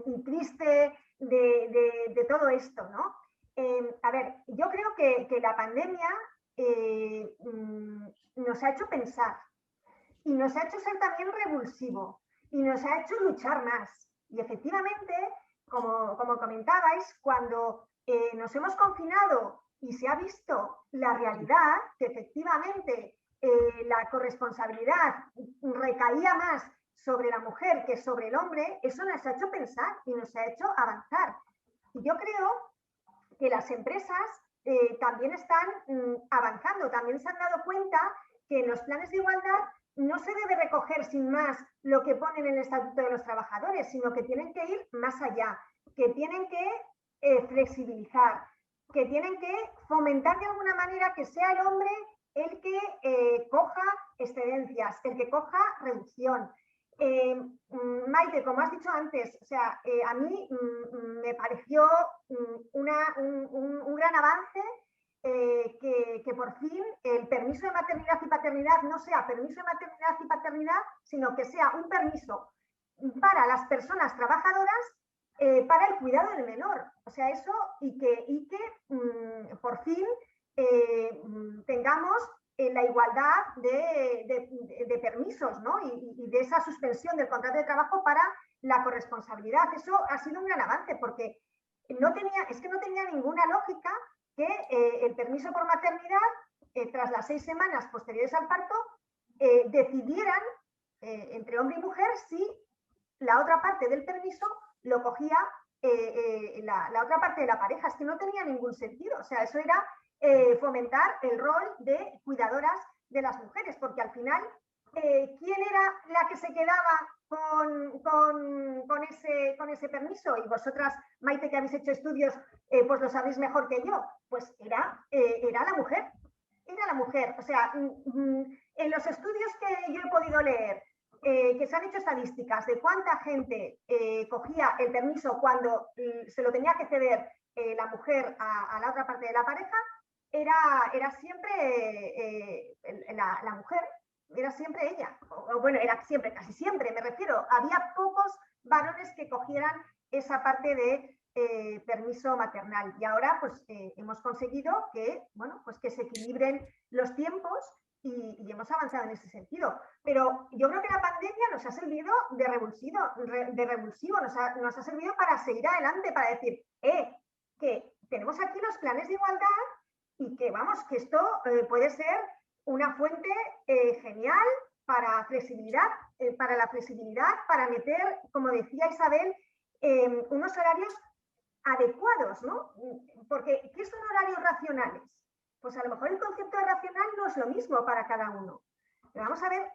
y triste de todo esto, ¿no? A ver, yo creo que la pandemia nos ha hecho pensar y nos ha hecho ser también revulsivo y nos ha hecho luchar más. Y efectivamente, como comentabais, cuando nos hemos confinado y se ha visto la realidad, que efectivamente la corresponsabilidad recaía más sobre la mujer que sobre el hombre, eso nos ha hecho pensar y nos ha hecho avanzar. Y yo creo que las empresas también están avanzando, también se han dado cuenta que en los planes de igualdad no se debe recoger sin más lo que ponen en el Estatuto de los Trabajadores, sino que tienen que ir más allá, que tienen que flexibilizar, que tienen que fomentar de alguna manera que sea el hombre el que coja excedencias, el que coja reducción. Maite, como has dicho antes, o sea, a mí me pareció un gran avance que por fin el permiso de maternidad y paternidad no sea permiso de maternidad y paternidad, sino que sea un permiso para las personas trabajadoras para el cuidado del menor. O sea, eso y que por fin tengamos la igualdad de permisos, ¿no? y de esa suspensión del contrato de trabajo para la corresponsabilidad. Eso ha sido un gran avance porque es que no tenía ninguna lógica que el permiso por maternidad, tras las 6 semanas posteriores al parto, decidieran entre hombre y mujer si la otra parte del permiso lo cogía la otra parte de la pareja. Es que no tenía ningún sentido. O sea, eso era fomentar el rol de cuidadoras de las mujeres, porque al final, ¿quién era la que se quedaba con ese permiso? Y vosotras, Maite, que habéis hecho estudios, pues lo sabéis mejor que yo, pues era la mujer. Era la mujer. O sea, en los estudios que yo he podido leer, que se han hecho estadísticas de cuánta gente cogía el permiso cuando se lo tenía que ceder la mujer a la otra parte de la pareja, era siempre la mujer, era siempre ella. O bueno, era siempre, casi siempre, me refiero. Había pocos varones que cogieran esa parte de permiso maternal. Y ahora pues hemos conseguido que, bueno, pues que se equilibren los tiempos y hemos avanzado en ese sentido. Pero yo creo que la pandemia nos ha servido de revulsivo, nos ha servido para seguir adelante, para decir, que tenemos aquí los planes de igualdad y que, vamos, que esto puede ser una fuente genial para flexibilidad, para meter, como decía Isabel, unos horarios adecuados, ¿no? Porque, ¿qué son horarios racionales? Pues a lo mejor el concepto de racional no es lo mismo para cada uno. Pero vamos a ver,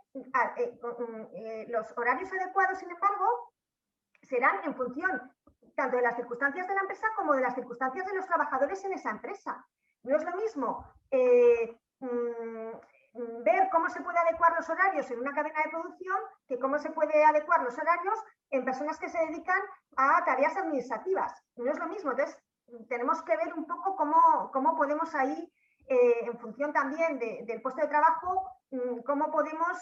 los horarios adecuados, sin embargo, serán en función tanto de las circunstancias de la empresa como de las circunstancias de los trabajadores en esa empresa. No es lo mismo ver cómo se puede adecuar los horarios en una cadena de producción que cómo se puede adecuar los horarios en personas que se dedican a tareas administrativas. No es lo mismo. Entonces, tenemos que ver un poco cómo podemos ahí, en función también del puesto de trabajo, cómo podemos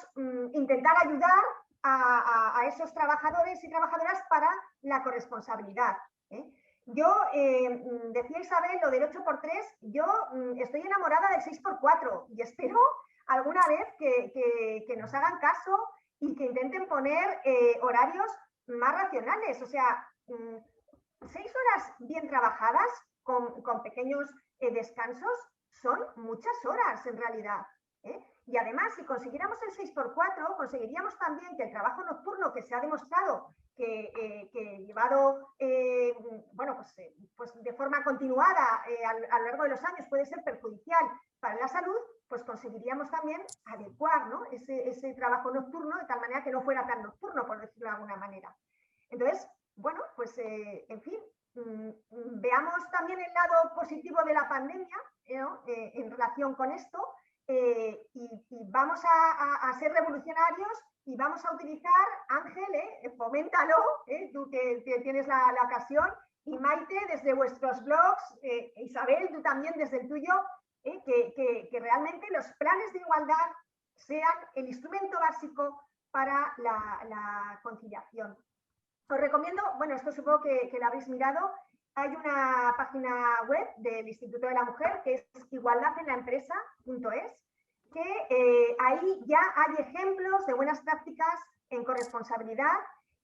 intentar ayudar a esos trabajadores y trabajadoras para la corresponsabilidad. Yo, decía Isabel, lo del 8x3, yo estoy enamorada del 6x4 y espero alguna vez que nos hagan caso y que intenten poner horarios más racionales. O sea, 6 horas bien trabajadas con pequeños descansos son muchas horas en realidad. Y además, si consiguiéramos el 6x4, conseguiríamos también que el trabajo nocturno, que se ha demostrado que llevado bueno, pues de forma continuada a lo largo de los años puede ser perjudicial para la salud, pues conseguiríamos también adecuar, ¿no? ese trabajo nocturno de tal manera que no fuera tan nocturno, por decirlo de alguna manera. Entonces, bueno, pues en fin, veamos también el lado positivo de la pandemia, ¿no? En relación con esto. Y vamos a ser revolucionarios y vamos a utilizar, Ángel, foméntalo, tú que tienes la ocasión, y Maite desde vuestros blogs, Isabel, tú también desde el tuyo, que realmente los planes de igualdad sean el instrumento básico para la conciliación. Os recomiendo, bueno, esto supongo que lo habéis mirado, hay una página web del Instituto de la Mujer que es igualdadenlaempresa.es, que ahí ya hay ejemplos de buenas prácticas en corresponsabilidad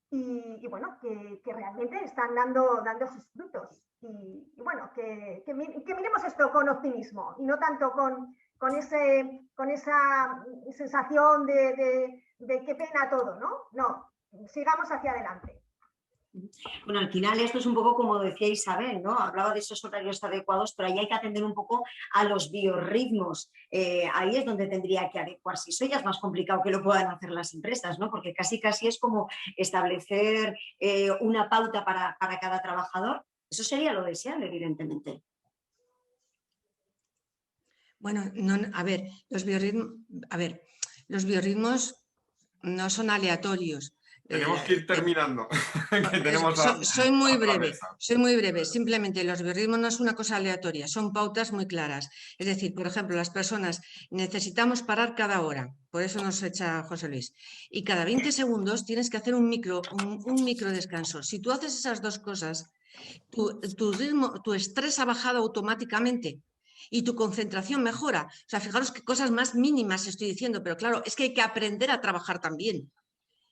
y bueno, que realmente están dando sus frutos. Y bueno, que miremos esto con optimismo y no tanto con esa sensación de qué pena todo, ¿no? No, sigamos hacia adelante. Bueno, al final esto es un poco como decía Isabel, ¿no? Hablaba de esos horarios adecuados, pero ahí hay que atender un poco a los biorritmos. Ahí es donde tendría que adecuarse. Eso ya es más complicado que lo puedan hacer las empresas, ¿no? Porque casi es como establecer una pauta para cada trabajador. Eso sería lo deseable, evidentemente. Bueno, no, a ver, los biorritmos no son aleatorios. Tenemos que ir terminando. Que tenemos soy muy breve, mesa. soy muy breve. Simplemente los biorritmos no es una cosa aleatoria, son pautas muy claras. Es decir, por ejemplo, las personas necesitamos parar cada hora, por eso nos echa José Luis, y cada 20 segundos tienes que hacer un micro descanso. Si tú haces esas dos cosas, tu estrés ha bajado automáticamente y tu concentración mejora. O sea, fijaros qué cosas más mínimas estoy diciendo, pero claro, es que hay que aprender a trabajar también.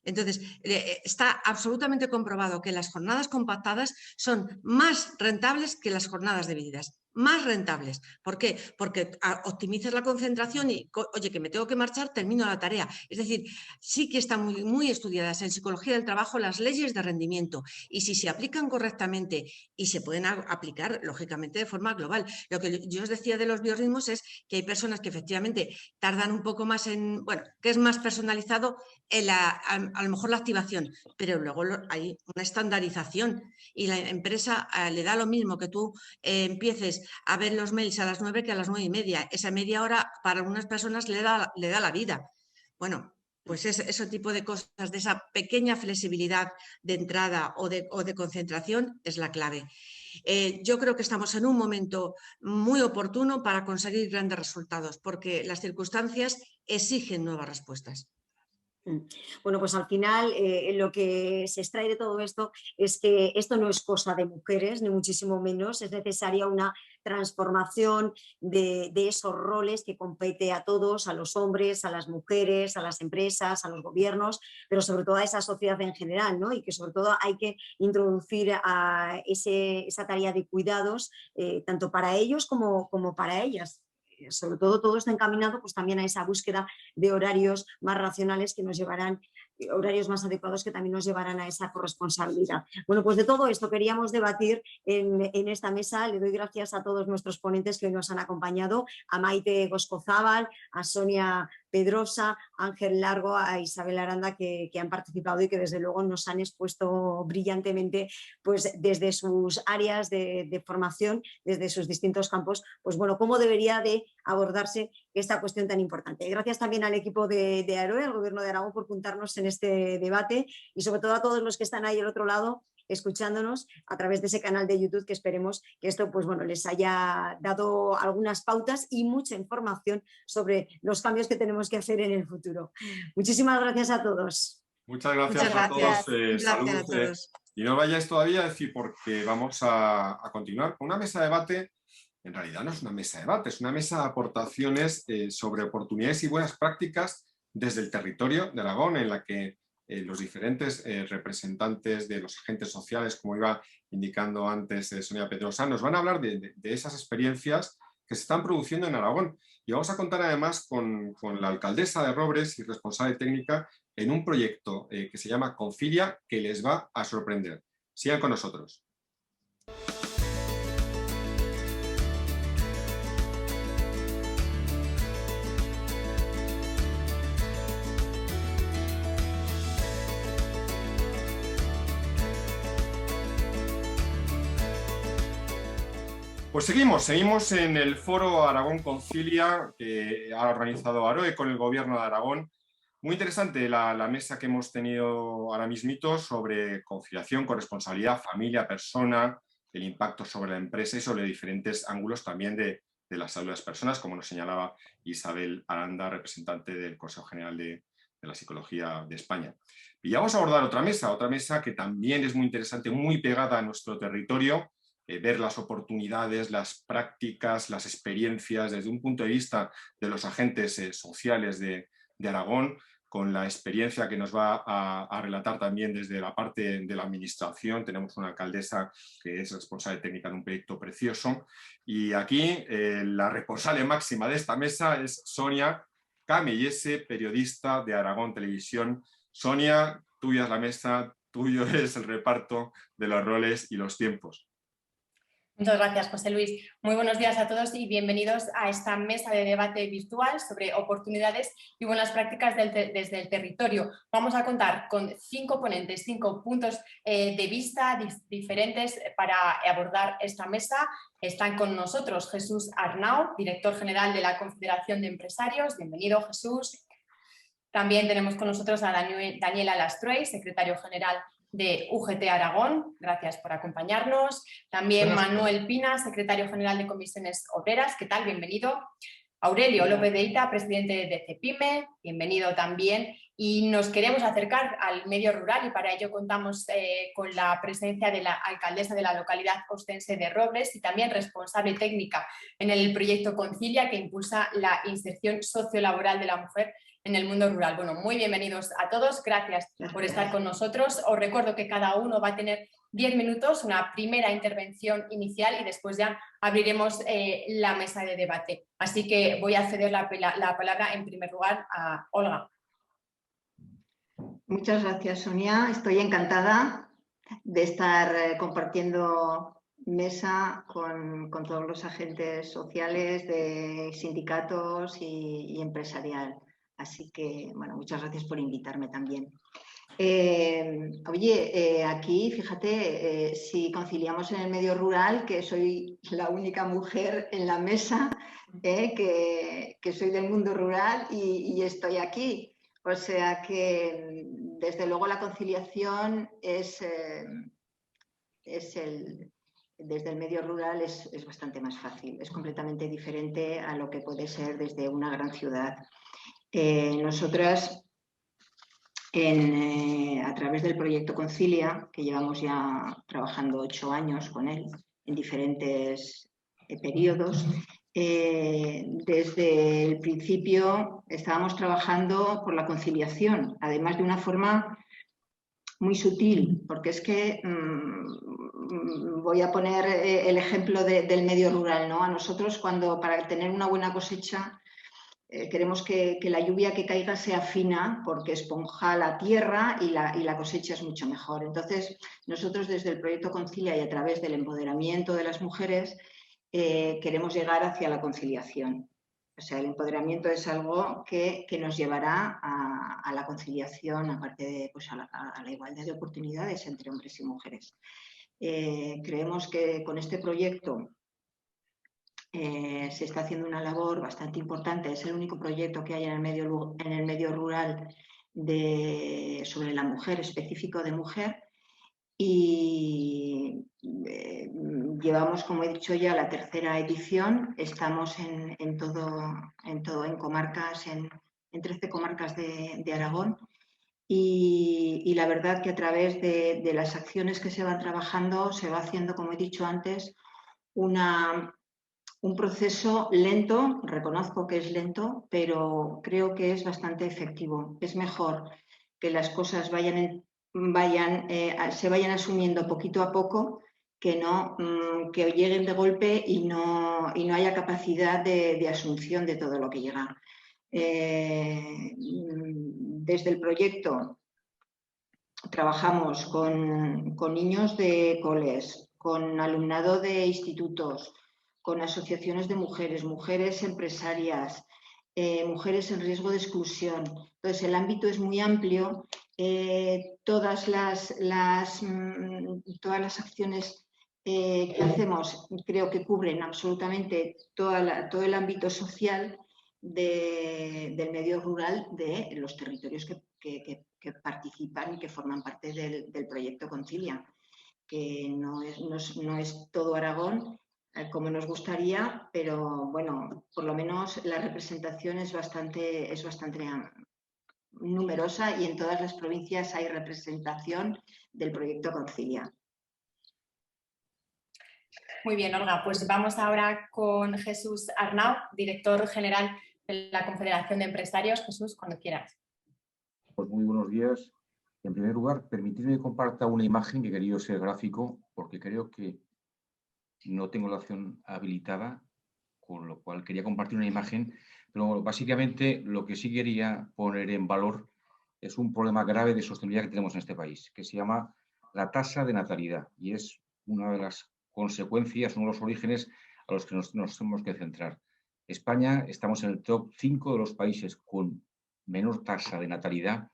Entonces, está absolutamente comprobado que las jornadas compactadas son más rentables que las jornadas divididas. Más rentables. ¿Por qué? Porque optimizas la concentración y, oye, que me tengo que marchar, termino la tarea. Es decir, sí que están muy estudiadas en psicología del trabajo las leyes de rendimiento y si se aplican correctamente y se pueden aplicar, lógicamente, de forma global. Lo que yo os decía de los biorritmos es que hay personas que efectivamente tardan un poco más en, bueno, que es más personalizado a lo mejor la activación, pero luego hay una estandarización y la empresa le da lo mismo que tú empieces a ver los mails a las 9 que a las 9:30. Esa media hora para algunas personas le da la vida. Bueno, pues ese tipo de cosas, de esa pequeña flexibilidad de entrada o de concentración es la clave. Yo creo que estamos en un momento muy oportuno para conseguir grandes resultados porque las circunstancias exigen nuevas respuestas. Bueno, pues al final lo que se extrae de todo esto es que esto no es cosa de mujeres, ni muchísimo menos. Es necesaria una transformación de esos roles que compete a todos, a los hombres, a las mujeres, a las empresas, a los gobiernos, pero sobre todo a esa sociedad en general, ¿no? Y que sobre todo hay que introducir a esa tarea de cuidados tanto para ellos como para ellas. Sobre todo está encaminado pues también a esa búsqueda de horarios más racionales que nos llevarán, horarios más adecuados que también nos llevarán a esa corresponsabilidad. Bueno, pues de todo esto queríamos debatir en esta mesa. Le doy gracias a todos nuestros ponentes que hoy nos han acompañado, a Maite Goscozábal, a Sonia Pedrosa, a Ángel Largo, a Isabel Aranda que han participado y que desde luego nos han expuesto brillantemente pues desde sus áreas de formación, desde sus distintos campos, pues bueno, cómo debería de abordarse esta cuestión tan importante. Gracias también al equipo de AROE, al Gobierno de Aragón, por juntarnos en este debate y sobre todo a todos los que están ahí al otro lado escuchándonos a través de ese canal de YouTube, que esperemos que esto pues bueno, les haya dado algunas pautas y mucha información sobre los cambios que tenemos que hacer en el futuro. Muchísimas gracias a todos. Muchas gracias a todos. Salud. A todos. Y no vayáis todavía a decir porque vamos a continuar con una mesa de debate. En realidad no es una mesa de debate, es una mesa de aportaciones sobre oportunidades y buenas prácticas desde el territorio de Aragón, en la que los diferentes representantes de los agentes sociales, como iba indicando antes Sonia Pedrosa, nos van a hablar de esas experiencias que se están produciendo en Aragón. Y vamos a contar además con la alcaldesa de Robres y responsable técnica en un proyecto que se llama Concilia, que les va a sorprender. Sigan con nosotros. Pues seguimos en el foro Aragón Concilia que ha organizado AROE con el Gobierno de Aragón. Muy interesante la mesa que hemos tenido ahora mismito sobre conciliación, corresponsabilidad, familia, persona, el impacto sobre la empresa y sobre diferentes ángulos también de la salud de las personas, como nos señalaba Isabel Aranda, representante del Consejo General de la Psicología de España. Y ya vamos a abordar otra mesa que también es muy interesante, muy pegada a nuestro territorio, ver las oportunidades, las prácticas, las experiencias desde un punto de vista de los agentes sociales de Aragón, con la experiencia que nos va a relatar también desde la parte de la administración. Tenemos una alcaldesa que es responsable técnica de un proyecto precioso. Y aquí la responsable máxima de esta mesa es Sonia Camellese, periodista de Aragón Televisión. Sonia, tuya es la mesa, tuyo es el reparto de los roles y los tiempos. Muchas gracias, José Luis. Muy buenos días a todos y bienvenidos a esta mesa de debate virtual sobre oportunidades y buenas prácticas desde el territorio. Vamos a contar con 5 ponentes, 5 puntos de vista diferentes para abordar esta mesa. Están con nosotros Jesús Arnau, director general de la Confederación de Empresarios. Bienvenido, Jesús. También tenemos con nosotros a Daniela Lastruey, secretario general de UGT Aragón. Gracias por acompañarnos. También Manuel Pina, secretario general de Comisiones Obreras. ¿Qué tal? Bienvenido. Aurelio López de Ita, presidente de CEPIME. Bienvenido también. Y nos queremos acercar al medio rural y para ello contamos con la presencia de la alcaldesa de la localidad ostense de Robles y también responsable técnica en el proyecto Concilia, que impulsa la inserción sociolaboral de la mujer en el mundo rural. Bueno, muy bienvenidos a todos, gracias por estar con nosotros. Os recuerdo que cada uno va a tener 10 minutos, una primera intervención inicial y después ya abriremos la mesa de debate. Así que voy a ceder la palabra en primer lugar a Olga. Muchas gracias, Sonia. Estoy encantada de estar compartiendo mesa con todos los agentes sociales, de sindicatos y empresarial. Así que, bueno, muchas gracias por invitarme también. Aquí, fíjate, si conciliamos en el medio rural, que soy la única mujer en la mesa, que soy del mundo rural y estoy aquí. O sea que, desde luego, la conciliación desde el medio rural es bastante más fácil, es completamente diferente a lo que puede ser desde una gran ciudad. Nosotras, a través del proyecto Concilia, que llevamos ya trabajando 8 años con él en diferentes periodos, desde el principio estábamos trabajando por la conciliación, además de una forma muy sutil, porque es que voy a poner el ejemplo del medio rural, ¿no? A nosotros, para tener una buena cosecha, queremos que la lluvia que caiga sea fina porque esponja la tierra y la cosecha es mucho mejor. Entonces, nosotros desde el proyecto Concilia y a través del empoderamiento de las mujeres queremos llegar hacia la conciliación. O sea, el empoderamiento es algo que nos llevará a la conciliación, aparte de a la igualdad de oportunidades entre hombres y mujeres. Creemos que con este proyecto se está haciendo una labor bastante importante. Es el único proyecto que hay en el medio rural sobre la mujer, específico de mujer. Y llevamos, como he dicho ya, la 3ª edición. Estamos en comarcas, en 13 comarcas de Aragón. Y la verdad que a través de las acciones que se van trabajando se va haciendo, como he dicho antes, un proceso lento. Reconozco que es lento, pero creo que es bastante efectivo. Es mejor que las cosas se vayan asumiendo poquito a poco, que no que lleguen de golpe y no haya capacidad de asunción de todo lo que llega. Desde el proyecto trabajamos con niños de coles, con alumnado de institutos, con asociaciones de mujeres, mujeres empresarias, mujeres en riesgo de exclusión. Entonces, el ámbito es muy amplio. Todas las acciones que hacemos creo que cubren absolutamente todo el ámbito social del medio rural de los territorios que participan y que forman parte del proyecto Concilia, que no es todo Aragón como nos gustaría, pero bueno, por lo menos la representación es bastante numerosa y en todas las provincias hay representación del proyecto Concilia. Muy bien, Olga, pues vamos ahora con Jesús Arnau, director general de la Confederación de Empresarios. Jesús, cuando quieras. Pues muy buenos días. En primer lugar, permitidme que comparta una imagen que he querido ser gráfico, porque creo que no tengo la opción habilitada, con lo cual quería compartir una imagen, pero básicamente lo que sí quería poner en valor es un problema grave de sostenibilidad que tenemos en este país, que se llama la tasa de natalidad, y es una de las consecuencias, uno de los orígenes a los que nos tenemos que centrar. España, estamos en el top 5 de los países con menor tasa de natalidad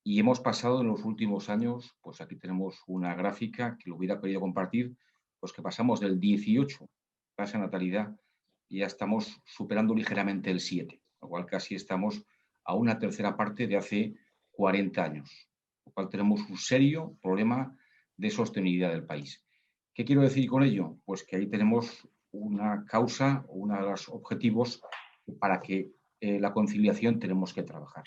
y hemos pasado en los últimos años, pues aquí tenemos una gráfica que lo hubiera querido compartir, pues que pasamos del 18 tasa de natalidad y ya estamos superando ligeramente el 7, lo cual casi estamos a una tercera parte de hace 40 años, por lo cual tenemos un serio problema de sostenibilidad del país. ¿Qué quiero decir con ello? Pues que ahí tenemos una causa, uno de los objetivos para que la conciliación tenemos que trabajar.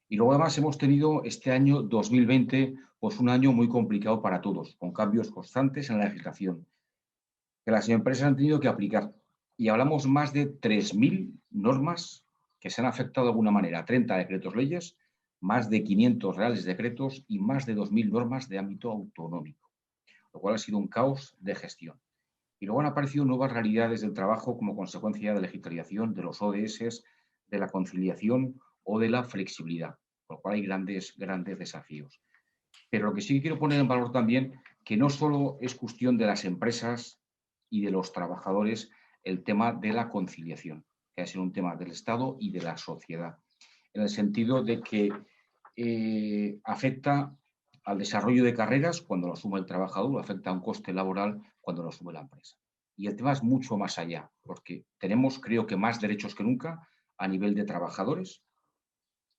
Y luego además hemos tenido este año 2020 pues un año muy complicado para todos, con cambios constantes en la legislación que las empresas han tenido que aplicar. Y hablamos más de 3.000 normas que se han afectado de alguna manera, 30 decretos leyes, más de 500 reales decretos y más de 2.000 normas de ámbito autonómico, lo cual ha sido un caos de gestión. Y luego han aparecido nuevas realidades del trabajo como consecuencia de la digitalización, de los ODS, de la conciliación o de la flexibilidad, por lo cual hay grandes desafíos. Pero lo que sí quiero poner en valor también, que no solo es cuestión de las empresas y de los trabajadores el tema de la conciliación, que ha sido un tema del Estado y de la sociedad, en el sentido de que afecta al desarrollo de carreras cuando lo asume el trabajador, afecta a un coste laboral cuando lo asume la empresa. Y el tema es mucho más allá, porque tenemos, creo que, más derechos que nunca a nivel de trabajadores,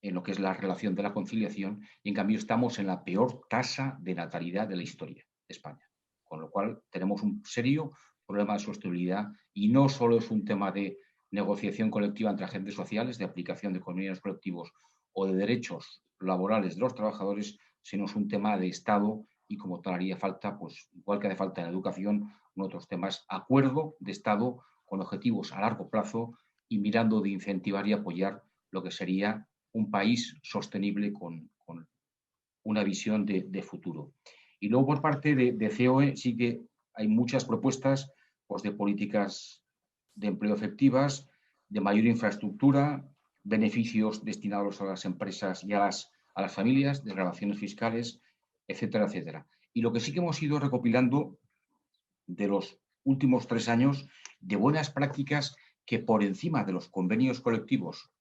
en lo que es la relación de la conciliación, y en cambio estamos en la peor tasa de natalidad de la historia de España. Con lo cual tenemos un serio problema de sostenibilidad y no solo es un tema de negociación colectiva entre agentes sociales, de aplicación de convenios colectivos o de derechos laborales de los trabajadores, sino es un tema de Estado y como tal haría falta, pues igual que hace falta en educación, en otros temas, acuerdo de Estado con objetivos a largo plazo y mirando de incentivar y apoyar lo que sería un país sostenible con una visión de futuro. Y luego por parte de COE sí que hay muchas propuestas pues, de políticas de empleo efectivas, de mayor infraestructura, beneficios destinados a las empresas y a las familias, desgravaciones fiscales, etcétera, etcétera. Y lo que sí que hemos ido recopilando de los últimos 3 años de buenas prácticas que por encima de los convenios colectivos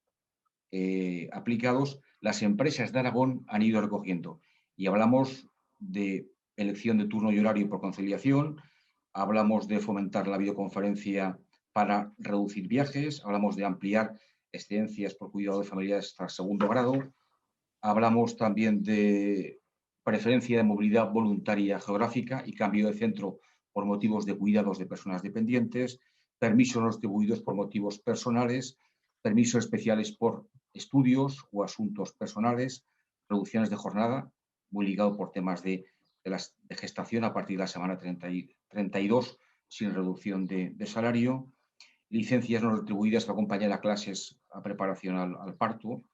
aplicados, las empresas de Aragón han ido recogiendo. Y hablamos de elección de turno y horario por conciliación, hablamos de fomentar la videoconferencia para reducir viajes, hablamos de ampliar excedencias por cuidado de familiares hasta segundo grado, hablamos también de preferencia de movilidad voluntaria geográfica y cambio de centro por motivos de cuidados de personas dependientes, permisos no distribuidos por motivos personales, permisos especiales por estudios o asuntos personales, reducciones de jornada, muy ligado por temas de gestación a partir de la semana 32 sin reducción de salario, licencias no retribuidas que acompañan a clases a preparación al parto,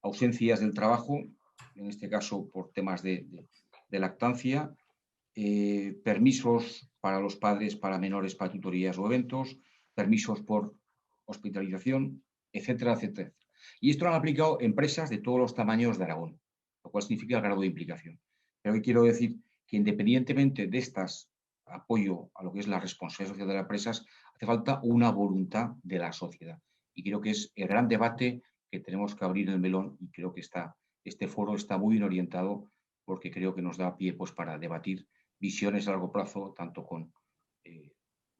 ausencias del trabajo, en este caso por temas de lactancia, permisos para los padres, para menores, para tutorías o eventos, permisos por hospitalización, etcétera, etcétera. Y esto lo han aplicado empresas de todos los tamaños de Aragón, lo cual significa el grado de implicación. Pero hoy quiero decir que independientemente de estas apoyo a lo que es la responsabilidad social de las empresas, hace falta una voluntad de la sociedad. Y creo que es el gran debate que tenemos que abrir el melón y creo que este foro está muy bien orientado porque creo que nos da pie pues, para debatir visiones a largo plazo, tanto con,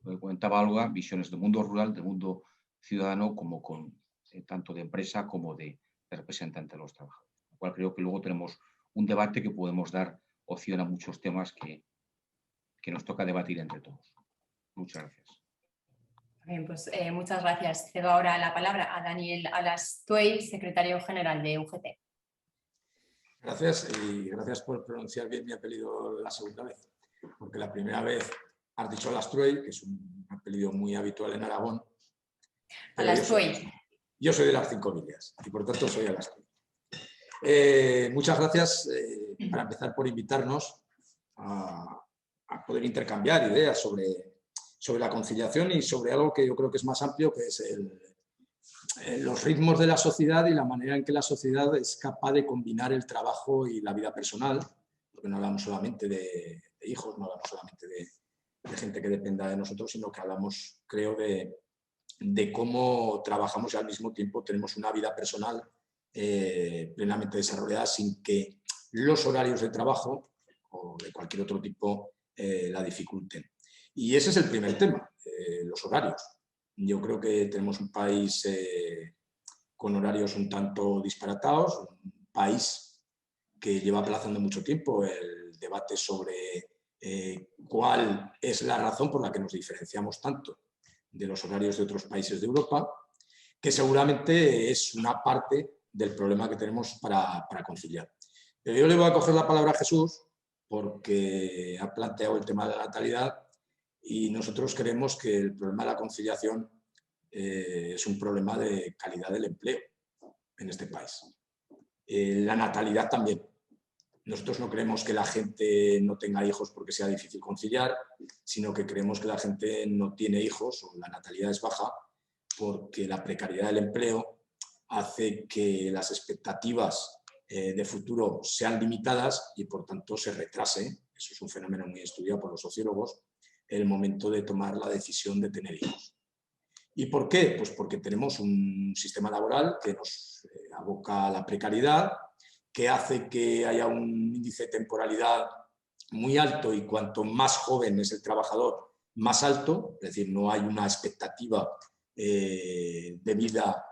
lo que comentaba Olga, visiones del mundo rural, del mundo ciudadano, como con tanto de empresa como de representante de los trabajadores. Con lo cual creo que luego tenemos un debate que podemos dar opción a muchos temas que nos toca debatir entre todos. Muchas gracias. Bien, pues muchas gracias. Cedo ahora la palabra a Daniel Alastuey, secretario general de UGT. Gracias y gracias por pronunciar bien mi apellido la segunda vez, porque la primera vez has dicho Alastuey, que es un apellido muy habitual en Aragón. Alastuey. Yo soy de las 5 villas y por tanto soy Alastuey. Muchas gracias para empezar por invitarnos a poder intercambiar ideas sobre la conciliación y sobre algo que yo creo que es más amplio, que es los ritmos de la sociedad y la manera en que la sociedad es capaz de combinar el trabajo y la vida personal, porque no hablamos solamente de hijos, no hablamos solamente de gente que dependa de nosotros, sino que hablamos, creo, de cómo trabajamos y al mismo tiempo tenemos una vida personal plenamente desarrollada sin que los horarios de trabajo o de cualquier otro tipo la dificulten. Y ese es el primer tema, los horarios. Yo creo que tenemos un país con horarios un tanto disparatados, un país que lleva aplazando mucho tiempo el debate sobre cuál es la razón por la que nos diferenciamos tanto de los horarios de otros países de Europa, que seguramente es una parte del problema que tenemos para conciliar. Pero yo le voy a coger la palabra a Jesús porque ha planteado el tema de la natalidad y nosotros creemos que el problema de la conciliación es un problema de calidad del empleo en este país. La natalidad también. Nosotros no creemos que la gente no tenga hijos porque sea difícil conciliar, sino que creemos que la gente no tiene hijos o la natalidad es baja porque la precariedad del empleo hace que las expectativas de futuro sean limitadas y por tanto se retrase, eso es un fenómeno muy estudiado por los sociólogos, el momento de tomar la decisión de tener hijos. ¿Y por qué? Pues porque tenemos un sistema laboral que nos aboca a la precariedad, que hace que haya un índice de temporalidad muy alto y cuanto más joven es el trabajador, más alto, es decir, no hay una expectativa de vida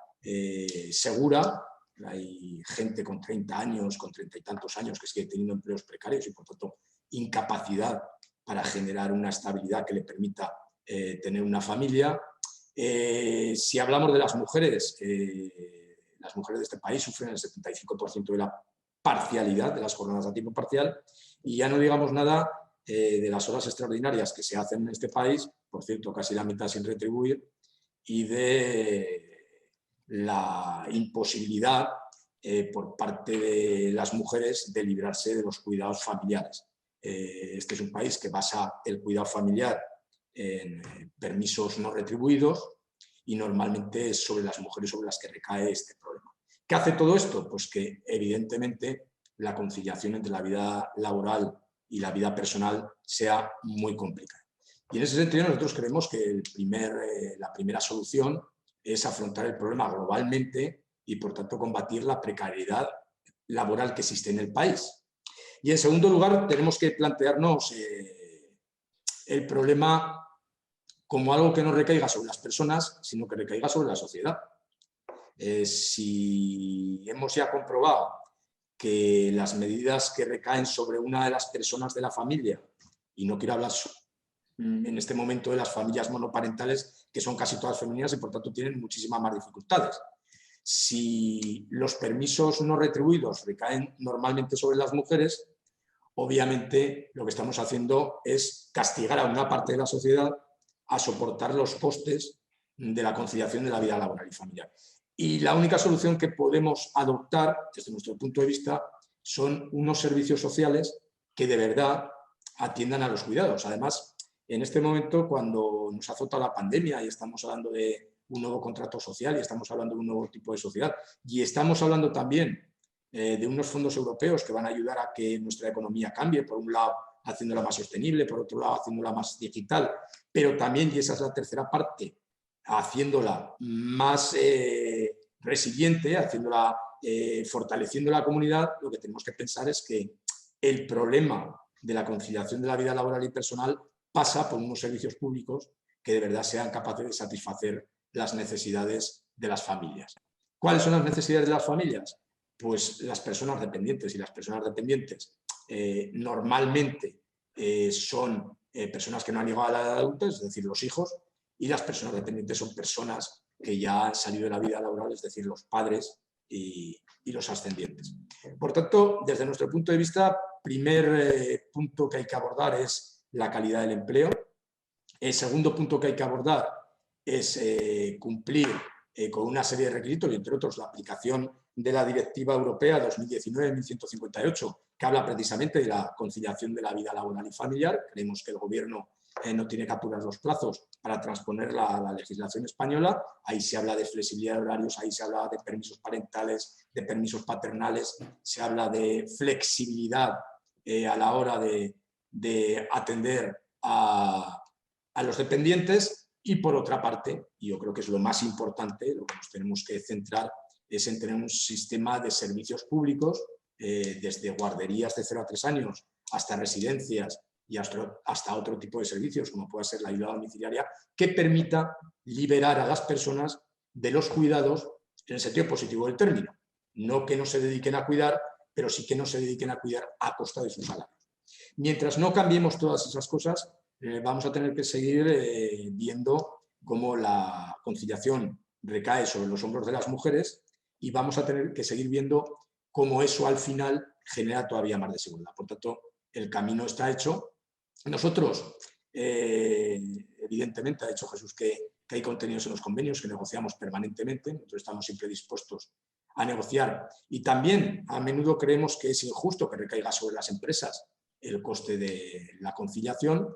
segura. Hay gente con 30 años, con 30 y tantos años que sigue teniendo empleos precarios y por tanto incapacidad para generar una estabilidad que le permita tener una familia. Si hablamos de las mujeres de este país sufren el 75% de la parcialidad de las jornadas a tiempo parcial y ya no digamos nada de las horas extraordinarias que se hacen en este país, por cierto casi la mitad sin retribuir, y de la imposibilidad por parte de las mujeres de librarse de los cuidados familiares. Este es un país que basa el cuidado familiar en permisos no retribuidos y normalmente es sobre las mujeres sobre las que recae este problema. ¿Qué hace todo esto? Pues que evidentemente la conciliación entre la vida laboral y la vida personal sea muy complicada. Y en ese sentido nosotros creemos que la primera solución es afrontar el problema globalmente y por tanto combatir la precariedad laboral que existe en el país. Y en segundo lugar tenemos que plantearnos el problema como algo que no recaiga sobre las personas, sino que recaiga sobre la sociedad. Si hemos ya comprobado que las medidas que recaen sobre una de las personas de la familia, y no quiero hablar en este momento de las familias monoparentales, que son casi todas femeninas y por tanto tienen muchísimas más dificultades. Si los permisos no retribuidos recaen normalmente sobre las mujeres, obviamente lo que estamos haciendo es castigar a una parte de la sociedad a soportar los costes de la conciliación de la vida laboral y familiar. Y la única solución que podemos adoptar, desde nuestro punto de vista, son unos servicios sociales que de verdad atiendan a los cuidados. Además, en este momento, cuando nos ha azotado la pandemia y estamos hablando de un nuevo contrato social y estamos hablando de un nuevo tipo de sociedad y estamos hablando también de unos fondos europeos que van a ayudar a que nuestra economía cambie, por un lado haciéndola más sostenible, por otro lado haciéndola más digital, pero también, y esa es la tercera parte, haciéndola más resiliente, fortaleciendo la comunidad. Lo que tenemos que pensar es que el problema de la conciliación de la vida laboral y personal pasa por unos servicios públicos que de verdad sean capaces de satisfacer las necesidades de las familias. ¿Cuáles son las necesidades de las familias? Pues las personas dependientes, y las personas dependientes normalmente son personas que no han llegado a la edad adulta, es decir, los hijos, y las personas dependientes son personas que ya han salido de la vida laboral, es decir, los padres y los ascendientes. Por tanto, desde nuestro punto de vista, primer punto que hay que abordar es la calidad del empleo. El segundo punto que hay que abordar es cumplir con una serie de requisitos, y entre otros la aplicación de la Directiva Europea 2019-1158, que habla precisamente de la conciliación de la vida laboral y familiar. Creemos que el Gobierno no tiene que apurar los plazos para transponerla a la legislación española. Ahí se habla de flexibilidad de horarios, ahí se habla de permisos parentales, de permisos paternales, se habla de flexibilidad a la hora de atender a los dependientes. Y por otra parte, y yo creo que es lo más importante, lo que nos tenemos que centrar es en tener un sistema de servicios públicos, desde guarderías de 0 a 3 años hasta residencias y hasta otro tipo de servicios, como pueda ser la ayuda domiciliaria, que permita liberar a las personas de los cuidados en el sentido positivo del término. No que no se dediquen a cuidar, pero sí que no se dediquen a cuidar a costa de sus salarios. Mientras no cambiemos todas esas cosas, vamos a tener que seguir viendo cómo la conciliación recae sobre los hombros de las mujeres y vamos a tener que seguir viendo cómo eso al final genera todavía más desigualdad. Por tanto, el camino está hecho. Nosotros, evidentemente, ha dicho Jesús que hay contenidos en los convenios que negociamos permanentemente, nosotros estamos siempre dispuestos a negociar y también a menudo creemos que es injusto que recaiga sobre las empresas el coste de la conciliación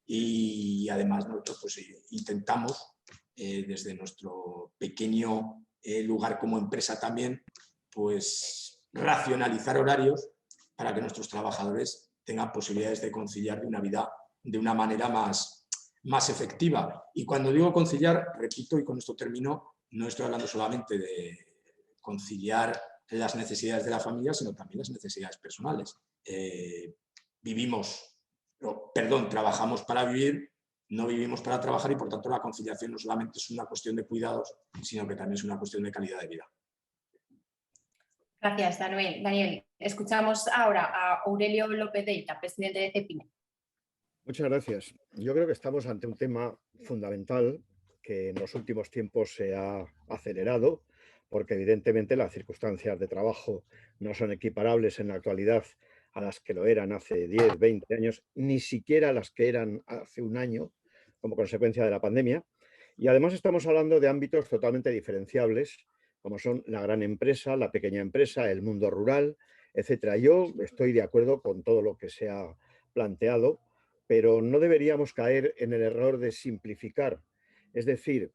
y además nosotros pues, intentamos desde nuestro pequeño lugar como empresa también pues racionalizar horarios para que nuestros trabajadores tengan posibilidades de conciliar de una vida de una manera más efectiva. Y cuando digo conciliar, repito, y con esto termino, no estoy hablando solamente de conciliar las necesidades de la familia, sino también las necesidades personales. Trabajamos para vivir, no vivimos para trabajar y por tanto la conciliación no solamente es una cuestión de cuidados, sino que también es una cuestión de calidad de vida. Gracias, Daniel. Escuchamos ahora a Aurelio López Deita, presidente de Cepine. Muchas gracias. Yo creo que estamos ante un tema fundamental que en los últimos tiempos se ha acelerado, porque evidentemente las circunstancias de trabajo no son equiparables en la actualidad a las que lo eran hace 10, 20 años, ni siquiera las que eran hace un año, como consecuencia de la pandemia. Y además estamos hablando de ámbitos totalmente diferenciables, como son la gran empresa, la pequeña empresa, el mundo rural, etcétera. Yo estoy de acuerdo con todo lo que se ha planteado, pero no deberíamos caer en el error de simplificar, es decir,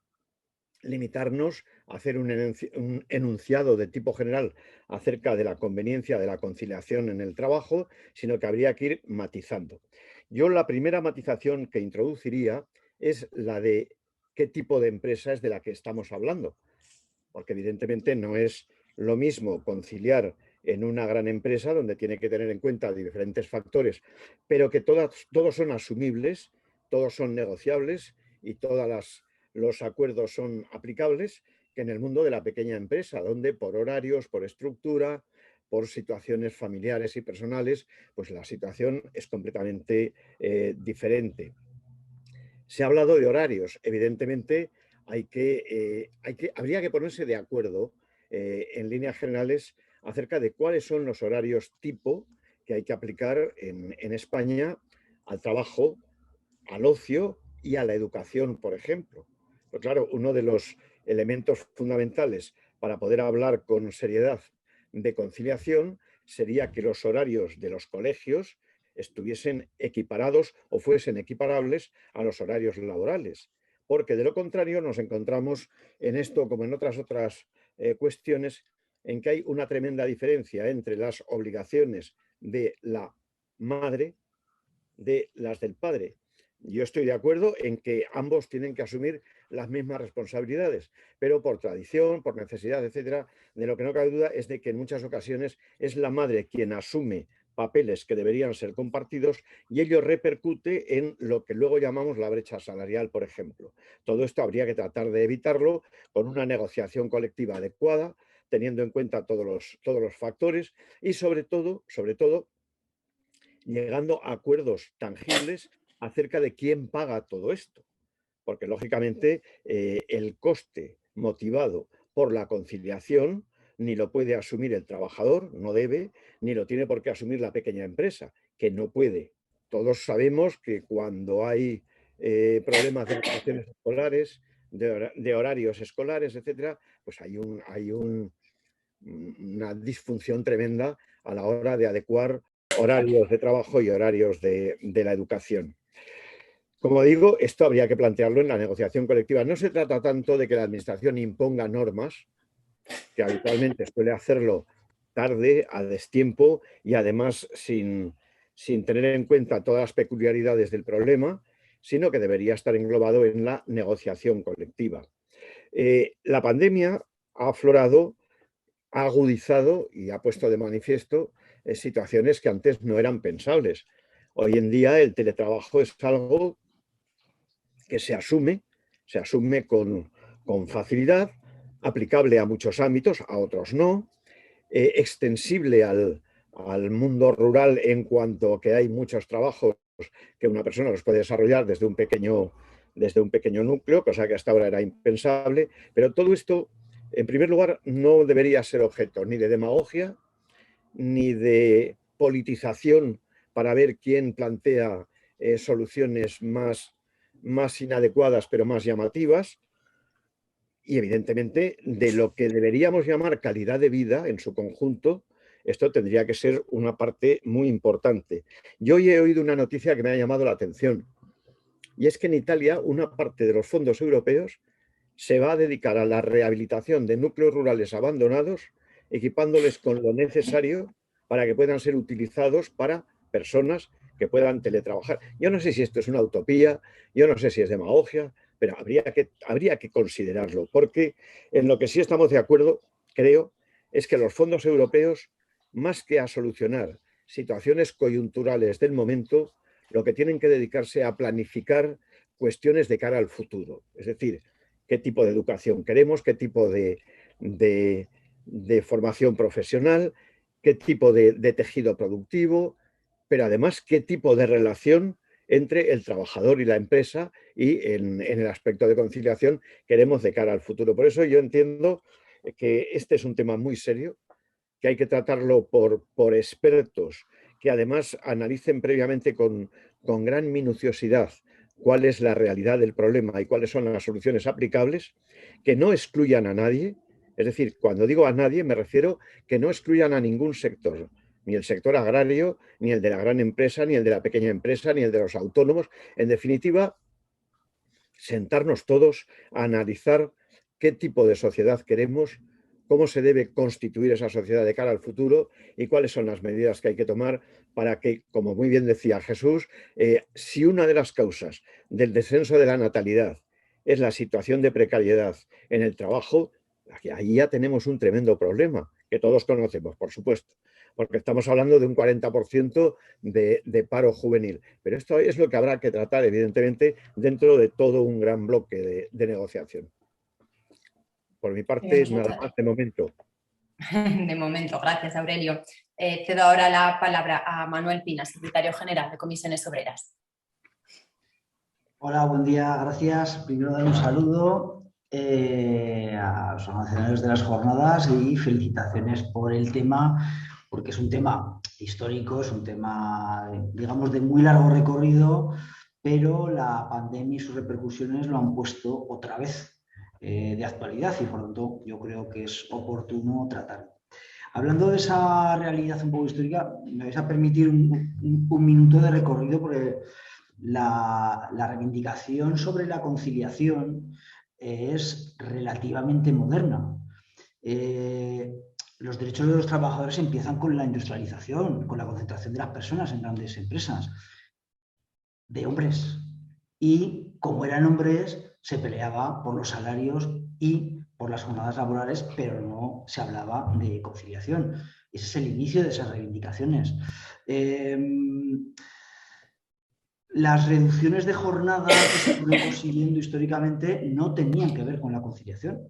limitarnos a hacer un enunciado de tipo general acerca de la conveniencia de la conciliación en el trabajo, sino que habría que ir matizando. Yo la primera matización que introduciría es la de qué tipo de empresa es de la que estamos hablando, porque evidentemente no es lo mismo conciliar en una gran empresa donde tiene que tener en cuenta diferentes factores, pero que todos son asumibles, todos son negociables y todos los acuerdos son aplicables, que en el mundo de la pequeña empresa, donde por horarios, por estructura, por situaciones familiares y personales, pues la situación es completamente diferente. Se ha hablado de horarios, evidentemente habría que ponerse de acuerdo en líneas generales acerca de cuáles son los horarios tipo que hay que aplicar en España al trabajo, al ocio y a la educación, por ejemplo. Pero claro, uno de los elementos fundamentales para poder hablar con seriedad de conciliación sería que los horarios de los colegios estuviesen equiparados o fuesen equiparables a los horarios laborales, porque de lo contrario nos encontramos en esto como en otras cuestiones en que hay una tremenda diferencia entre las obligaciones de la madre de las del padre. Yo estoy de acuerdo en que ambos tienen que asumir las mismas responsabilidades, pero por tradición, por necesidad, etcétera, de lo que no cabe duda es de que en muchas ocasiones es la madre quien asume papeles que deberían ser compartidos y ello repercute en lo que luego llamamos la brecha salarial, por ejemplo. Todo esto habría que tratar de evitarlo con una negociación colectiva adecuada, teniendo en cuenta todos los factores y sobre todo, llegando a acuerdos tangibles acerca de quién paga todo esto. Porque, lógicamente, el coste motivado por la conciliación ni lo puede asumir el trabajador, no debe, ni lo tiene por qué asumir la pequeña empresa, que no puede. Todos sabemos que cuando hay problemas de vacaciones escolares, de horarios escolares, etcétera, pues hay una disfunción tremenda a la hora de adecuar horarios de trabajo y horarios de la educación. Como digo, esto habría que plantearlo en la negociación colectiva. No se trata tanto de que la administración imponga normas, que habitualmente suele hacerlo tarde, a destiempo y además sin tener en cuenta todas las peculiaridades del problema, sino que debería estar englobado en la negociación colectiva. La pandemia ha aflorado, ha agudizado y ha puesto de manifiesto situaciones que antes no eran pensables. Hoy en día el teletrabajo es algo que se asume con facilidad, aplicable a muchos ámbitos, a otros no, extensible al mundo rural en cuanto a que hay muchos trabajos que una persona los puede desarrollar desde un pequeño núcleo, cosa que hasta ahora era impensable, pero todo esto, en primer lugar, no debería ser objeto ni de demagogia, ni de politización para ver quién plantea soluciones más inadecuadas pero más llamativas, y evidentemente de lo que deberíamos llamar calidad de vida en su conjunto. Esto tendría que ser una parte muy importante. Yo hoy he oído una noticia que me ha llamado la atención, y es que en Italia una parte de los fondos europeos se va a dedicar a la rehabilitación de núcleos rurales abandonados, equipándoles con lo necesario para que puedan ser utilizados para personas que puedan teletrabajar. Yo no sé si esto es una utopía, yo no sé si es demagogia, pero habría que considerarlo, porque en lo que sí estamos de acuerdo, creo, es que los fondos europeos, más que a solucionar situaciones coyunturales del momento, lo que tienen que dedicarse a planificar cuestiones de cara al futuro. Es decir, qué tipo de educación queremos, qué tipo de formación profesional, qué tipo de tejido productivo, pero además qué tipo de relación entre el trabajador y la empresa, y en el aspecto de conciliación queremos de cara al futuro. Por eso yo entiendo que este es un tema muy serio, que hay que tratarlo por expertos que además analicen previamente con gran minuciosidad cuál es la realidad del problema y cuáles son las soluciones aplicables, que no excluyan a nadie. Es decir, cuando digo a nadie me refiero que no excluyan a ningún sector, ni el sector agrario, ni el de la gran empresa, ni el de la pequeña empresa, ni el de los autónomos. En definitiva, sentarnos todos a analizar qué tipo de sociedad queremos, cómo se debe constituir esa sociedad de cara al futuro y cuáles son las medidas que hay que tomar para que, como muy bien decía Jesús, si una de las causas del descenso de la natalidad es la situación de precariedad en el trabajo, ahí ya tenemos un tremendo problema, que todos conocemos, por supuesto, porque estamos hablando de un 40% de paro juvenil. Pero esto es lo que habrá que tratar, evidentemente, dentro de todo un gran bloque de negociación. Por mi parte, nada más de momento. De momento, gracias, Aurelio. Cedo ahora la palabra a Manuel Pina, secretario general de Comisiones Obreras. Hola, buen día, gracias. Primero dar un saludo a los organizadores de las jornadas y felicitaciones por el tema, porque es un tema histórico, es un tema, digamos, de muy largo recorrido, pero la pandemia y sus repercusiones lo han puesto otra vez de actualidad y por lo tanto yo creo que es oportuno tratarlo. Hablando de esa realidad un poco histórica, me vais a permitir un minuto de recorrido porque la reivindicación sobre la conciliación es relativamente moderna. Los derechos de los trabajadores empiezan con la industrialización, con la concentración de las personas en grandes empresas, de hombres. Y como eran hombres, se peleaba por los salarios y por las jornadas laborales, pero no se hablaba de conciliación. Ese es el inicio de esas reivindicaciones. Las reducciones de jornada que se fueron consiguiendo históricamente no tenían que ver con la conciliación.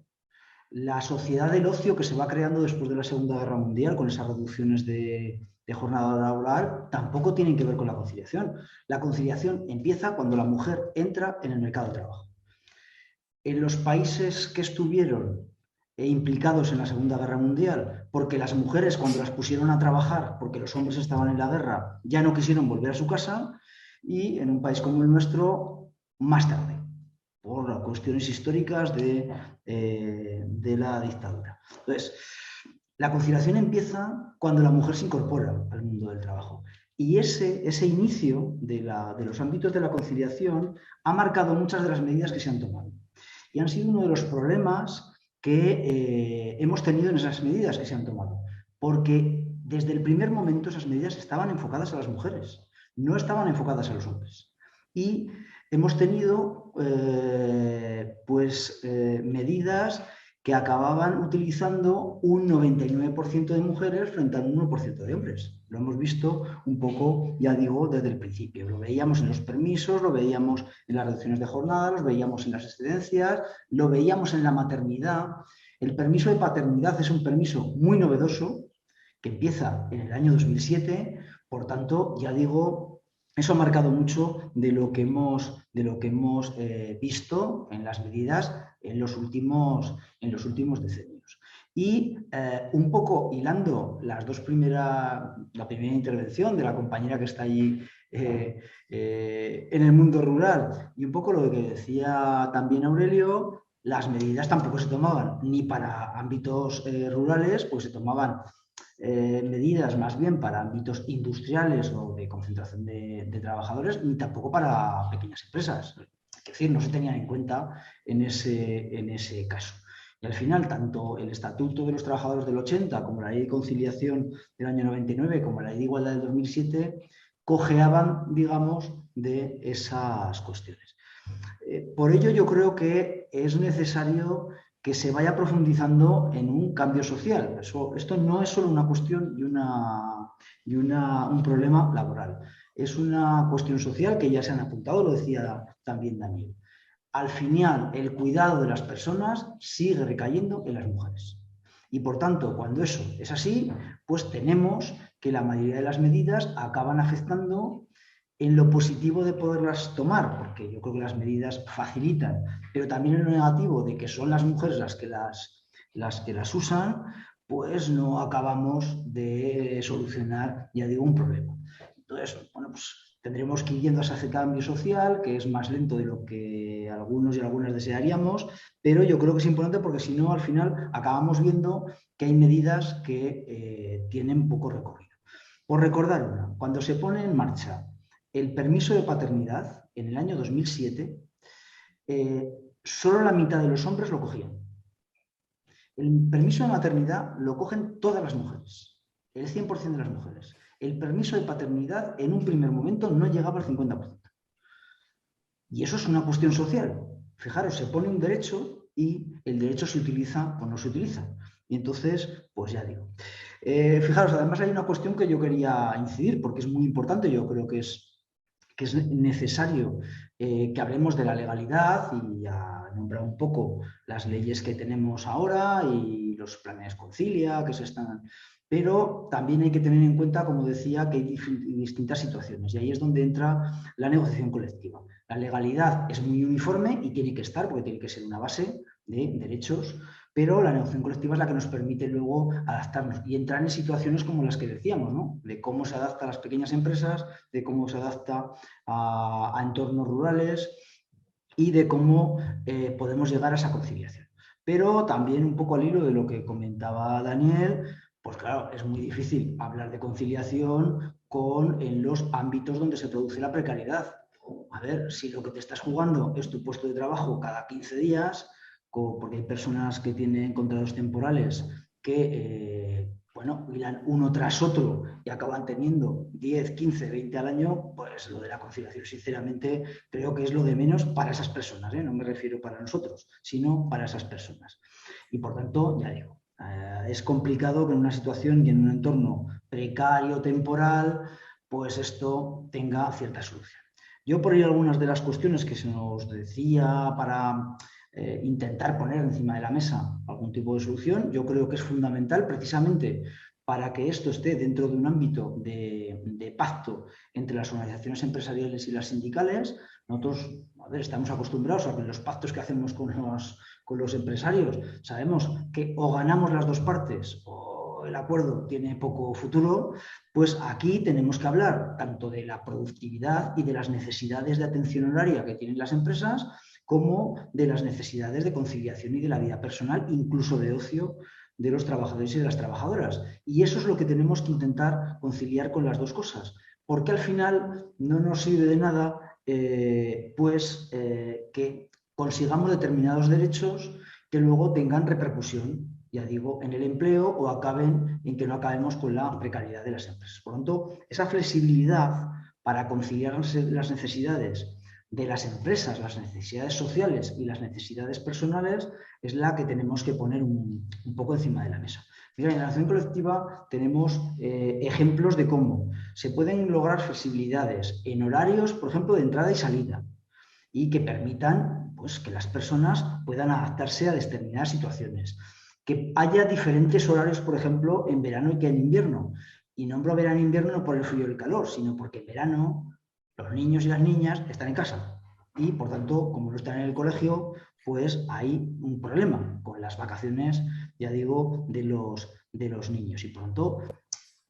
La sociedad del ocio que se va creando después de la Segunda Guerra Mundial, con esas reducciones de jornada laboral, tampoco tienen que ver con la conciliación. La conciliación empieza cuando la mujer entra en el mercado de trabajo. En los países que estuvieron implicados en la Segunda Guerra Mundial, porque las mujeres cuando las pusieron a trabajar, porque los hombres estaban en la guerra, ya no quisieron volver a su casa, y en un país como el nuestro, más tarde, por cuestiones históricas de la dictadura. Entonces, la conciliación empieza cuando la mujer se incorpora al mundo del trabajo. Y ese inicio de los ámbitos de la conciliación ha marcado muchas de las medidas que se han tomado. Y han sido uno de los problemas que hemos tenido en esas medidas que se han tomado. Porque desde el primer momento esas medidas estaban enfocadas a las mujeres, no estaban enfocadas a los hombres. Y hemos tenido medidas que acababan utilizando un 99% de mujeres frente a un 1% de hombres. Lo hemos visto un poco, ya digo, desde el principio. Lo veíamos en los permisos, lo veíamos en las reducciones de jornada, lo veíamos en las excedencias, lo veíamos en la maternidad. El permiso de paternidad es un permiso muy novedoso que empieza en el año 2007, por tanto, ya digo, eso ha marcado mucho de lo que hemos visto en las medidas en los últimos decenios. Y un poco hilando la primera intervención de la compañera que está allí en el mundo rural y un poco lo que decía también Aurelio, las medidas tampoco se tomaban ni para ámbitos rurales, pues se tomaban medidas más bien para ámbitos industriales o de concentración de trabajadores, ni tampoco para pequeñas empresas. Es decir, no se tenían en cuenta en ese caso. Y al final, tanto el Estatuto de los Trabajadores del 80 como la Ley de Conciliación del año 99 como la Ley de Igualdad del 2007 cojeaban, digamos, de esas cuestiones. Por ello, yo creo que es necesario que se vaya profundizando en un cambio social. Esto no es solo una cuestión y un problema laboral. Es una cuestión social que ya se han apuntado, lo decía también Daniel. Al final, el cuidado de las personas sigue recayendo en las mujeres. Y por tanto, cuando eso es así, pues tenemos que la mayoría de las medidas acaban afectando en lo positivo de poderlas tomar, porque yo creo que las medidas facilitan, pero también en lo negativo de que son las mujeres las que las usan, pues no acabamos de solucionar, ya digo, un problema. Entonces, bueno, pues tendremos que ir yendo hacia ese cambio social, que es más lento de lo que algunos y algunas desearíamos, pero yo creo que es importante porque si no, al final acabamos viendo que hay medidas que tienen poco recorrido. Por recordar una, cuando se pone en marcha el permiso de paternidad, en el año 2007, solo la mitad de los hombres lo cogían. El permiso de maternidad lo cogen todas las mujeres, el 100% de las mujeres. El permiso de paternidad en un primer momento no llegaba al 50%. Y eso es una cuestión social. Fijaros, se pone un derecho y el derecho se utiliza o no se utiliza. Y entonces, pues ya digo. Fijaros, además hay una cuestión que yo quería incidir porque es muy importante, yo creo que es necesario que hablemos de la legalidad y ya nombrar un poco las leyes que tenemos ahora y los planes Concilia que se están... Pero también hay que tener en cuenta, como decía, que hay distintas situaciones y ahí es donde entra la negociación colectiva. La legalidad es muy uniforme y tiene que estar porque tiene que ser una base de derechos, pero la negociación colectiva es la que nos permite luego adaptarnos y entrar en situaciones como las que decíamos, ¿no? De cómo se adapta a las pequeñas empresas, de cómo se adapta a entornos rurales y de cómo podemos llegar a esa conciliación. Pero también un poco al hilo de lo que comentaba Daniel, pues claro, es muy difícil hablar de conciliación en los ámbitos donde se produce la precariedad. A ver, si lo que te estás jugando es tu puesto de trabajo cada 15 días, porque hay personas que tienen contratos temporales que, bueno, miran uno tras otro y acaban teniendo 10, 15, 20 al año, pues lo de la conciliación, sinceramente, creo que es lo de menos para esas personas, ¿eh? No me refiero para nosotros, sino para esas personas. Y por tanto, ya digo, es complicado que en una situación y en un entorno precario, temporal, pues esto tenga cierta solución. Yo por ahí algunas de las cuestiones que se nos decía para intentar poner encima de la mesa algún tipo de solución, yo creo que es fundamental precisamente para que esto esté dentro de un ámbito de pacto entre las organizaciones empresariales y las sindicales. Nosotros, a ver, estamos acostumbrados a que los pactos que hacemos con los empresarios sabemos que o ganamos las dos partes o el acuerdo tiene poco futuro, pues aquí tenemos que hablar tanto de la productividad y de las necesidades de atención horaria que tienen las empresas, como de las necesidades de conciliación y de la vida personal, incluso de ocio de los trabajadores y de las trabajadoras. Y eso es lo que tenemos que intentar conciliar con las dos cosas, porque al final no nos sirve de nada que consigamos determinados derechos que luego tengan repercusión, ya digo, en el empleo o acaben en que no acabemos con la precariedad de las empresas. Por lo tanto, esa flexibilidad para conciliar las necesidades de las empresas, las necesidades sociales y las necesidades personales es la que tenemos que poner un poco encima de la mesa. Mira, en la negociación colectiva tenemos ejemplos de cómo se pueden lograr flexibilidades en horarios, por ejemplo, de entrada y salida, y que permitan pues, que las personas puedan adaptarse a determinadas situaciones. que haya diferentes horarios, por ejemplo, en verano y que en invierno. Y nombro verano e invierno no por el frío y el calor, sino porque en verano los niños y las niñas están en casa. Y, por tanto, como no están en el colegio, pues hay un problema con las vacaciones, ya digo, de los niños. Y, por tanto,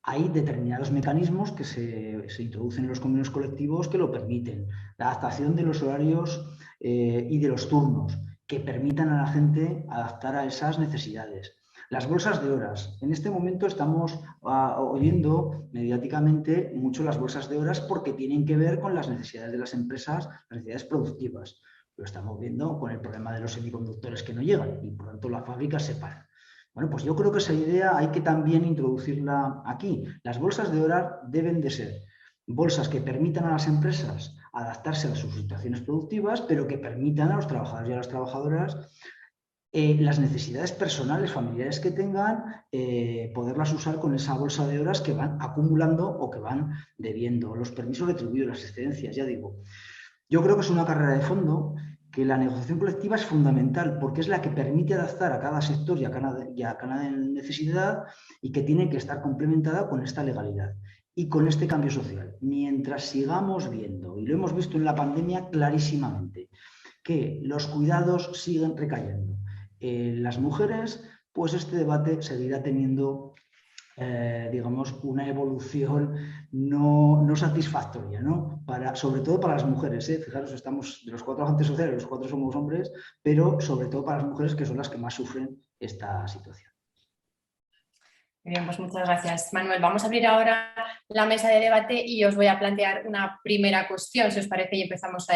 hay determinados mecanismos que se introducen en los convenios colectivos que lo permiten. La adaptación de los horarios y de los turnos, que permitan a la gente adaptar a esas necesidades. Las bolsas de horas. En este momento estamos oyendo mediáticamente mucho las bolsas de horas porque tienen que ver con las necesidades de las empresas, las necesidades productivas. Lo estamos viendo con el problema de los semiconductores que no llegan y por tanto las fábricas se paran. Bueno, pues yo creo que esa idea hay que también introducirla aquí. Las bolsas de horas deben de ser bolsas que permitan a las empresas adaptarse a sus situaciones productivas, pero que permitan a los trabajadores y a las trabajadoras las necesidades personales, familiares que tengan, poderlas usar con esa bolsa de horas que van acumulando o que van debiendo. Los permisos retribuidos, las excedencias, ya digo. Yo creo que es una carrera de fondo, que la negociación colectiva es fundamental porque es la que permite adaptar a cada sector y a cada necesidad y que tiene que estar complementada con esta legalidad y con este cambio social. Mientras sigamos viendo, y lo hemos visto en la pandemia clarísimamente, que los cuidados siguen recayendo en las mujeres, pues este debate seguirá teniendo digamos, una evolución no satisfactoria, ¿no? Sobre todo para las mujeres, ¿eh? Fijaros, estamos de los 4 agentes sociales, los 4 somos hombres, pero sobre todo para las mujeres que son las que más sufren esta situación. Bien, pues muchas gracias, Manuel. Vamos a abrir ahora la mesa de debate y os voy a plantear una primera cuestión, si os parece, y empezamos a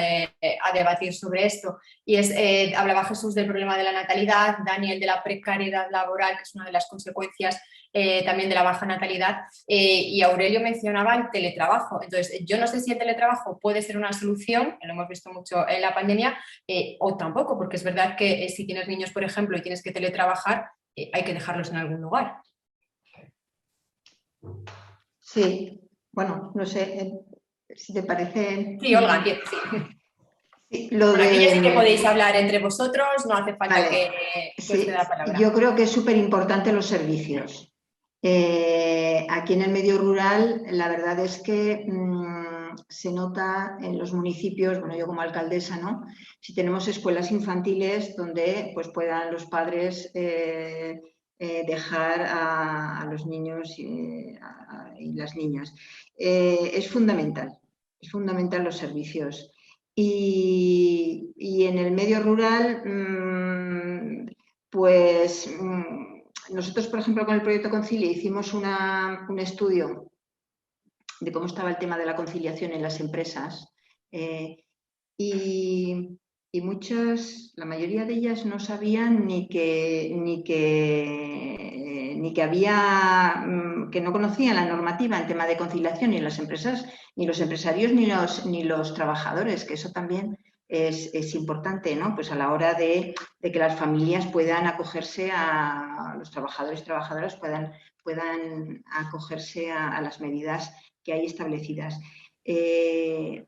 debatir sobre esto. Y es, hablaba Jesús del problema de la natalidad, Daniel de la precariedad laboral, que es una de las consecuencias también de la baja natalidad, y Aurelio mencionaba el teletrabajo. Entonces, yo no sé si el teletrabajo puede ser una solución, lo hemos visto mucho en la pandemia, o tampoco, porque es verdad que si tienes niños, por ejemplo, y tienes que teletrabajar, hay que dejarlos en algún lugar. Sí, bueno, no sé si te parece. Sí, Olga, sí. Sí, aquí ya sí que podéis hablar entre vosotros, no hace falta vale. que os dé la palabra. Yo creo que es súper importante los servicios. Aquí en el medio rural, la verdad es que se nota en los municipios, bueno, yo como alcaldesa, ¿no? Si tenemos escuelas infantiles donde pues, puedan los padres dejar a los niños y las niñas. Es fundamental los servicios. Y en el medio rural, pues nosotros, por ejemplo, con el proyecto Concilia hicimos un estudio de cómo estaba el tema de la conciliación en las empresas y la mayoría de ellas no sabían ni que no conocían la normativa en tema de conciliación ni las empresas, ni los empresarios, ni los trabajadores, que eso también es importante, ¿no? Pues a la hora de que las familias puedan acogerse los trabajadores y trabajadoras puedan acogerse a las medidas que hay establecidas.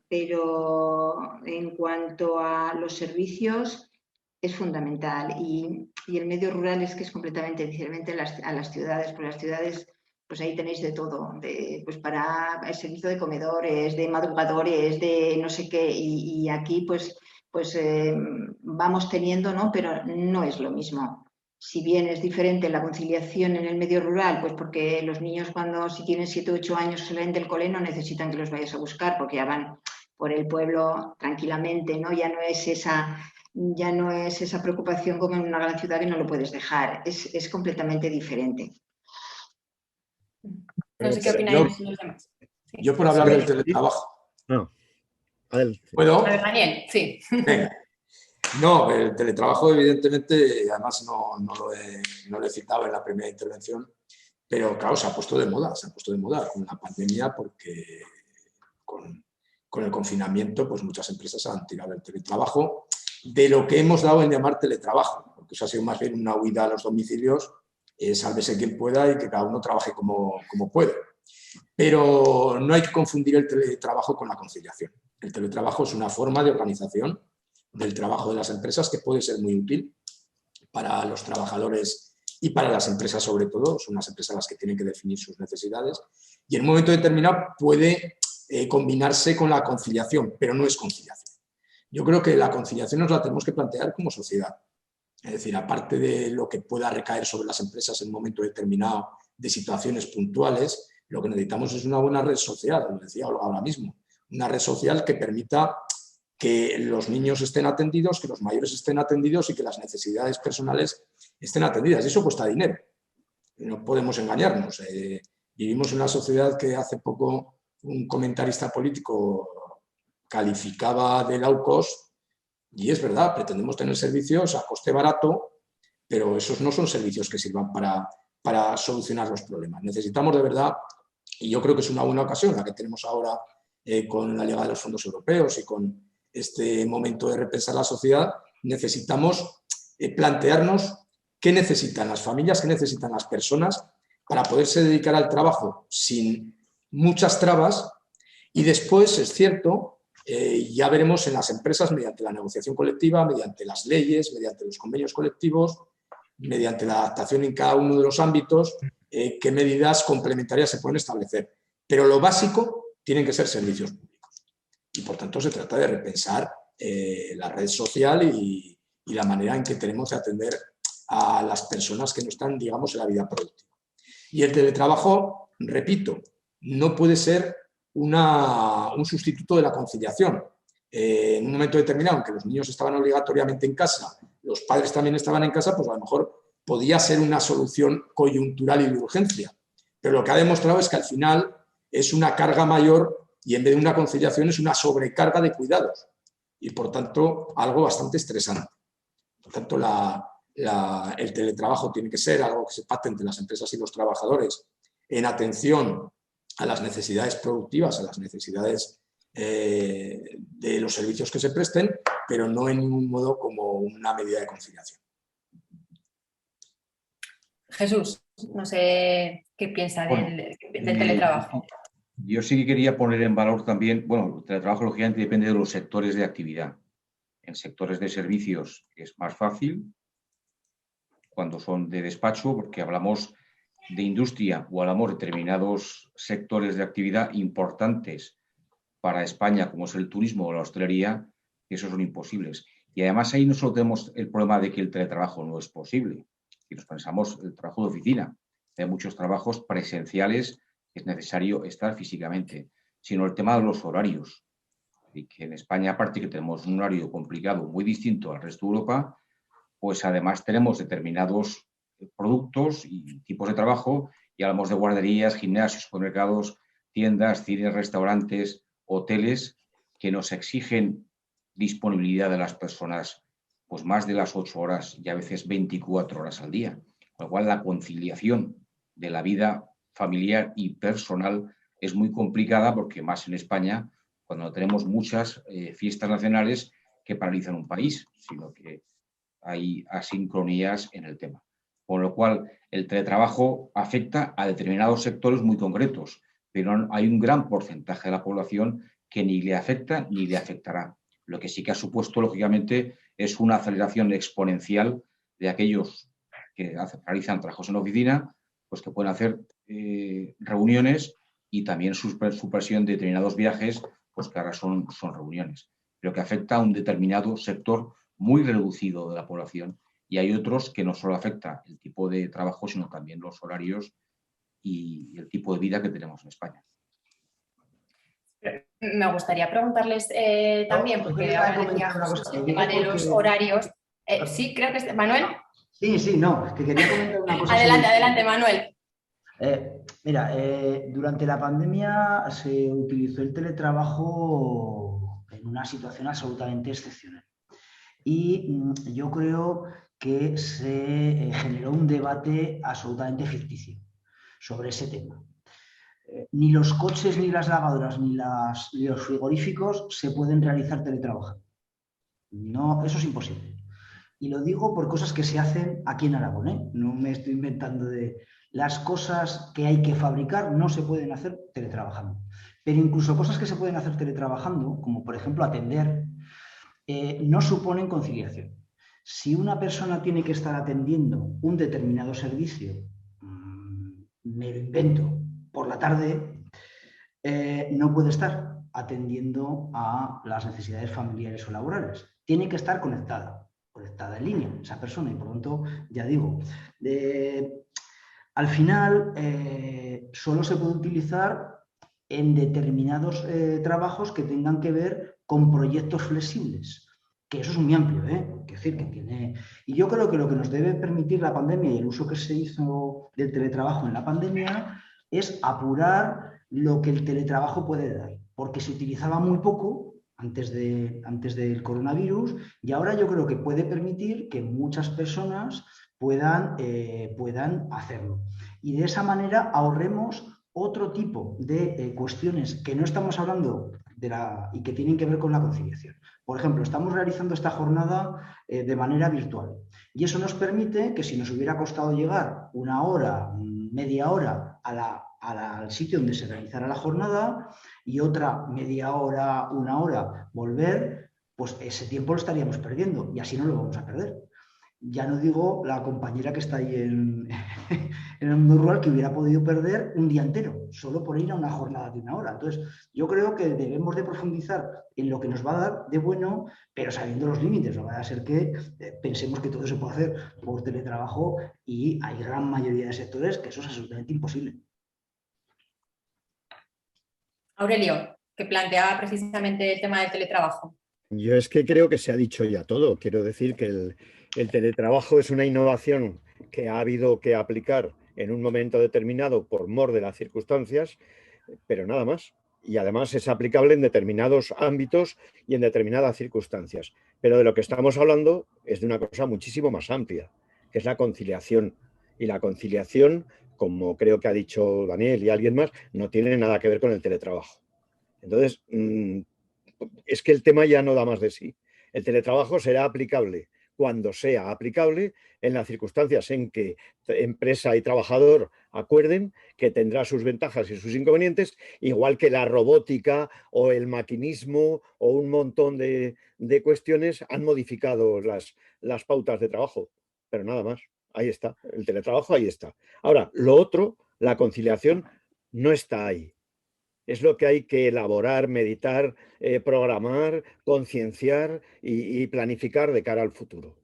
Pero en cuanto a los servicios es fundamental y el medio rural es que es completamente diferente a las ciudades, porque las ciudades pues ahí tenéis de todo, pues para el servicio de comedores, de madrugadores, de no sé qué, y aquí pues vamos teniendo, ¿no? Pero no es lo mismo. Si bien es diferente la conciliación en el medio rural, pues porque los niños si tienen 7 o 8 años salen del cole no necesitan que los vayas a buscar porque ya van por el pueblo tranquilamente, ¿no? Ya no es esa preocupación como en una gran ciudad que no lo puedes dejar, es completamente diferente. No sé qué opináis los demás. Sí. Yo por hablar del teletrabajo. No. Adelante. ¿Puedo? A ver, Daniel, sí. No, el teletrabajo evidentemente, además no lo he citado en la primera intervención, pero claro, se ha puesto de moda con la pandemia porque con el confinamiento pues muchas empresas han tirado el teletrabajo de lo que hemos dado en llamar teletrabajo, porque eso ha sido más bien una huida a los domicilios, sálvese quien pueda y que cada uno trabaje como puede. Pero no hay que confundir el teletrabajo con la conciliación. El teletrabajo es una forma de organización del trabajo de las empresas que puede ser muy útil para los trabajadores y para las empresas sobre todo, son las empresas las que tienen que definir sus necesidades, y en un momento determinado puede combinarse con la conciliación, pero no es conciliación. Yo creo que la conciliación nos la tenemos que plantear como sociedad. Es decir, aparte de lo que pueda recaer sobre las empresas en un momento determinado de situaciones puntuales, lo que necesitamos es una buena red social, como decía Olga ahora mismo, una red social que permita que los niños estén atendidos, que los mayores estén atendidos y que las necesidades personales estén atendidas. Y eso cuesta dinero. No podemos engañarnos. Vivimos en una sociedad que hace poco un comentarista político calificaba de low cost, y es verdad, pretendemos tener servicios a coste barato, pero esos no son servicios que sirvan para solucionar los problemas. Necesitamos de verdad, y yo creo que es una buena ocasión la que tenemos ahora con la llegada de los fondos europeos y con este momento de repensar la sociedad, necesitamos plantearnos qué necesitan las familias, qué necesitan las personas para poderse dedicar al trabajo sin muchas trabas, y después, es cierto, ya veremos en las empresas, mediante la negociación colectiva, mediante las leyes, mediante los convenios colectivos, mediante la adaptación en cada uno de los ámbitos, qué medidas complementarias se pueden establecer. Pero lo básico tienen que ser servicios públicos. Y por tanto se trata de repensar la red social y la manera en que tenemos de atender a las personas que no están, digamos, en la vida productiva. Y el teletrabajo, repito, no puede ser un sustituto de la conciliación. En un momento determinado en que los niños estaban obligatoriamente en casa, los padres también estaban en casa, pues a lo mejor podía ser una solución coyuntural y de urgencia. Pero lo que ha demostrado es que al final es una carga mayor y en vez de una conciliación es una sobrecarga de cuidados y por tanto algo bastante estresante. Por tanto, el teletrabajo tiene que ser algo que se pacte entre las empresas y los trabajadores en atención a las necesidades productivas, a las necesidades de los servicios que se presten, pero no en ningún modo como una medida de conciliación. Jesús, no sé qué piensa del teletrabajo. Yo sí que quería poner en valor también, bueno, el teletrabajo lógicamente depende de los sectores de actividad. En sectores de servicios es más fácil cuando son de despacho, porque hablamos de industria o hablamos de determinados sectores de actividad importantes para España, como es el turismo o la hostelería, esos son imposibles. Y además ahí no solo tenemos el problema de que el teletrabajo no es posible. Si nos pensamos el trabajo de oficina, hay muchos trabajos presenciales que es necesario estar físicamente, sino el tema de los horarios. Y que en España, aparte que tenemos un horario complicado, muy distinto al resto de Europa, pues además tenemos determinados productos y tipos de trabajo, y hablamos de guarderías, gimnasios, supermercados, tiendas, cines, restaurantes, hoteles, que nos exigen disponibilidad de las personas pues más de las 8 horas y a veces 24 horas al día. Con lo cual la conciliación de la vida familiar y personal es muy complicada, porque más en España, cuando tenemos muchas fiestas nacionales que paralizan un país, sino que hay asincronías en el tema. Con lo cual, el teletrabajo afecta a determinados sectores muy concretos, pero hay un gran porcentaje de la población que ni le afecta ni le afectará. Lo que sí que ha supuesto, lógicamente, es una aceleración exponencial de aquellos que realizan trabajos en la oficina, pues que pueden hacer reuniones, y también supresión de determinados viajes, pues que ahora son reuniones, pero que afecta a un determinado sector muy reducido de la población. Y hay otros que no solo afecta el tipo de trabajo, sino también los horarios y el tipo de vida que tenemos en España. Me gustaría preguntarles también, porque ahora decíamos el tema de los horarios. Sí, creo que es Manuel. Sí, no, que quería comentar una cosa. Adelante, Manuel. Mira, durante la pandemia se utilizó el teletrabajo en una situación absolutamente excepcional. Y yo creo que se generó un debate absolutamente ficticio sobre ese tema. Ni los coches, ni las lavadoras, ni los frigoríficos se pueden realizar teletrabajando. No, eso es imposible. Y lo digo por cosas que se hacen aquí en Aragón, ¿eh? No me estoy inventando de... Las cosas que hay que fabricar no se pueden hacer teletrabajando. Pero incluso cosas que se pueden hacer teletrabajando, como por ejemplo atender, no suponen conciliación. Si una persona tiene que estar atendiendo un determinado servicio, me lo invento, por la tarde, no puede estar atendiendo a las necesidades familiares o laborales. Tiene que estar conectada en línea esa persona y por lo tanto, ya digo, al final solo se puede utilizar en determinados trabajos que tengan que ver con proyectos flexibles, que eso es muy amplio, es decir, que tiene... Y yo creo que lo que nos debe permitir la pandemia y el uso que se hizo del teletrabajo en la pandemia es apurar lo que el teletrabajo puede dar, porque se utilizaba muy poco antes del coronavirus y ahora yo creo que puede permitir que muchas personas puedan hacerlo. Y de esa manera ahorremos otro tipo de cuestiones que no estamos hablando y que tienen que ver con la conciliación. Por ejemplo, estamos realizando esta jornada de manera virtual y eso nos permite que si nos hubiera costado llegar una hora, media hora al sitio donde se realizara la jornada y otra media hora, una hora volver, pues ese tiempo lo estaríamos perdiendo y así no lo vamos a perder. Ya no digo la compañera que está ahí en el mundo rural que hubiera podido perder un día entero solo por ir a una jornada de una hora. Entonces, yo creo que debemos de profundizar en lo que nos va a dar de bueno, pero sabiendo los límites. No va a ser que pensemos que todo se puede hacer por teletrabajo y hay gran mayoría de sectores que eso es absolutamente imposible. Aurelio, que planteaba precisamente el tema del teletrabajo. Yo es que creo que se ha dicho ya todo. Quiero decir que el teletrabajo es una innovación que ha habido que aplicar en un momento determinado por mor de las circunstancias, pero nada más. Y además es aplicable en determinados ámbitos y en determinadas circunstancias. Pero de lo que estamos hablando es de una cosa muchísimo más amplia, que es la conciliación. Y la conciliación, como creo que ha dicho Daniel y alguien más, no tiene nada que ver con el teletrabajo. Entonces, es que el tema ya no da más de sí. El teletrabajo será aplicable cuando sea aplicable en las circunstancias en que empresa y trabajador acuerden que tendrá sus ventajas y sus inconvenientes, igual que la robótica o el maquinismo o un montón de cuestiones han modificado las pautas de trabajo. Pero nada más, ahí está, el teletrabajo ahí está. Ahora, lo otro, la conciliación, no está ahí. Es lo que hay que elaborar, meditar, programar, concienciar y planificar de cara al futuro.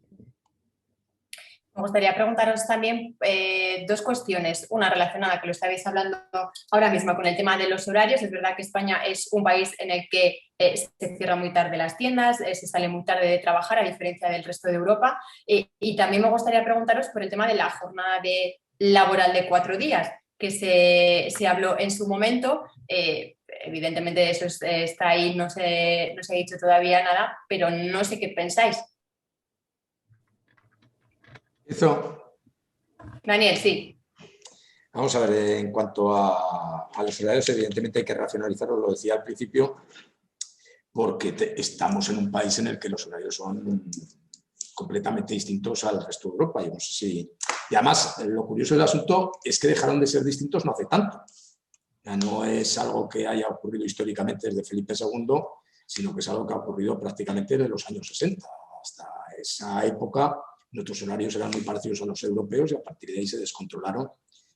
Me gustaría preguntaros también dos cuestiones. Una relacionada, que lo estabais hablando ahora mismo, con el tema de los horarios. Es verdad que España es un país en el que se cierran muy tarde las tiendas, se sale muy tarde de trabajar, a diferencia del resto de Europa. Y también me gustaría preguntaros por el tema de la jornada laboral de 4 días, que se habló en su momento. Evidentemente eso está ahí, no se ha dicho todavía nada, pero no sé qué pensáis. Eso. Daniel, sí. Vamos a ver, en cuanto a los horarios, evidentemente hay que racionalizarlo, lo decía al principio, porque estamos en un país en el que los horarios son completamente distintos al resto de Europa. Yo no sé si... Y además, lo curioso del asunto es que dejaron de ser distintos no hace tanto. Ya no es algo que haya ocurrido históricamente desde Felipe II, sino que es algo que ha ocurrido prácticamente desde los años 60. Hasta esa época, nuestros horarios eran muy parecidos a los europeos y a partir de ahí se descontrolaron.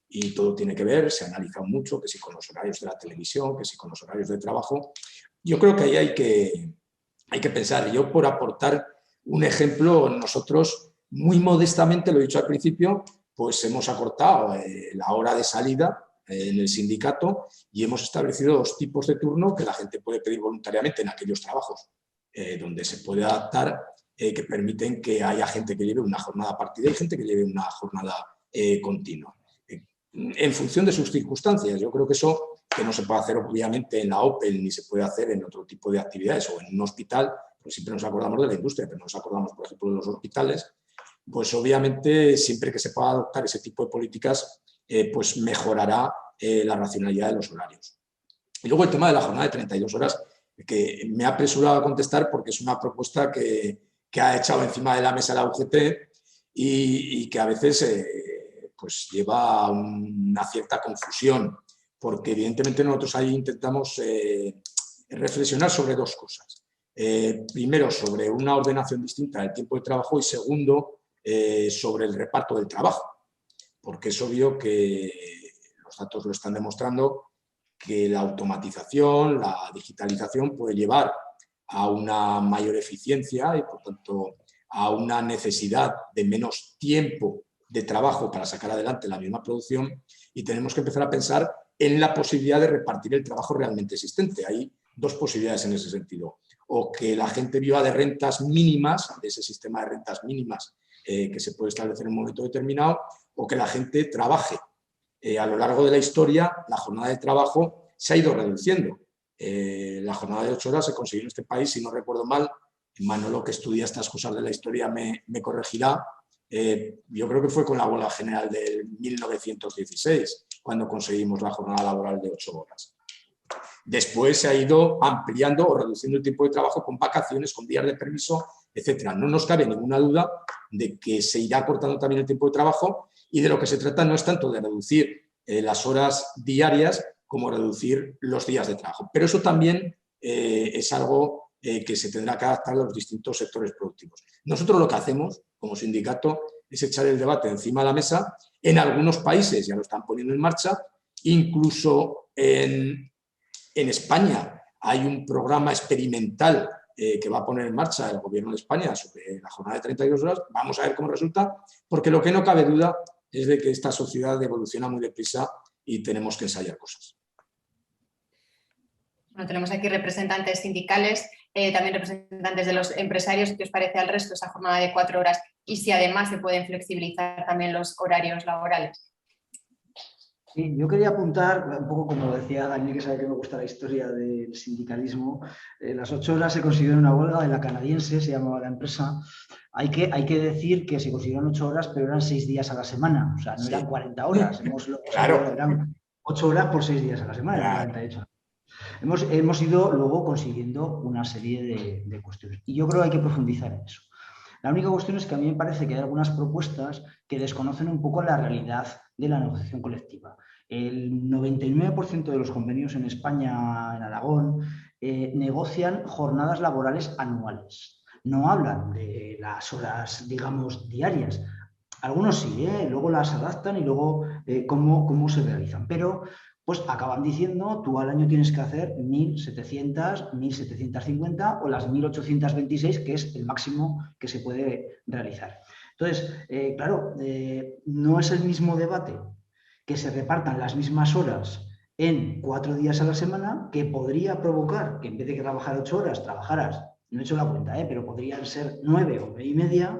Y todo tiene que ver, se ha analizado mucho, que si con los horarios de la televisión, que si con los horarios de trabajo. Yo creo que ahí hay que pensar. Yo, por aportar un ejemplo, nosotros muy modestamente, lo he dicho al principio, pues hemos acortado la hora de salida en el sindicato y hemos establecido 2 tipos de turno que la gente puede pedir voluntariamente en aquellos trabajos donde se puede adaptar, que permiten que haya gente que lleve una jornada partida y gente que lleve una jornada continua. En función de sus circunstancias, yo creo que eso que no se puede hacer obviamente en la Opel ni se puede hacer en otro tipo de actividades o en un hospital, pues siempre nos acordamos de la industria, pero no nos acordamos, por ejemplo, de los hospitales, pues obviamente siempre que se pueda adoptar ese tipo de políticas, pues mejorará la racionalidad de los horarios. Y luego el tema de la jornada de 32 horas, que me ha apresurado a contestar porque es una propuesta que ha echado encima de la mesa la UGT y que a veces pues lleva una cierta confusión, porque evidentemente nosotros ahí intentamos reflexionar sobre 2 cosas. Primero, sobre una ordenación distinta del tiempo de trabajo y segundo, sobre el reparto del trabajo, porque es obvio que los datos lo están demostrando que la automatización, la digitalización puede llevar a una mayor eficiencia y, por tanto, a una necesidad de menos tiempo de trabajo para sacar adelante la misma producción, y tenemos que empezar a pensar en la posibilidad de repartir el trabajo realmente existente. Hay dos posibilidades en ese sentido. O que la gente viva de rentas mínimas, de ese sistema de rentas mínimas que se puede establecer en un momento determinado, o que la gente trabaje. A lo largo de la historia, la jornada de trabajo se ha ido reduciendo. La jornada de 8 horas se consiguió en este país, si no recuerdo mal, Manolo, que estudia estas cosas de la historia, me corregirá. Yo creo que fue con la huelga general del 1916, cuando conseguimos la jornada laboral de 8 horas. Después se ha ido ampliando o reduciendo el tiempo de trabajo con vacaciones, con días de permiso, etc. No nos cabe ninguna duda de que se irá cortando también el tiempo de trabajo, y de lo que se trata no es tanto de reducir las horas diarias como reducir los días de trabajo. Pero eso también es algo que se tendrá que adaptar a los distintos sectores productivos. Nosotros lo que hacemos como sindicato es echar el debate encima de la mesa. En algunos países ya lo están poniendo en marcha, incluso en España hay un programa experimental que va a poner en marcha el gobierno de España sobre la jornada de 32 horas. Vamos a ver cómo resulta, porque lo que no cabe duda es de que esta sociedad evoluciona muy deprisa y tenemos que ensayar cosas. Bueno, tenemos aquí representantes sindicales, también representantes de los empresarios. ¿Qué os parece al resto esa jornada de 4 horas? Y si además se pueden flexibilizar también los horarios laborales. Sí, yo quería apuntar, un poco como decía Dani, que sabe que me gusta la historia del sindicalismo. Las 8 horas se consiguió en una huelga de la canadiense, se llamaba la empresa. Hay que decir que se consiguieron 8 horas, pero eran 6 días a la semana, o sea, no eran 40 horas. Claro. Eran 8 horas por 6 días a la semana, eran 48. Hemos ido luego consiguiendo una serie de cuestiones, y yo creo que hay que profundizar en eso. La única cuestión es que a mí me parece que hay algunas propuestas que desconocen un poco la realidad de la negociación colectiva. El 99% de los convenios en España, en Aragón, negocian jornadas laborales anuales. No hablan de las horas, digamos, diarias. Algunos sí, luego las adaptan y luego cómo se realizan. Pero pues acaban diciendo, tú al año tienes que hacer 1.700, 1.750 o las 1.826, que es el máximo que se puede realizar. Entonces, claro, no es el mismo debate que se repartan las mismas horas en 4 días a la semana, que podría provocar que en vez de trabajar 8 horas, trabajaras, no he hecho la cuenta, pero podrían ser 9 o 9 y media,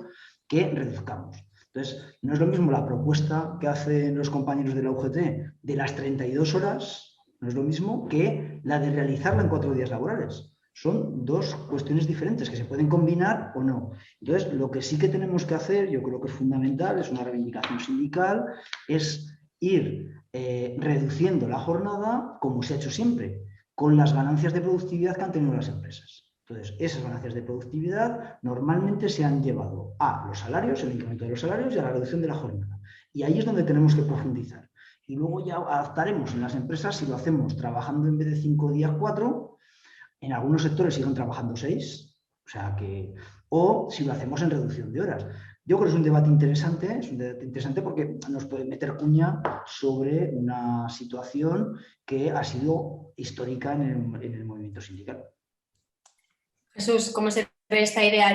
que reduzcamos. Entonces, no es lo mismo la propuesta que hacen los compañeros de la UGT de las 32 horas, no es lo mismo que la de realizarla en 4 días laborales. Son dos cuestiones diferentes que se pueden combinar o no. Entonces, lo que sí que tenemos que hacer, yo creo que es fundamental, es una reivindicación sindical, es ir reduciendo la jornada como se ha hecho siempre, con las ganancias de productividad que han tenido las empresas. Entonces, esas ganancias de productividad normalmente se han llevado a los salarios, el incremento de los salarios y a la reducción de la jornada. Y ahí es donde tenemos que profundizar. Y luego ya adaptaremos en las empresas si lo hacemos trabajando en vez de 5 días 4, en algunos sectores siguen trabajando 6, o si lo hacemos en reducción de horas. Yo creo que es un debate interesante porque nos puede meter cuña sobre una situación que ha sido histórica en el movimiento sindical. Jesús, ¿cómo se ve esta idea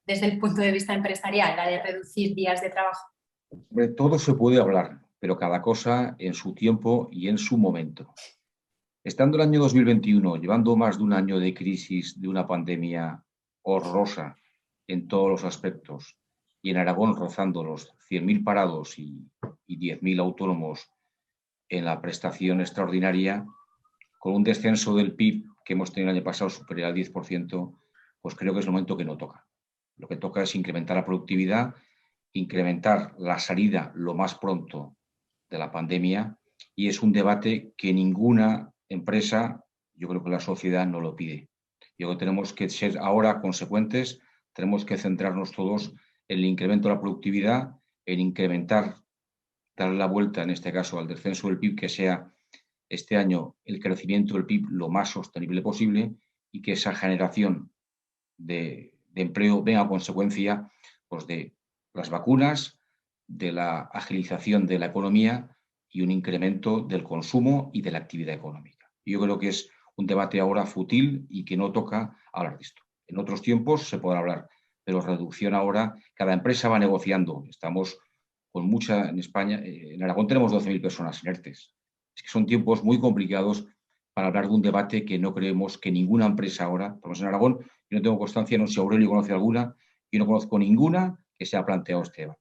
desde el punto de vista empresarial, la de reducir días de trabajo? De todo se puede hablar, pero cada cosa en su tiempo y en su momento. Estando el año 2021, llevando más de un año de crisis, de una pandemia horrorosa en todos los aspectos, y en Aragón rozando los 100.000 parados y 10.000 autónomos en la prestación extraordinaria, con un descenso del PIB que hemos tenido el año pasado superior al 10%, pues creo que es el momento que no toca. Lo que toca es incrementar la productividad, incrementar la salida lo más pronto de la pandemia, y es un debate que ninguna empresa, yo creo que la sociedad no lo pide. Yo creo que tenemos que ser ahora consecuentes, tenemos que centrarnos todos en el incremento de la productividad, en incrementar, darle la vuelta en este caso al descenso del PIB, que sea este año el crecimiento del PIB lo más sostenible posible, y que esa generación de empleo venga a consecuencia pues, de las vacunas, de la agilización de la economía y un incremento del consumo y de la actividad económica. Yo creo que es un debate ahora fútil y que no toca hablar de esto. En otros tiempos se podrá hablar, pero reducción ahora, cada empresa va negociando. Estamos con mucha en España, en Aragón tenemos 12.000 personas inertes. Es que son tiempos muy complicados para hablar de un debate que no creemos que ninguna empresa ahora, por lo menos en Aragón, yo no tengo constancia, no sé si Aurelio conoce alguna, yo no conozco ninguna que se ha planteado este debate.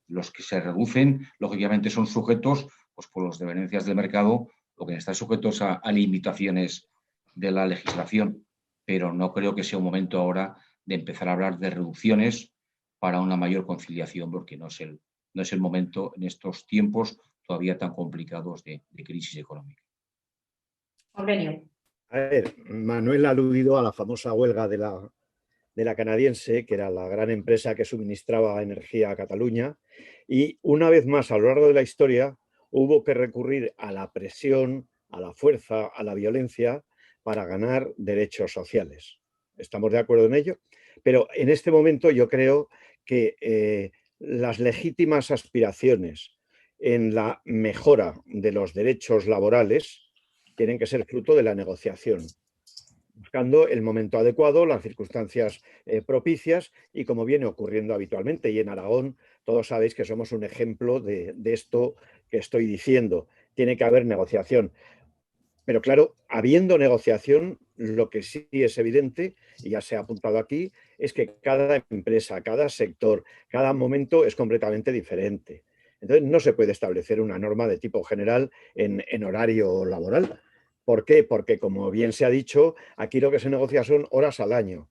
Los que se reducen, lógicamente, son sujetos pues, por las dependencias del mercado o que están sujetos a limitaciones de la legislación, pero no creo que sea un momento ahora de empezar a hablar de reducciones para una mayor conciliación, porque no es el momento en estos tiempos todavía tan complicados de crisis económica. Aurelio. A ver, Manuel ha aludido a la famosa huelga de la canadiense, que era la gran empresa que suministraba energía a Cataluña, y una vez más a lo largo de la historia hubo que recurrir a la presión, a la fuerza, a la violencia para ganar derechos sociales. ¿Estamos de acuerdo en ello? Pero en este momento yo creo que las legítimas aspiraciones en la mejora de los derechos laborales tienen que ser fruto de la negociación, buscando el momento adecuado, las circunstancias propicias y como viene ocurriendo habitualmente. Y en Aragón todos sabéis que somos un ejemplo de esto que estoy diciendo. Tiene que haber negociación. Pero claro, habiendo negociación, lo que sí es evidente, y ya se ha apuntado aquí, es que cada empresa, cada sector, cada momento es completamente diferente. Entonces no se puede establecer una norma de tipo general en horario laboral. ¿Por qué? Porque, como bien se ha dicho, aquí lo que se negocia son horas al año.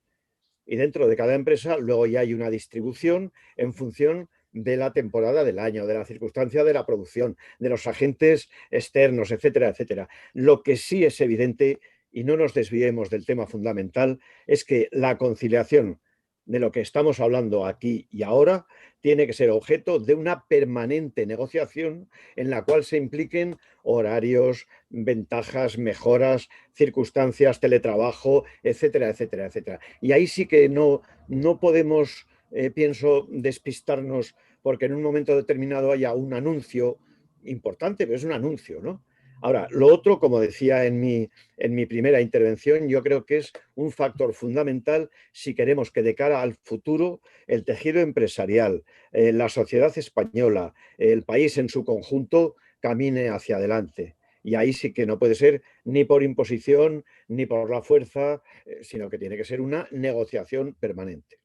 Y dentro de cada empresa luego ya hay una distribución en función de la temporada del año, de la circunstancia de la producción, de los agentes externos, etcétera, etcétera. Lo que sí es evidente, y no nos desviemos del tema fundamental, es que la conciliación de lo que estamos hablando aquí y ahora tiene que ser objeto de una permanente negociación en la cual se impliquen horarios, ventajas, mejoras, circunstancias, teletrabajo, etcétera, etcétera, etcétera. Y ahí sí que no podemos, pienso, despistarnos porque en un momento determinado haya un anuncio importante, pero es un anuncio, ¿no? Ahora, lo otro, como decía en mi primera intervención, yo creo que es un factor fundamental si queremos que de cara al futuro el tejido empresarial, la sociedad española, el país en su conjunto camine hacia adelante. Y ahí sí que no puede ser ni por imposición ni por la fuerza, sino que tiene que ser una negociación permanente.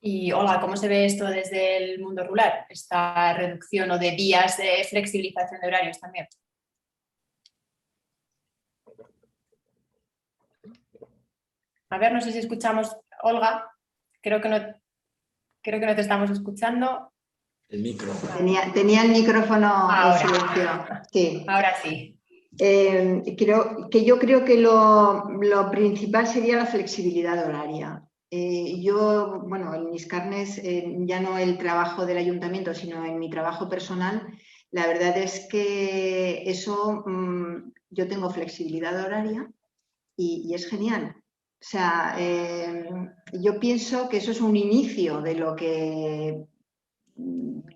Y hola, ¿cómo se ve esto desde el mundo rural? Esta reducción o de días de flexibilización de horarios también. A ver, no sé si escuchamos, Olga. Creo que no te estamos escuchando. El micro. Tenía el micrófono en silencio. Sí. Ahora sí. Yo creo que lo principal sería la flexibilidad horaria. Yo, bueno, en mis carnes, ya no el trabajo del ayuntamiento, sino en mi trabajo personal, la verdad es que eso, yo tengo flexibilidad horaria y es genial. O sea, yo pienso que eso es un inicio de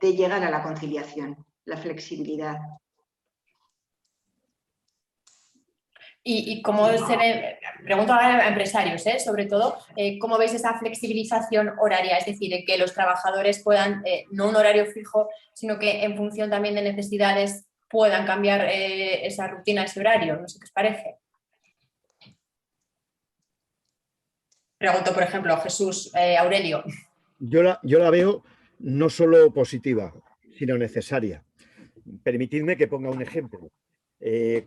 llegar a la conciliación, la flexibilidad. Y cómo se ve, pregunto ahora a empresarios, sobre todo, ¿cómo veis esa flexibilización horaria? Es decir, que los trabajadores puedan, no un horario fijo, sino que en función también de necesidades puedan cambiar esa rutina, ese horario. No sé qué os parece. Pregunto, por ejemplo, Jesús, Aurelio. Yo la veo no solo positiva, sino necesaria. Permitidme que ponga un ejemplo.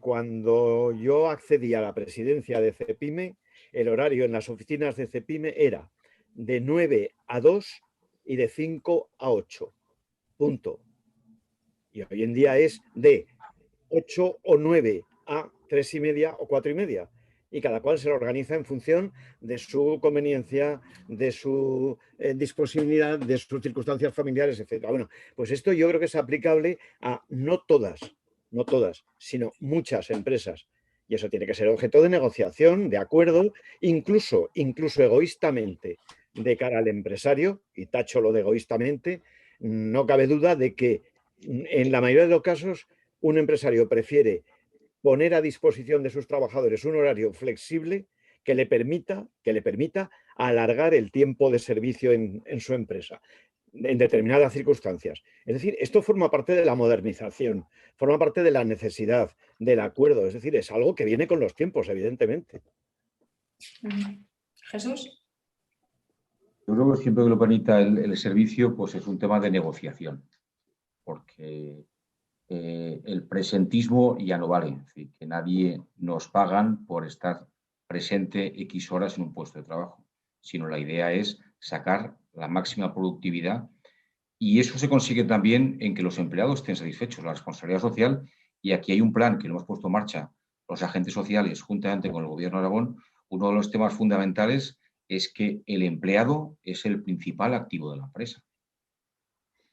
Cuando yo accedí a la presidencia de CEPIME, el horario en las oficinas de CEPIME era de 9 a 2 y de 5 a 8. Punto. Y hoy en día es de 8 o 9 a 3 y media o 4 y media. Y cada cual se lo organiza en función de su conveniencia, de su disponibilidad, de sus circunstancias familiares, etc. Bueno, pues esto yo creo que es aplicable a no todas, sino muchas empresas. Y eso tiene que ser objeto de negociación, de acuerdo, incluso egoístamente de cara al empresario, y tacho lo de egoístamente. No cabe duda de que en la mayoría de los casos un empresario prefiere poner a disposición de sus trabajadores un horario flexible que le permita alargar el tiempo de servicio en su empresa en determinadas circunstancias. Es decir, esto forma parte de la modernización, forma parte de la necesidad, del acuerdo. Es decir, es algo que viene con los tiempos, evidentemente. Jesús. Yo creo que siempre que lo permita el servicio, pues es un tema de negociación, porque el presentismo ya no vale, es decir, que nadie nos pagan por estar presente X horas en un puesto de trabajo, sino la idea es sacar la máxima productividad, y eso se consigue también en que los empleados estén satisfechos, la responsabilidad social, y aquí hay un plan que lo hemos puesto en marcha los agentes sociales juntamente con el Gobierno de Aragón. Uno de los temas fundamentales es que el empleado es el principal activo de la empresa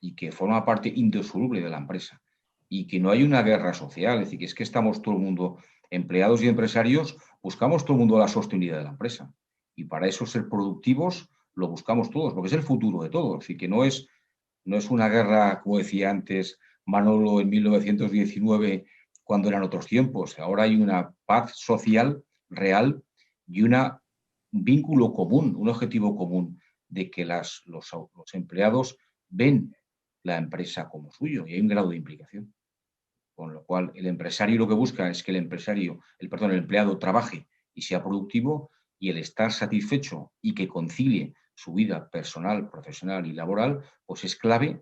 y que forma parte indisoluble de la empresa y que no hay una guerra social, es decir, que es que estamos todo el mundo, empleados y empresarios, buscamos todo el mundo la sostenibilidad de la empresa y para eso ser productivos lo buscamos todos, porque es el futuro de todos y que no es una guerra, como decía antes Manolo, en 1919, cuando eran otros tiempos. Ahora hay una paz social real y un vínculo común, un objetivo común de que los empleados ven la empresa como suyo y hay un grado de implicación. Con lo cual, el empresario lo que busca es que el empleado trabaje y sea productivo, y el estar satisfecho y que concilie su vida personal, profesional y laboral, pues es clave,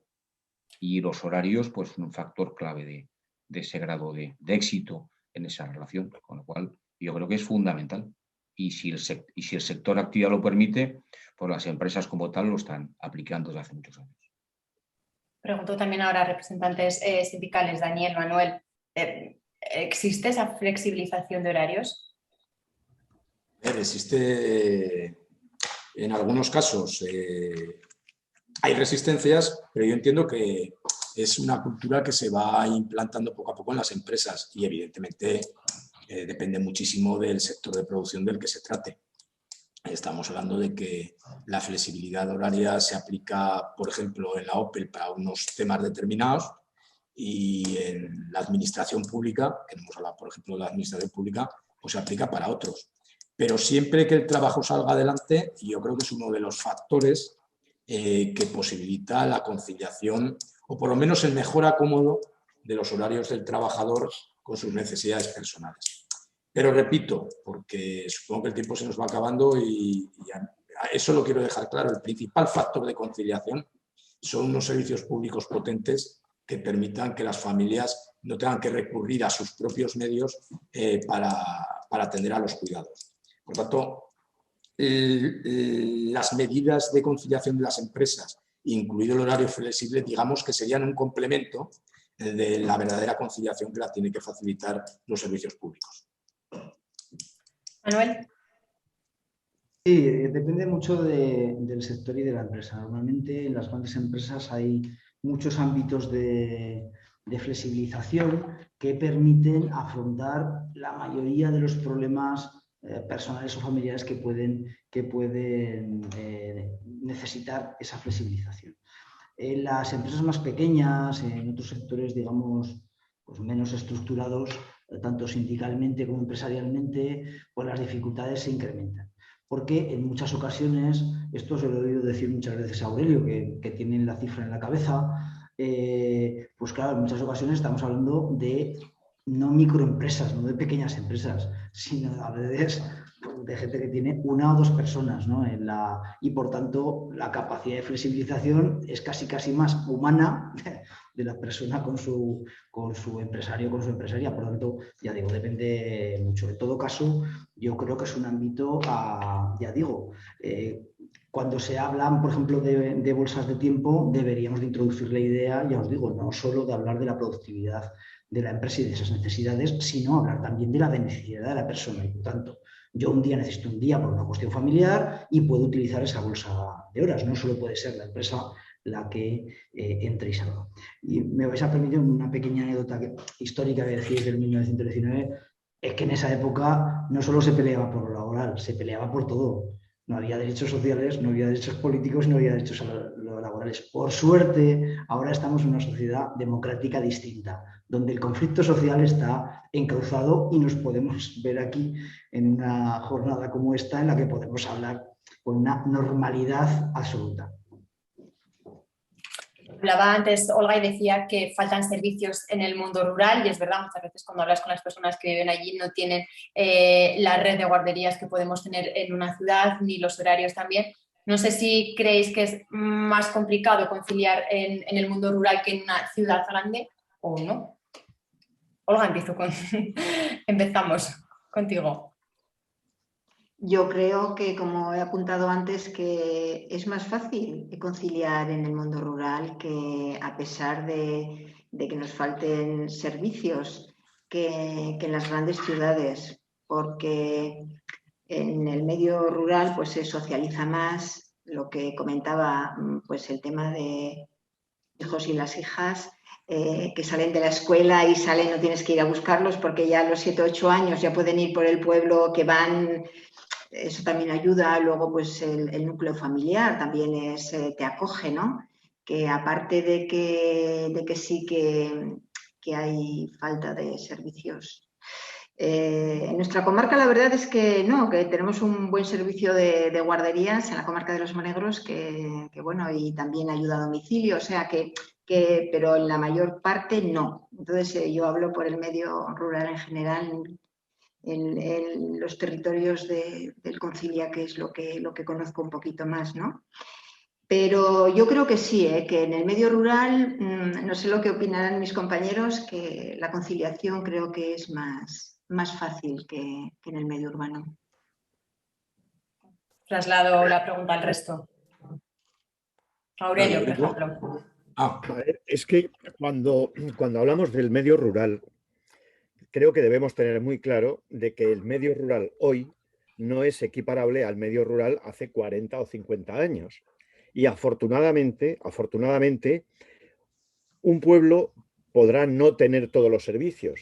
y los horarios pues son un factor clave de ese grado de éxito en esa relación, con lo cual yo creo que es fundamental. Y si el sector actividad lo permite, pues las empresas como tal lo están aplicando desde hace muchos años. Pregunto también ahora a representantes sindicales, Daniel, Manuel, ¿existe esa flexibilización de horarios? Existe en algunos casos, hay resistencias, pero yo entiendo que es una cultura que se va implantando poco a poco en las empresas y evidentemente depende muchísimo del sector de producción del que se trate. Estamos hablando de que la flexibilidad horaria se aplica, por ejemplo, en la Opel para unos temas determinados y en la administración pública, que no hemos hablado, por ejemplo, de la administración pública, pues se aplica para otros. Pero siempre que el trabajo salga adelante, yo creo que es uno de los factores que posibilita la conciliación o por lo menos el mejor acomodo de los horarios del trabajador con sus necesidades personales. Pero repito, porque supongo que el tiempo se nos va acabando y eso lo quiero dejar claro, el principal factor de conciliación son unos servicios públicos potentes que permitan que las familias no tengan que recurrir a sus propios medios para atender a los cuidados. Por tanto, las medidas de conciliación de las empresas, incluido el horario flexible, digamos que serían un complemento de la verdadera conciliación que la tienen que facilitar los servicios públicos. Manuel. Sí, depende mucho del sector y de la empresa. Normalmente en las grandes empresas hay muchos ámbitos de flexibilización que permiten afrontar la mayoría de los problemas personales o familiares que pueden necesitar esa flexibilización. En las empresas más pequeñas, en otros sectores, digamos, pues menos estructurados, tanto sindicalmente como empresarialmente, pues las dificultades se incrementan. Porque en muchas ocasiones, esto se lo he oído decir muchas veces a Aurelio, que tiene la cifra en la cabeza, pues claro, en muchas ocasiones estamos hablando de no microempresas, no de pequeñas empresas, sino a veces de gente que tiene una o dos personas, ¿no? Y por tanto la capacidad de flexibilización es casi más humana de la persona con su empresario, con su empresaria. Por tanto, ya digo, depende mucho. En todo caso, yo creo que es un ámbito, ya digo, cuando se hablan, por ejemplo, de bolsas de tiempo, deberíamos de introducir la idea, ya os digo, no solo de hablar de la productividad de la empresa y de esas necesidades, sino hablar también de la necesidad de la persona. Y por tanto, yo un día necesito un día por una cuestión familiar y puedo utilizar esa bolsa de horas. No solo puede ser la empresa la que entre y salga. Y me vais a permitir una pequeña anécdota histórica que decís del 1919. Es que en esa época no solo se peleaba por lo laboral, se peleaba por todo. No había derechos sociales, no había derechos políticos, no había derechos laborales. Por suerte, ahora estamos en una sociedad democrática distinta, donde el conflicto social está encauzado y nos podemos ver aquí en una jornada como esta en la que podemos hablar con una normalidad absoluta. Hablaba antes Olga y decía que faltan servicios en el mundo rural y es verdad, muchas veces cuando hablas con las personas que viven allí no tienen la red de guarderías que podemos tener en una ciudad, ni los horarios también. No sé si creéis que es más complicado conciliar en el mundo rural que en una ciudad grande o no. Olga, empezamos contigo. Yo creo que, como he apuntado antes, que es más fácil conciliar en el mundo rural, que a pesar de que nos falten servicios que en las grandes ciudades, porque en el medio rural pues se socializa más, lo que comentaba, pues el tema de hijos y las hijas que salen de la escuela y salen, no tienes que ir a buscarlos porque ya a los 7 o 8 años ya pueden ir por el pueblo que van. Eso también ayuda. Luego, pues el núcleo familiar también te acoge, ¿no? Que aparte de que sí que hay falta de servicios. En nuestra comarca la verdad es que no, que tenemos un buen servicio de guarderías en la comarca de Los Monegros, que bueno, y también ayuda a domicilio, o sea pero en la mayor parte no. Entonces yo hablo por el medio rural en general, en los territorios del Concilia, que es lo que conozco un poquito más, ¿no? Pero yo creo que sí, que en el medio rural, no sé lo que opinarán mis compañeros, que la conciliación creo que es más fácil que en el medio urbano. Traslado la pregunta al resto. Aurelio, por ejemplo. A ver, es que cuando hablamos del medio rural, creo que debemos tener muy claro de que el medio rural hoy no es equiparable al medio rural hace 40 o 50 años. Y afortunadamente, un pueblo podrá no tener todos los servicios,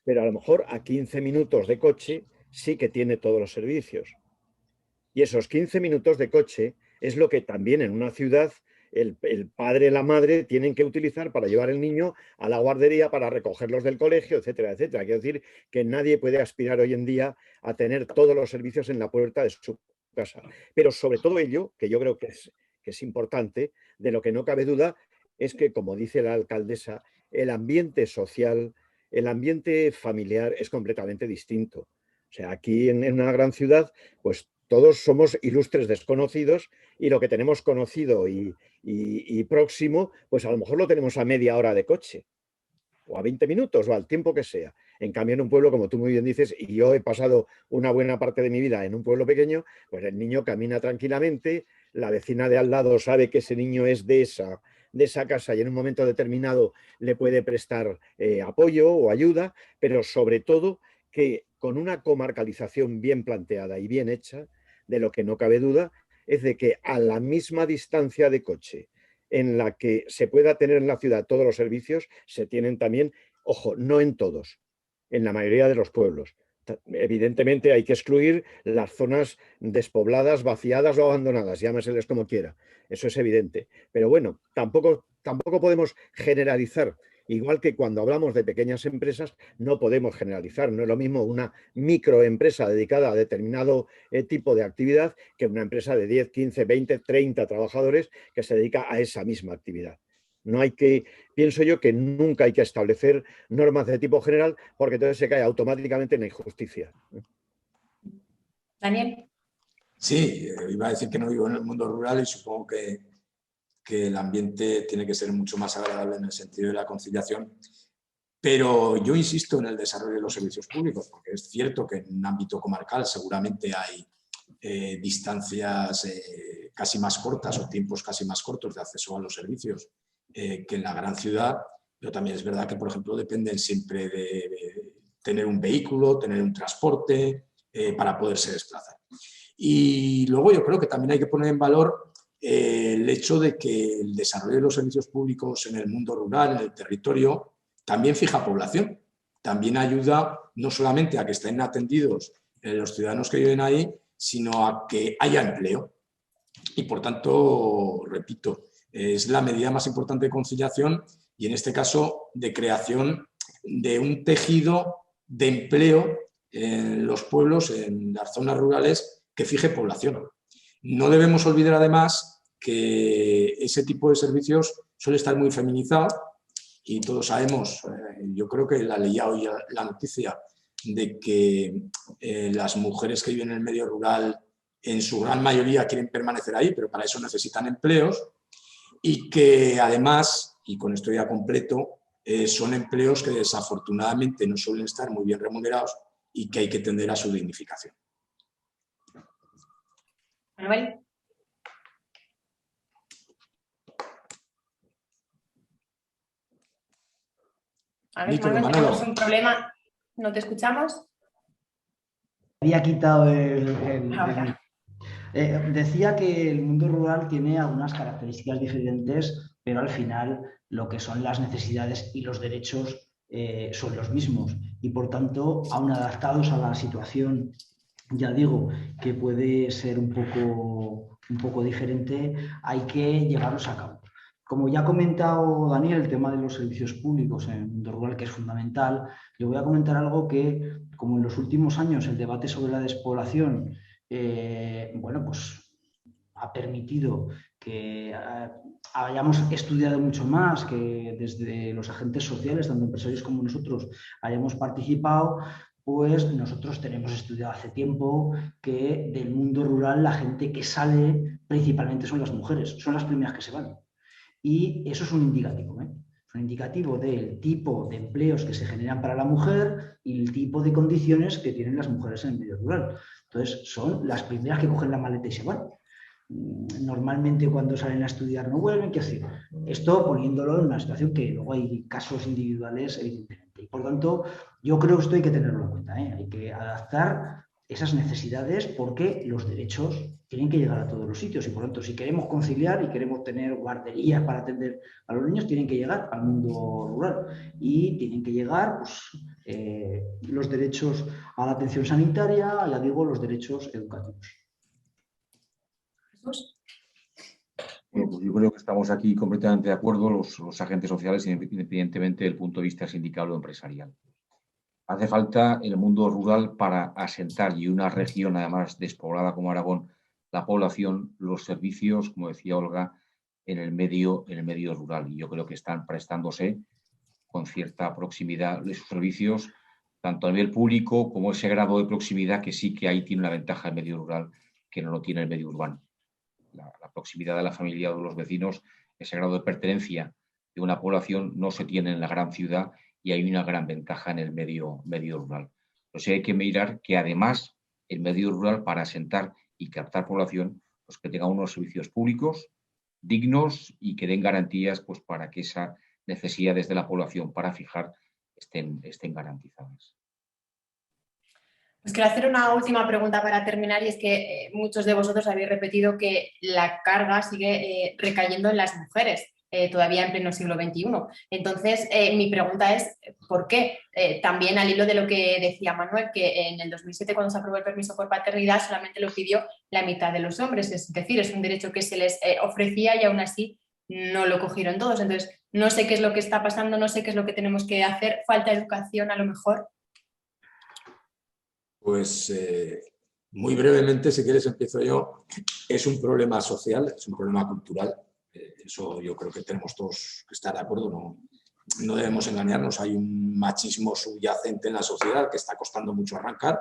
pero a lo mejor a 15 minutos de coche sí que tiene todos los servicios. Y esos 15 minutos de coche es lo que también en una ciudad el padre y la madre tienen que utilizar para llevar al niño a la guardería, para recogerlos del colegio, etcétera, etcétera. Quiero decir que nadie puede aspirar hoy en día a tener todos los servicios en la puerta de su casa. Pero sobre todo ello, que yo creo que es importante, de lo que no cabe duda, es que, como dice la alcaldesa, el ambiente social, el ambiente familiar es completamente distinto. O sea, aquí en una gran ciudad, pues todos somos ilustres desconocidos y lo que tenemos conocido y próximo, pues a lo mejor lo tenemos a media hora de coche, o a 20 minutos, o al tiempo que sea. En cambio, en un pueblo, como tú muy bien dices, y yo he pasado una buena parte de mi vida en un pueblo pequeño, pues el niño camina tranquilamente, la vecina de al lado sabe que ese niño es de esa casa y en un momento determinado le puede prestar apoyo o ayuda, pero sobre todo que con una comarcalización bien planteada y bien hecha, de lo que no cabe duda, es de que a la misma distancia de coche en la que se pueda tener en la ciudad todos los servicios, se tienen también, ojo, no en todos, en la mayoría de los pueblos. Evidentemente hay que excluir las zonas despobladas, vaciadas o abandonadas, llámeseles como quiera, eso es evidente. Pero bueno, tampoco podemos generalizar. Igual que cuando hablamos de pequeñas empresas, no podemos generalizar. No es lo mismo una microempresa dedicada a determinado tipo de actividad que una empresa de 10, 15, 20, 30 trabajadores que se dedica a esa misma actividad. No hay que, pienso yo que nunca hay que establecer normas de tipo general porque entonces se cae automáticamente en la injusticia. Daniel. Sí, iba a decir que no vivo en el mundo rural y supongo que el ambiente tiene que ser mucho más agradable en el sentido de la conciliación, pero yo insisto en el desarrollo de los servicios públicos, porque es cierto que en un ámbito comarcal seguramente hay distancias casi más cortas o tiempos casi más cortos de acceso a los servicios que en la gran ciudad, pero también es verdad que, por ejemplo, dependen siempre de tener un vehículo, tener un transporte para poderse desplazar. Y luego yo creo que también hay que poner en valor el hecho de que el desarrollo de los servicios públicos en el mundo rural, en el territorio, también fija población, también ayuda no solamente a que estén atendidos los ciudadanos que viven ahí, sino a que haya empleo. Y por tanto, repito, es la medida más importante de conciliación y en este caso de creación de un tejido de empleo en los pueblos, en las zonas rurales, que fije población. No debemos olvidar además que ese tipo de servicios suele estar muy feminizado y todos sabemos, yo creo que la leía hoy la noticia, de que las mujeres que viven en el medio rural en su gran mayoría quieren permanecer ahí, pero para eso necesitan empleos y que además, y con esto ya completo, son empleos que desafortunadamente no suelen estar muy bien remunerados y que hay que tender a su dignificación. Manuel. A ver, Manuel, tenemos un problema. ¿No te escuchamos? Había quitado decía que el mundo rural tiene algunas características diferentes, pero al final lo que son las necesidades y los derechos son los mismos. Y por tanto, aun adaptados a la situación, ya digo, que puede ser un poco diferente, hay que llevarlos a cabo. Como ya ha comentado Daniel, el tema de los servicios públicos en el mundo rural, que es fundamental, le voy a comentar algo que, como en los últimos años el debate sobre la despoblación bueno, pues ha permitido que hayamos estudiado mucho más, que desde los agentes sociales, tanto empresarios como nosotros, hayamos participado, pues nosotros tenemos estudiado hace tiempo que del mundo rural la gente que sale principalmente son las mujeres, son las primeras que se van. Y eso es un indicativo, ¿eh? Es un indicativo del tipo de empleos que se generan para la mujer y el tipo de condiciones que tienen las mujeres en el medio rural. Entonces, son las primeras que cogen la maleta y se van. Normalmente cuando salen a estudiar no vuelven, ¿qué hacer? Esto poniéndolo en una situación que luego hay casos individuales, evidentemente. Y por tanto, yo creo que esto hay que tenerlo en cuenta, ¿eh? Hay que adaptar esas necesidades porque los derechos tienen que llegar a todos los sitios y por tanto si queremos conciliar y queremos tener guarderías para atender a los niños tienen que llegar al mundo rural y tienen que llegar pues, los derechos a la atención sanitaria, ya digo, los derechos educativos. Jesús. Bueno, pues yo creo que estamos aquí completamente de acuerdo los agentes sociales independientemente del punto de vista sindical o empresarial. Hace falta el mundo rural para asentar y una región además despoblada como Aragón, la población, los servicios, como decía Olga, en el medio rural. Y yo creo que están prestándose con cierta proximidad de sus servicios, tanto a nivel público como ese grado de proximidad que sí que ahí tiene una ventaja el medio rural que no lo tiene el medio urbano. La proximidad de la familia o de los vecinos, ese grado de pertenencia de una población no se tiene en la gran ciudad y hay una gran ventaja en el medio rural. Entonces hay que mirar que además el medio rural para asentar y captar población, pues que tenga unos servicios públicos dignos y que den garantías pues, para que esas necesidades de la población para fijar estén garantizadas. Pues quiero hacer una última pregunta para terminar y es que muchos de vosotros habéis repetido que la carga sigue recayendo en las mujeres. Todavía en pleno siglo XXI. Entonces, mi pregunta es, ¿por qué? También al hilo de lo que decía Manuel, que en el 2007 cuando se aprobó el permiso por paternidad solamente lo pidió la mitad de los hombres, es decir, es un derecho que se les ofrecía y aún así no lo cogieron todos. Entonces, no sé qué es lo que está pasando, no sé qué es lo que tenemos que hacer, falta educación a lo mejor. Pues muy brevemente, si quieres empiezo yo, es un problema social, es un problema cultural. Eso yo creo que tenemos todos que estar de acuerdo, no debemos engañarnos, hay un machismo subyacente en la sociedad que está costando mucho arrancar.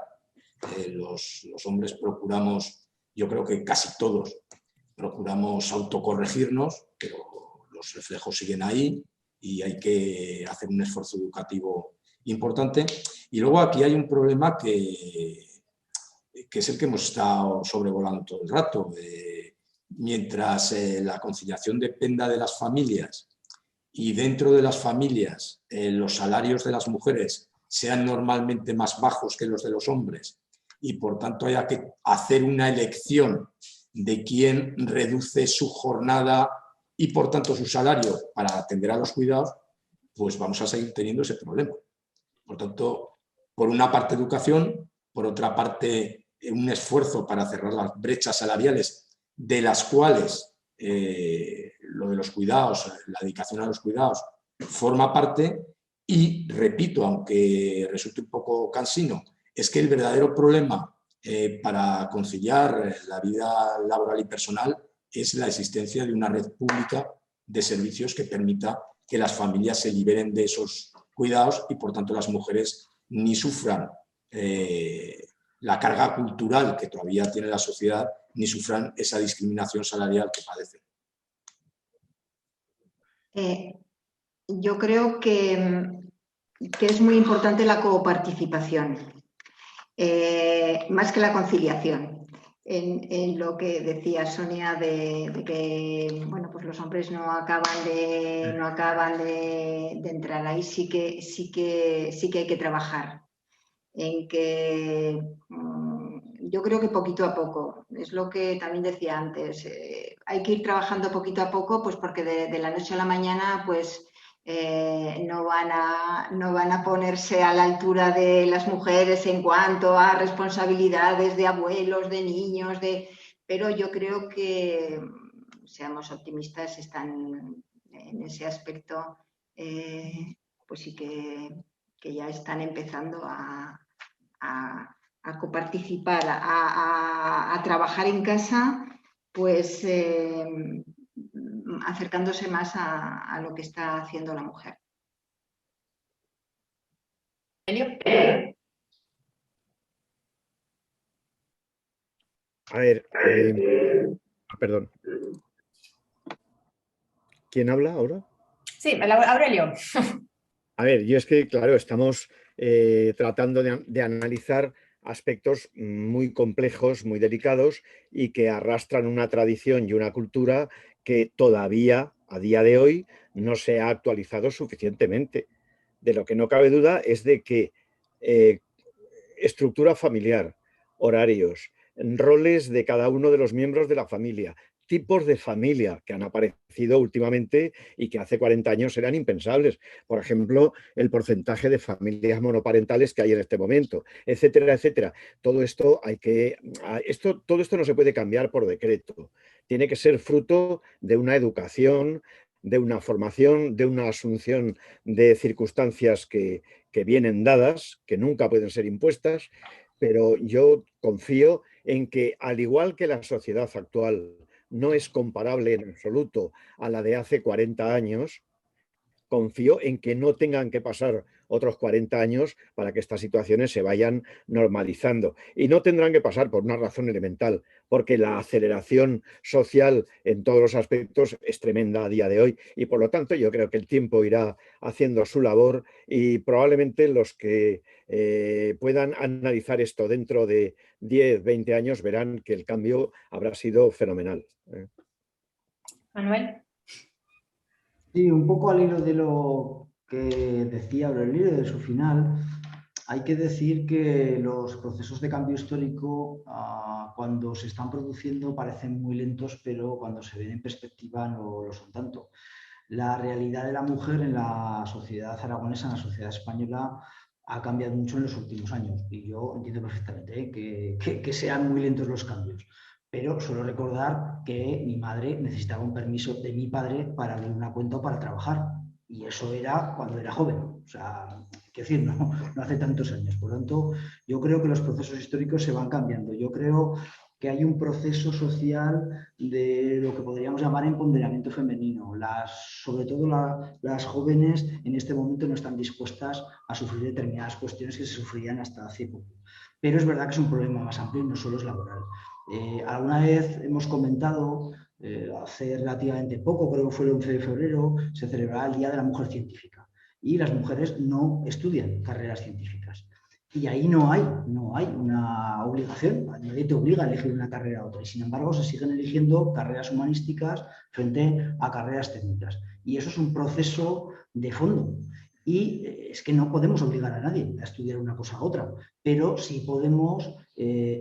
Los hombres procuramos, yo creo que casi todos, procuramos autocorregirnos, pero los reflejos siguen ahí y hay que hacer un esfuerzo educativo importante. Y luego aquí hay un problema que es el que hemos estado sobrevolando todo el rato. Mientras la conciliación dependa de las familias y dentro de las familias los salarios de las mujeres sean normalmente más bajos que los de los hombres y por tanto haya que hacer una elección de quién reduce su jornada y por tanto su salario para atender a los cuidados, pues vamos a seguir teniendo ese problema. Por tanto, por una parte educación, por otra parte un esfuerzo para cerrar las brechas salariales, de las cuales lo de los cuidados, la dedicación a los cuidados, forma parte. Y repito, aunque resulte un poco cansino, es que el verdadero problema para conciliar la vida laboral y personal es la existencia de una red pública de servicios que permita que las familias se liberen de esos cuidados y, por tanto, las mujeres ni sufran la carga cultural que todavía tiene la sociedad, ni sufran esa discriminación salarial que padecen. Yo creo que es muy importante la coparticipación, más que la conciliación. En lo que decía Sonia de que bueno, pues los hombres no acaban de entrar ahí, sí que hay que trabajar. En que yo creo que poquito a poco, es lo que también decía antes, hay que ir trabajando poquito a poco, pues porque de la noche a la mañana pues no van a ponerse a la altura de las mujeres en cuanto a responsabilidades de abuelos, de niños, pero yo creo que, seamos optimistas, están en ese aspecto, pues sí que ya están empezando a coparticipar, a trabajar en casa, pues acercándose más a lo que está haciendo la mujer. A ver, perdón. ¿Quién habla ahora? Sí, Aurelio. A ver, yo es que, claro, estamos tratando de analizar aspectos muy complejos, muy delicados y que arrastran una tradición y una cultura que todavía, a día de hoy, no se ha actualizado suficientemente. De lo que no cabe duda es de que estructura familiar, horarios, roles de cada uno de los miembros de la familia, tipos de familia que han aparecido últimamente y que hace 40 años eran impensables. Por ejemplo, el porcentaje de familias monoparentales que hay en este momento, etcétera, etcétera. Todo esto no se puede cambiar por decreto. Tiene que ser fruto de una educación, de una formación, de una asunción de circunstancias que vienen dadas, que nunca pueden ser impuestas, pero yo confío en que, al igual que la sociedad actual no es comparable en absoluto a la de hace 40 años, confío en que no tengan que pasar otros 40 años para que estas situaciones se vayan normalizando. Y no tendrán que pasar por una razón elemental, porque la aceleración social en todos los aspectos es tremenda a día de hoy y, por lo tanto, yo creo que el tiempo irá haciendo su labor y probablemente los que puedan analizar esto dentro de 10, 20 años verán que el cambio habrá sido fenomenal. Manuel. Sí, un poco al hilo de lo que decía Aurelio, de su final, hay que decir que los procesos de cambio histórico, cuando se están produciendo, parecen muy lentos, pero cuando se ven en perspectiva no lo son tanto. La realidad de la mujer en la sociedad aragonesa, en la sociedad española, ha cambiado mucho en los últimos años y yo entiendo perfectamente que sean muy lentos los cambios. Pero suelo recordar que mi madre necesitaba un permiso de mi padre para abrir una cuenta o para trabajar. Y eso era cuando era joven. O sea, quiero decir, no hace tantos años. Por lo tanto, yo creo que los procesos históricos se van cambiando. Yo creo que hay un proceso social de lo que podríamos llamar empoderamiento femenino. Sobre todo las jóvenes en este momento no están dispuestas a sufrir determinadas cuestiones que se sufrían hasta hace poco. Pero es verdad que es un problema más amplio y no solo es laboral. Alguna vez hemos comentado, hace relativamente poco, creo que fue el 11 de febrero, se celebraba el Día de la Mujer Científica y las mujeres no estudian carreras científicas. Y ahí no hay una obligación, nadie te obliga a elegir una carrera u otra. Y sin embargo se siguen eligiendo carreras humanísticas frente a carreras técnicas. Y eso es un proceso de fondo. Y es que no podemos obligar a nadie a estudiar una cosa u otra, pero sí podemos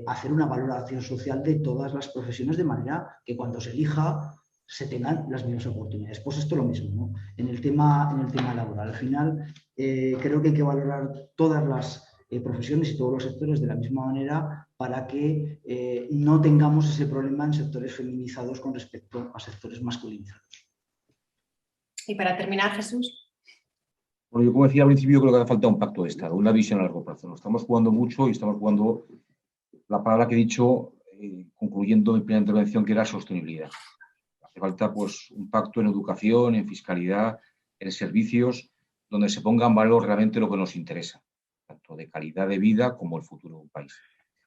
hacer una valoración social de todas las profesiones de manera que cuando se elija se tengan las mismas oportunidades. Pues esto es lo mismo, ¿no? En el tema laboral. Al final, creo que hay que valorar todas las profesiones y todos los sectores de la misma manera para que no tengamos ese problema en sectores feminizados con respecto a sectores masculinizados. Y para terminar, Jesús. Bueno, yo como decía al principio, creo que hace falta un pacto de Estado, una visión a largo plazo. Nos estamos jugando mucho y estamos jugando la palabra que he dicho, concluyendo mi primera intervención, que era sostenibilidad. Hace falta pues, un pacto en educación, en fiscalidad, en servicios, donde se ponga en valor realmente lo que nos interesa, tanto de calidad de vida como el futuro de un país.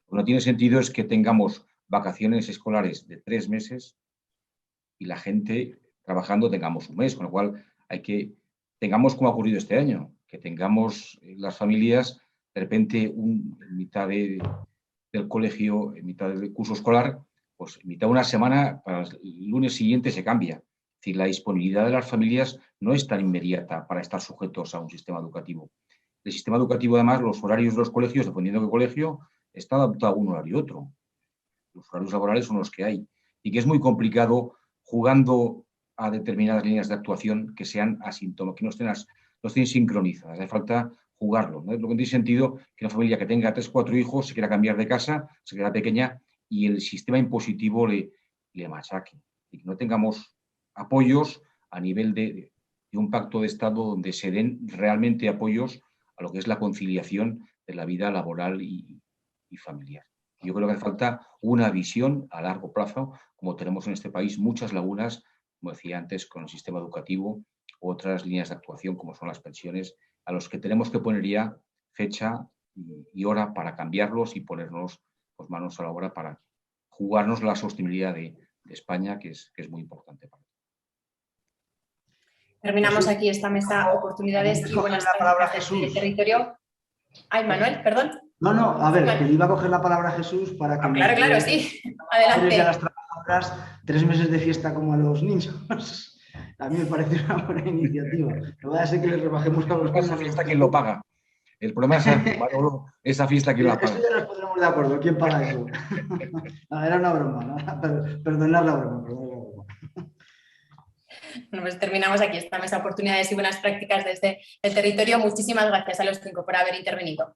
Lo que no tiene sentido es que tengamos vacaciones escolares de 3 meses y la gente trabajando tengamos un mes, con lo cual tengamos como ha ocurrido este año, que tengamos las familias de repente en mitad del colegio, en mitad del curso escolar, pues en mitad de una semana, para el lunes siguiente se cambia. Es decir, la disponibilidad de las familias no es tan inmediata para estar sujetos a un sistema educativo. El sistema educativo, además, los horarios de los colegios, dependiendo de qué colegio, está adaptado a un horario y otro. Los horarios laborales son los que hay. Y que es muy complicado jugando a determinadas líneas de actuación que sean asíntoma, que no estén sincronizadas. Hace falta jugarlo, ¿no? Lo que no tiene sentido que una familia que tenga 3 o 4 hijos se quiera cambiar de casa, se queda pequeña y el sistema impositivo le machaque. Y que no tengamos apoyos a nivel de un pacto de Estado donde se den realmente apoyos a lo que es la conciliación de la vida laboral y familiar. Yo creo que hace falta una visión a largo plazo, como tenemos en este país muchas lagunas, como decía antes, con el sistema educativo, otras líneas de actuación como son las pensiones, a los que tenemos que poner ya fecha y hora para cambiarlos y ponernos pues, manos a la obra para jugarnos la sostenibilidad de España, que es muy importante para nosotros. Terminamos aquí esta mesa Oportunidades y Buenas Prácticas del Territorio. Ay, Manuel, perdón. No, a ver, que le iba a coger la palabra a Jesús para que... Claro, sí. Adelante. A las trabajadoras 3 meses de fiesta como a los niños. A mí me parece una buena iniciativa. No va a ser que les rebajemos a los niños. Esa fiesta, ¿quién lo paga? El problema es esa fiesta, ¿quién la paga? Eso ya nos pondremos de acuerdo. ¿Quién paga eso? No, era una broma. ¿No? Perdonad la broma. Bueno, pues terminamos aquí esta mesa Oportunidades y Buenas Prácticas desde el Territorio. Muchísimas gracias a los 5 por haber intervenido.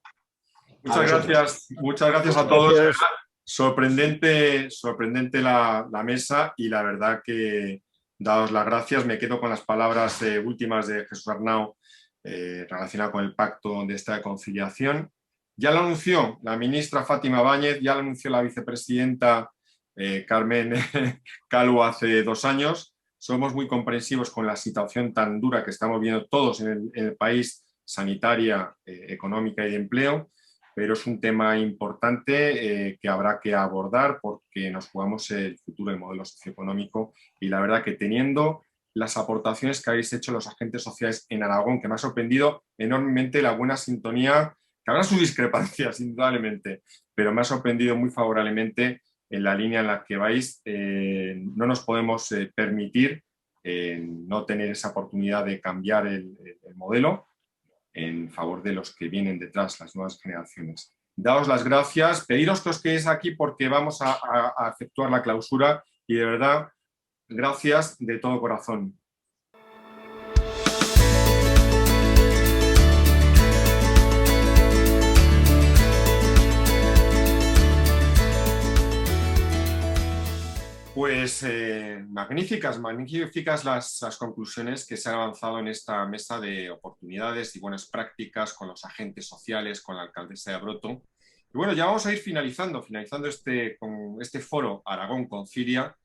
Muchas gracias a todos. Gracias. Sorprendente la mesa y la verdad que, daos las gracias, me quedo con las palabras últimas de Jesús Arnau relacionadas con el pacto de esta conciliación. Ya lo anunció la ministra Fátima Báñez, ya lo anunció la vicepresidenta Carmen Calvo hace 2 años. Somos muy comprensivos con la situación tan dura que estamos viendo todos en el país, sanitaria, económica y de empleo, pero es un tema importante que habrá que abordar porque nos jugamos el futuro del modelo socioeconómico y la verdad que teniendo las aportaciones que habéis hecho los agentes sociales en Aragón, que me ha sorprendido enormemente la buena sintonía, que habrá sus discrepancias indudablemente, pero me ha sorprendido muy favorablemente en la línea en la que vais. No nos podemos permitir no tener esa oportunidad de cambiar el modelo en favor de los que vienen detrás, las nuevas generaciones. Daos las gracias, pediros que os quedéis aquí porque vamos a efectuar la clausura y de verdad, gracias de todo corazón. Pues magníficas las conclusiones que se han avanzado en esta mesa de oportunidades y buenas prácticas con los agentes sociales, con la alcaldesa de Abroto. Y bueno, ya vamos a ir finalizando con este foro Aragón Concilia,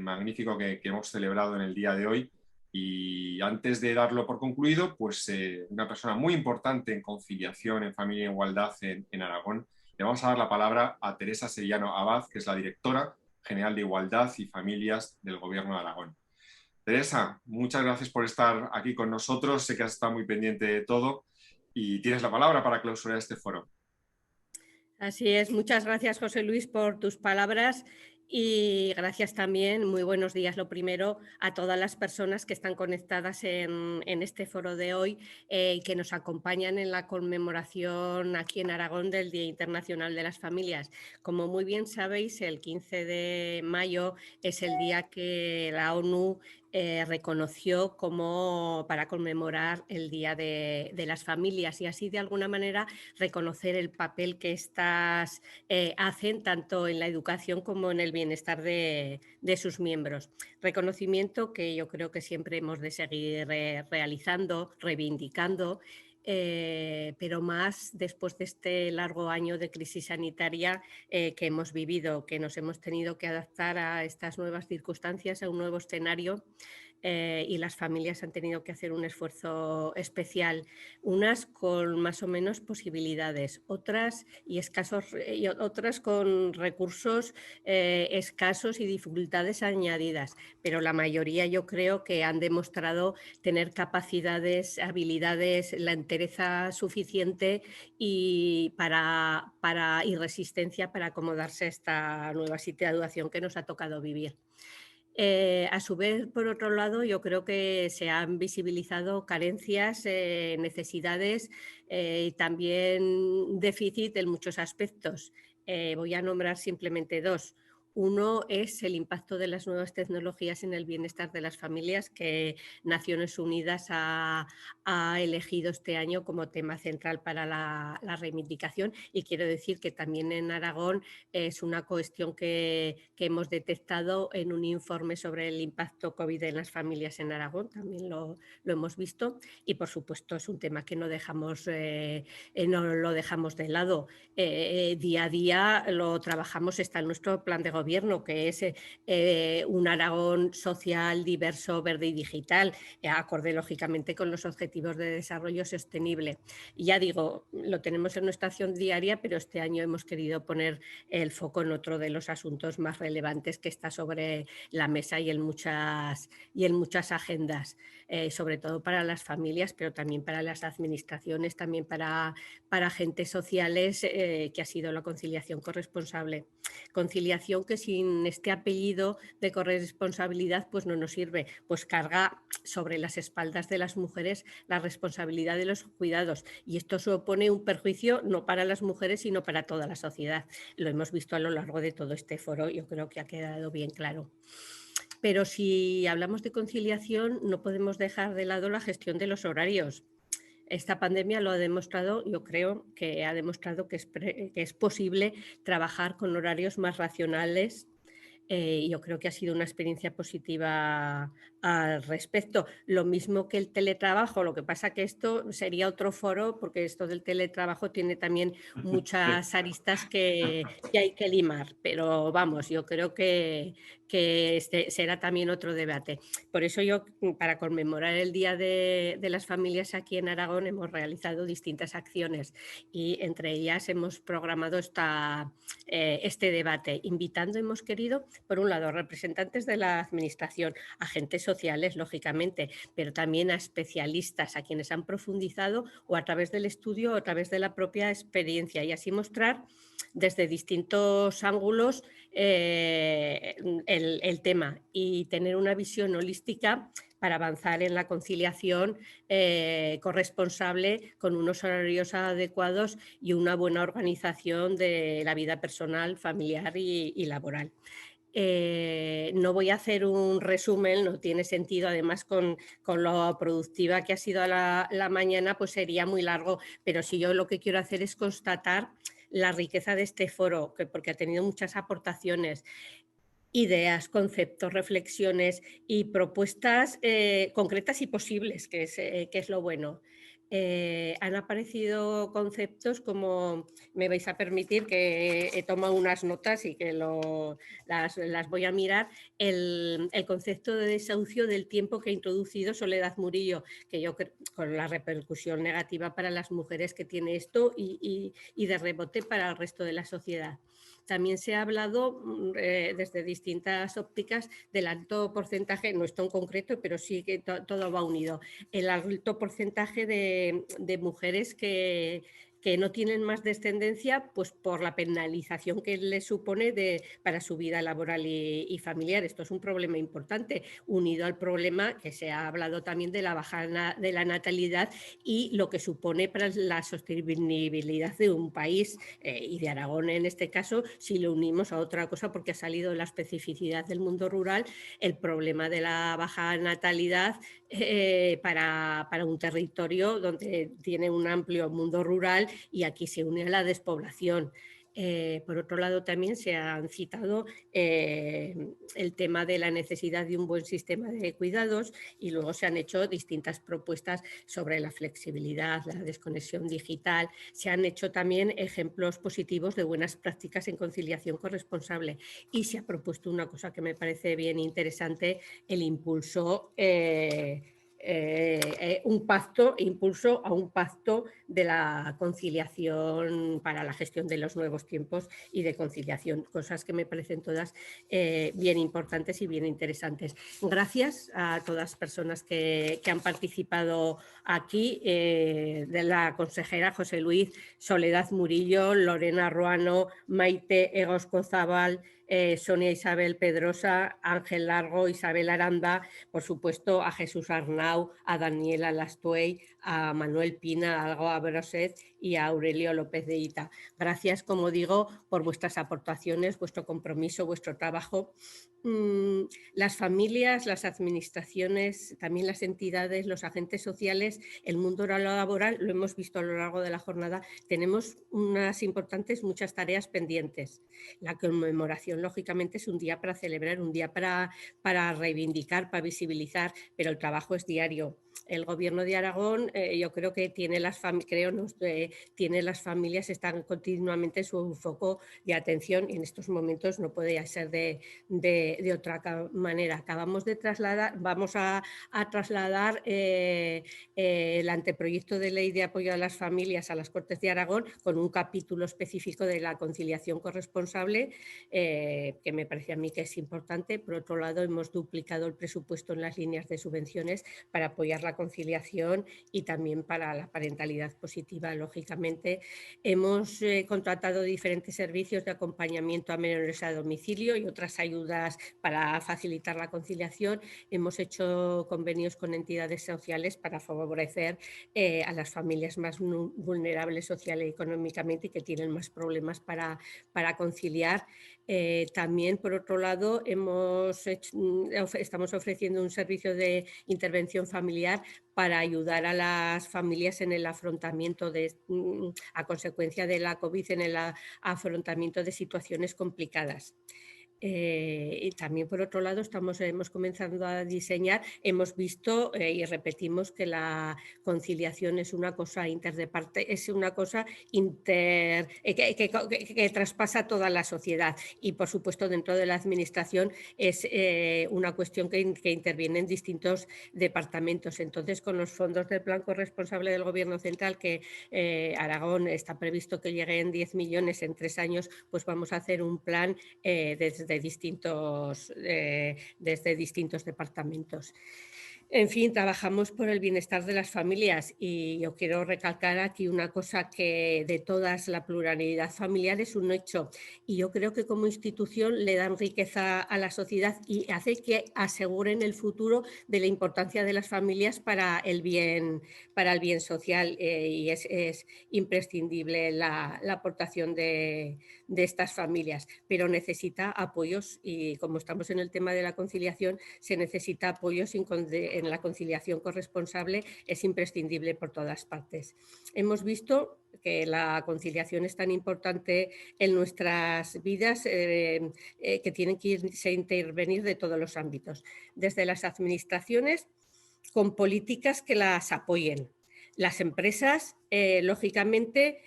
magnífico que hemos celebrado en el día de hoy. Y antes de darlo por concluido, pues una persona muy importante en conciliación, en familia e igualdad en Aragón, le vamos a dar la palabra a Teresa Sevillano Abad, que es la directora General de Igualdad y Familias del Gobierno de Aragón. Teresa, muchas gracias por estar aquí con nosotros. Sé que has estado muy pendiente de todo y tienes la palabra para clausurar este foro. Así es. Muchas gracias, José Luis, por tus palabras Y gracias también, muy buenos días, lo primero, a todas las personas que están conectadas en este foro de hoy y que nos acompañan en la conmemoración aquí en Aragón del Día Internacional de las Familias. Como muy bien sabéis, el 15 de mayo es el día que la ONU reconoció como para conmemorar el Día de las Familias y así de alguna manera reconocer el papel que éstas hacen tanto en la educación como en el bienestar de sus miembros. Reconocimiento que yo creo que siempre hemos de seguir realizando, reivindicando, pero más después de este largo año de crisis sanitaria que hemos vivido, que nos hemos tenido que adaptar a estas nuevas circunstancias, a un nuevo escenario. Y las familias han tenido que hacer un esfuerzo especial, unas con más o menos posibilidades, otras con recursos escasos y dificultades añadidas, pero la mayoría yo creo que han demostrado tener capacidades, habilidades, la entereza suficiente y resistencia para acomodarse a esta nueva situación que nos ha tocado vivir. A su vez, por otro lado, yo creo que se han visibilizado carencias, necesidades y también déficit en muchos aspectos. Voy a nombrar simplemente dos. Uno es el impacto de las nuevas tecnologías en el bienestar de las familias, que Naciones Unidas ha elegido este año como tema central para la reivindicación, y quiero decir que también en Aragón es una cuestión que hemos detectado en un informe sobre el impacto COVID en las familias en Aragón, también lo hemos visto, y por supuesto es un tema que no lo dejamos de lado. Día a día lo trabajamos, está en nuestro plan de gobierno, que es un Aragón social, diverso, verde y digital, acorde lógicamente con los objetivos de desarrollo sostenible. Y ya digo, lo tenemos en nuestra acción diaria, pero este año hemos querido poner el foco en otro de los asuntos más relevantes que está sobre la mesa y en muchas agendas, sobre todo para las familias, pero también para las administraciones, también para agentes sociales, que ha sido la conciliación corresponsable. Conciliación que sin este apellido de corresponsabilidad pues no nos sirve, pues carga sobre las espaldas de las mujeres la responsabilidad de los cuidados, y esto supone un perjuicio no para las mujeres sino para toda la sociedad. Lo hemos visto a lo largo de todo este foro, yo creo que ha quedado bien claro. Pero si hablamos de conciliación, no podemos dejar de lado la gestión de los horarios. Esta pandemia lo ha demostrado, yo creo que ha demostrado que es posible trabajar con horarios más racionales. Yo creo que ha sido una experiencia positiva al respecto. Lo mismo que el teletrabajo, lo que pasa que esto sería otro foro, porque esto del teletrabajo tiene también muchas aristas que hay que limar, pero vamos, yo creo que este será también otro debate. Por eso yo, para conmemorar el Día de las Familias aquí en Aragón, hemos realizado distintas acciones y entre ellas hemos programado este debate, invitando, hemos querido, por un lado, representantes de la administración, agentes sociales, lógicamente, pero también a especialistas, a quienes han profundizado o a través del estudio o a través de la propia experiencia, y así mostrar desde distintos ángulos el tema y tener una visión holística para avanzar en la conciliación corresponsable, con unos horarios adecuados y una buena organización de la vida personal, familiar y laboral. No voy a hacer un resumen, no tiene sentido, además con lo productiva que ha sido la mañana, pues sería muy largo, pero sí, yo lo que quiero hacer es constatar la riqueza de este foro, porque ha tenido muchas aportaciones, ideas, conceptos, reflexiones y propuestas concretas y posibles, que es lo bueno. Han aparecido conceptos como, me vais a permitir que he tomado unas notas y que las voy a mirar, el concepto de desahucio del tiempo que ha introducido Soledad Murillo, que yo creo, con la repercusión negativa para las mujeres que tiene esto y de rebote para el resto de la sociedad. También se ha hablado desde distintas ópticas del alto porcentaje, no esto en concreto, pero sí que todo va unido, el alto porcentaje de mujeres que que no tienen más descendencia pues por la penalización que les supone para su vida laboral y familiar. Esto es un problema importante, unido al problema que se ha hablado también de la bajada de la natalidad y lo que supone para la sostenibilidad de un país y de Aragón en este caso, si lo unimos a otra cosa, porque ha salido la especificidad del mundo rural, el problema de la baja natalidad para un territorio donde tiene un amplio mundo rural y aquí se une a la despoblación. Por otro lado, también se han citado el tema de la necesidad de un buen sistema de cuidados y luego se han hecho distintas propuestas sobre la flexibilidad, la desconexión digital. Se han hecho también ejemplos positivos de buenas prácticas en conciliación corresponsable y se ha propuesto una cosa que me parece bien interesante, el impulso impulso a un pacto de la conciliación para la gestión de los nuevos tiempos y de conciliación, cosas que me parecen todas bien importantes y bien interesantes. Gracias a todas las personas que han participado aquí, de la consejera José Luis, Soledad Murillo, Lorena Ruano, Maite Egoscozábal, Sonia Isabel Pedrosa, Ángel Largo, Isabel Aranda, por supuesto a Jesús Arnau, a Daniela Lastuey, a Manuel Pina, a Algo Abroset y a Aurelio López de Ita. Gracias, como digo, por vuestras aportaciones, vuestro compromiso, vuestro trabajo. Las familias, las administraciones, también las entidades, los agentes sociales, el mundo laboral, lo hemos visto a lo largo de la jornada, tenemos muchas tareas pendientes. La conmemoración, lógicamente, es un día para celebrar, un día para reivindicar, para visibilizar, pero el trabajo es diario. El Gobierno de Aragón, yo creo que tiene las familias, están continuamente en su foco de atención y en estos momentos no puede ser de otra manera. Vamos a trasladar el anteproyecto de ley de apoyo a las familias a las Cortes de Aragón con un capítulo específico de la conciliación corresponsable, que me parece a mí que es importante. Por otro lado, hemos duplicado el presupuesto en las líneas de subvenciones para apoyar la conciliación y también para la parentalidad positiva, lógicamente. Hemos contratado diferentes servicios de acompañamiento a menores a domicilio y otras ayudas para facilitar la conciliación. Hemos hecho convenios con entidades sociales para favorecer a las familias más vulnerables social y económicamente y que tienen más problemas para conciliar. También, por otro lado, estamos ofreciendo un servicio de intervención familiar para ayudar a las familias en el afrontamiento a consecuencia de la COVID, en el afrontamiento de situaciones complicadas. Y también, por otro lado, hemos comenzado a diseñar, hemos visto y repetimos que la conciliación es una cosa es una cosa que traspasa toda la sociedad y, por supuesto, dentro de la administración es una cuestión que interviene en distintos departamentos. Entonces, con los fondos del Plan Corresponsable del Gobierno Central, que Aragón está previsto que llegue en 10 millones en 3 años, pues vamos a hacer un plan desde distintos departamentos. En fin, trabajamos por el bienestar de las familias y yo quiero recalcar aquí una cosa que de todas la pluralidad familiar es un hecho y yo creo que como institución le dan riqueza a la sociedad y hace que aseguren el futuro de la importancia de las familias para el bien social y es imprescindible la aportación de estas familias, pero necesita apoyos y como estamos en el tema de la conciliación, se necesita apoyos en la conciliación corresponsable, es imprescindible por todas partes. Hemos visto que la conciliación es tan importante en nuestras vidas que tienen que intervenir de todos los ámbitos, desde las administraciones con políticas que las apoyen, las empresas, lógicamente,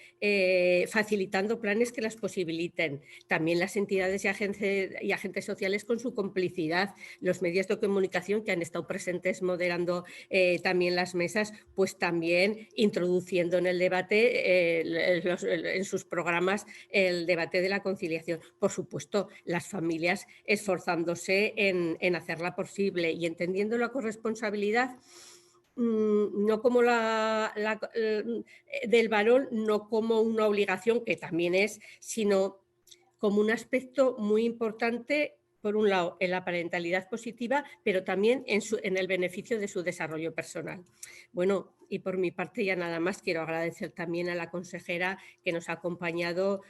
facilitando planes que las posibiliten. También las entidades y agentes sociales con su complicidad. Los medios de comunicación que han estado presentes moderando también las mesas, pues también introduciendo en el debate, en sus programas, el debate de la conciliación. Por supuesto, las familias esforzándose en hacerla posible y entendiendo la corresponsabilidad no como del varón, no como una obligación, que también es, sino como un aspecto muy importante, por un lado, en la parentalidad positiva, pero también en el beneficio de su desarrollo personal. Bueno, y por mi parte ya nada más, quiero agradecer también a la consejera que nos ha acompañado,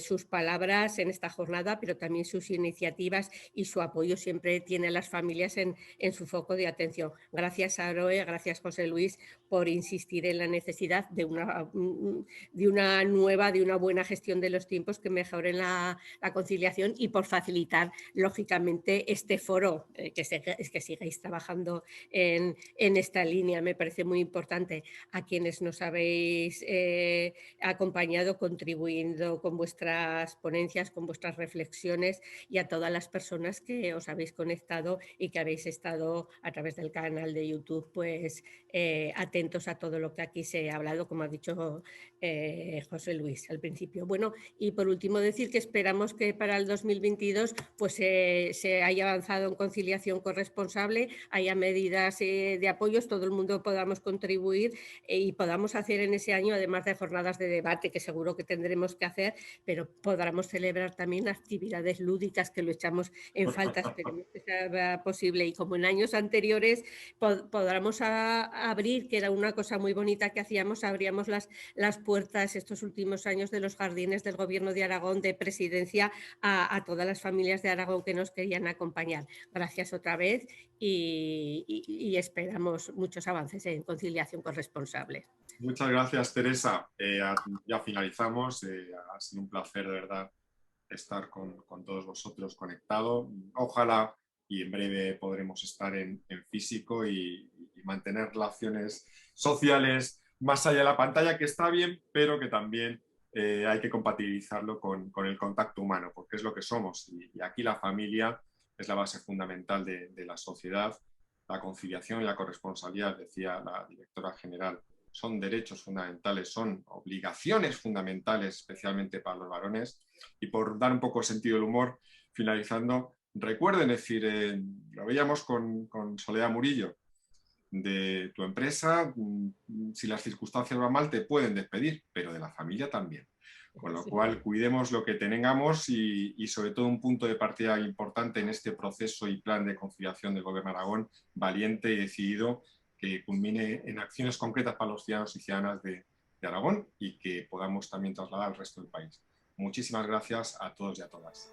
sus palabras en esta jornada, pero también sus iniciativas y su apoyo siempre tiene a las familias en su foco de atención. Gracias, Aroe, gracias, José Luis, por insistir en la necesidad de una buena gestión de los tiempos que mejoren la conciliación y por facilitar, lógicamente, este foro, que sigáis trabajando en esta línea. Me parece muy importante. A quienes nos habéis acompañado, contribuyendo con vuestras ponencias, con vuestras reflexiones, y a todas las personas que os habéis conectado y que habéis estado a través del canal de YouTube, pues atentos a todo lo que aquí se ha hablado, como ha dicho José Luis al principio. Bueno, y por último decir que esperamos que para el 2022 pues se haya avanzado en conciliación corresponsable, haya medidas de apoyos, todo el mundo podamos contribuir y podamos hacer en ese año, además de jornadas de debate, que seguro que tendremos que hacer, pero podamos celebrar también actividades lúdicas, que lo echamos en falta, esperemos que sea posible, y como en años anteriores podamos abrir, que era una cosa muy bonita que hacíamos, abríamos las puertas estos últimos años de los jardines del Gobierno de Aragón, de Presidencia, a todas las familias de Aragón que nos querían acompañar. Gracias otra vez y esperamos muchos avances en conciliación corresponsable. Muchas gracias, Teresa. Ya finalizamos. Ha sido un placer, de verdad, estar con todos vosotros conectado. Ojalá y en breve podremos estar en físico y mantener relaciones sociales más allá de la pantalla, que está bien, pero que también hay que compatibilizarlo con el contacto humano, porque es lo que somos. Y aquí la familia es la base fundamental de la sociedad. La conciliación y la corresponsabilidad, decía la directora general, son derechos fundamentales, son obligaciones fundamentales, especialmente para los varones. Y por dar un poco sentido del humor, finalizando, recuerden, es decir, lo veíamos con Soledad Murillo, de tu empresa, si las circunstancias van mal, te pueden despedir, pero de la familia también. Con lo cual, cuidemos lo que tengamos y sobre todo un punto de partida importante en este proceso y plan de conciliación del Gobierno de Aragón, valiente y decidido, que culmine en acciones concretas para los ciudadanos y ciudadanas de Aragón y que podamos también trasladar al resto del país. Muchísimas gracias a todos y a todas.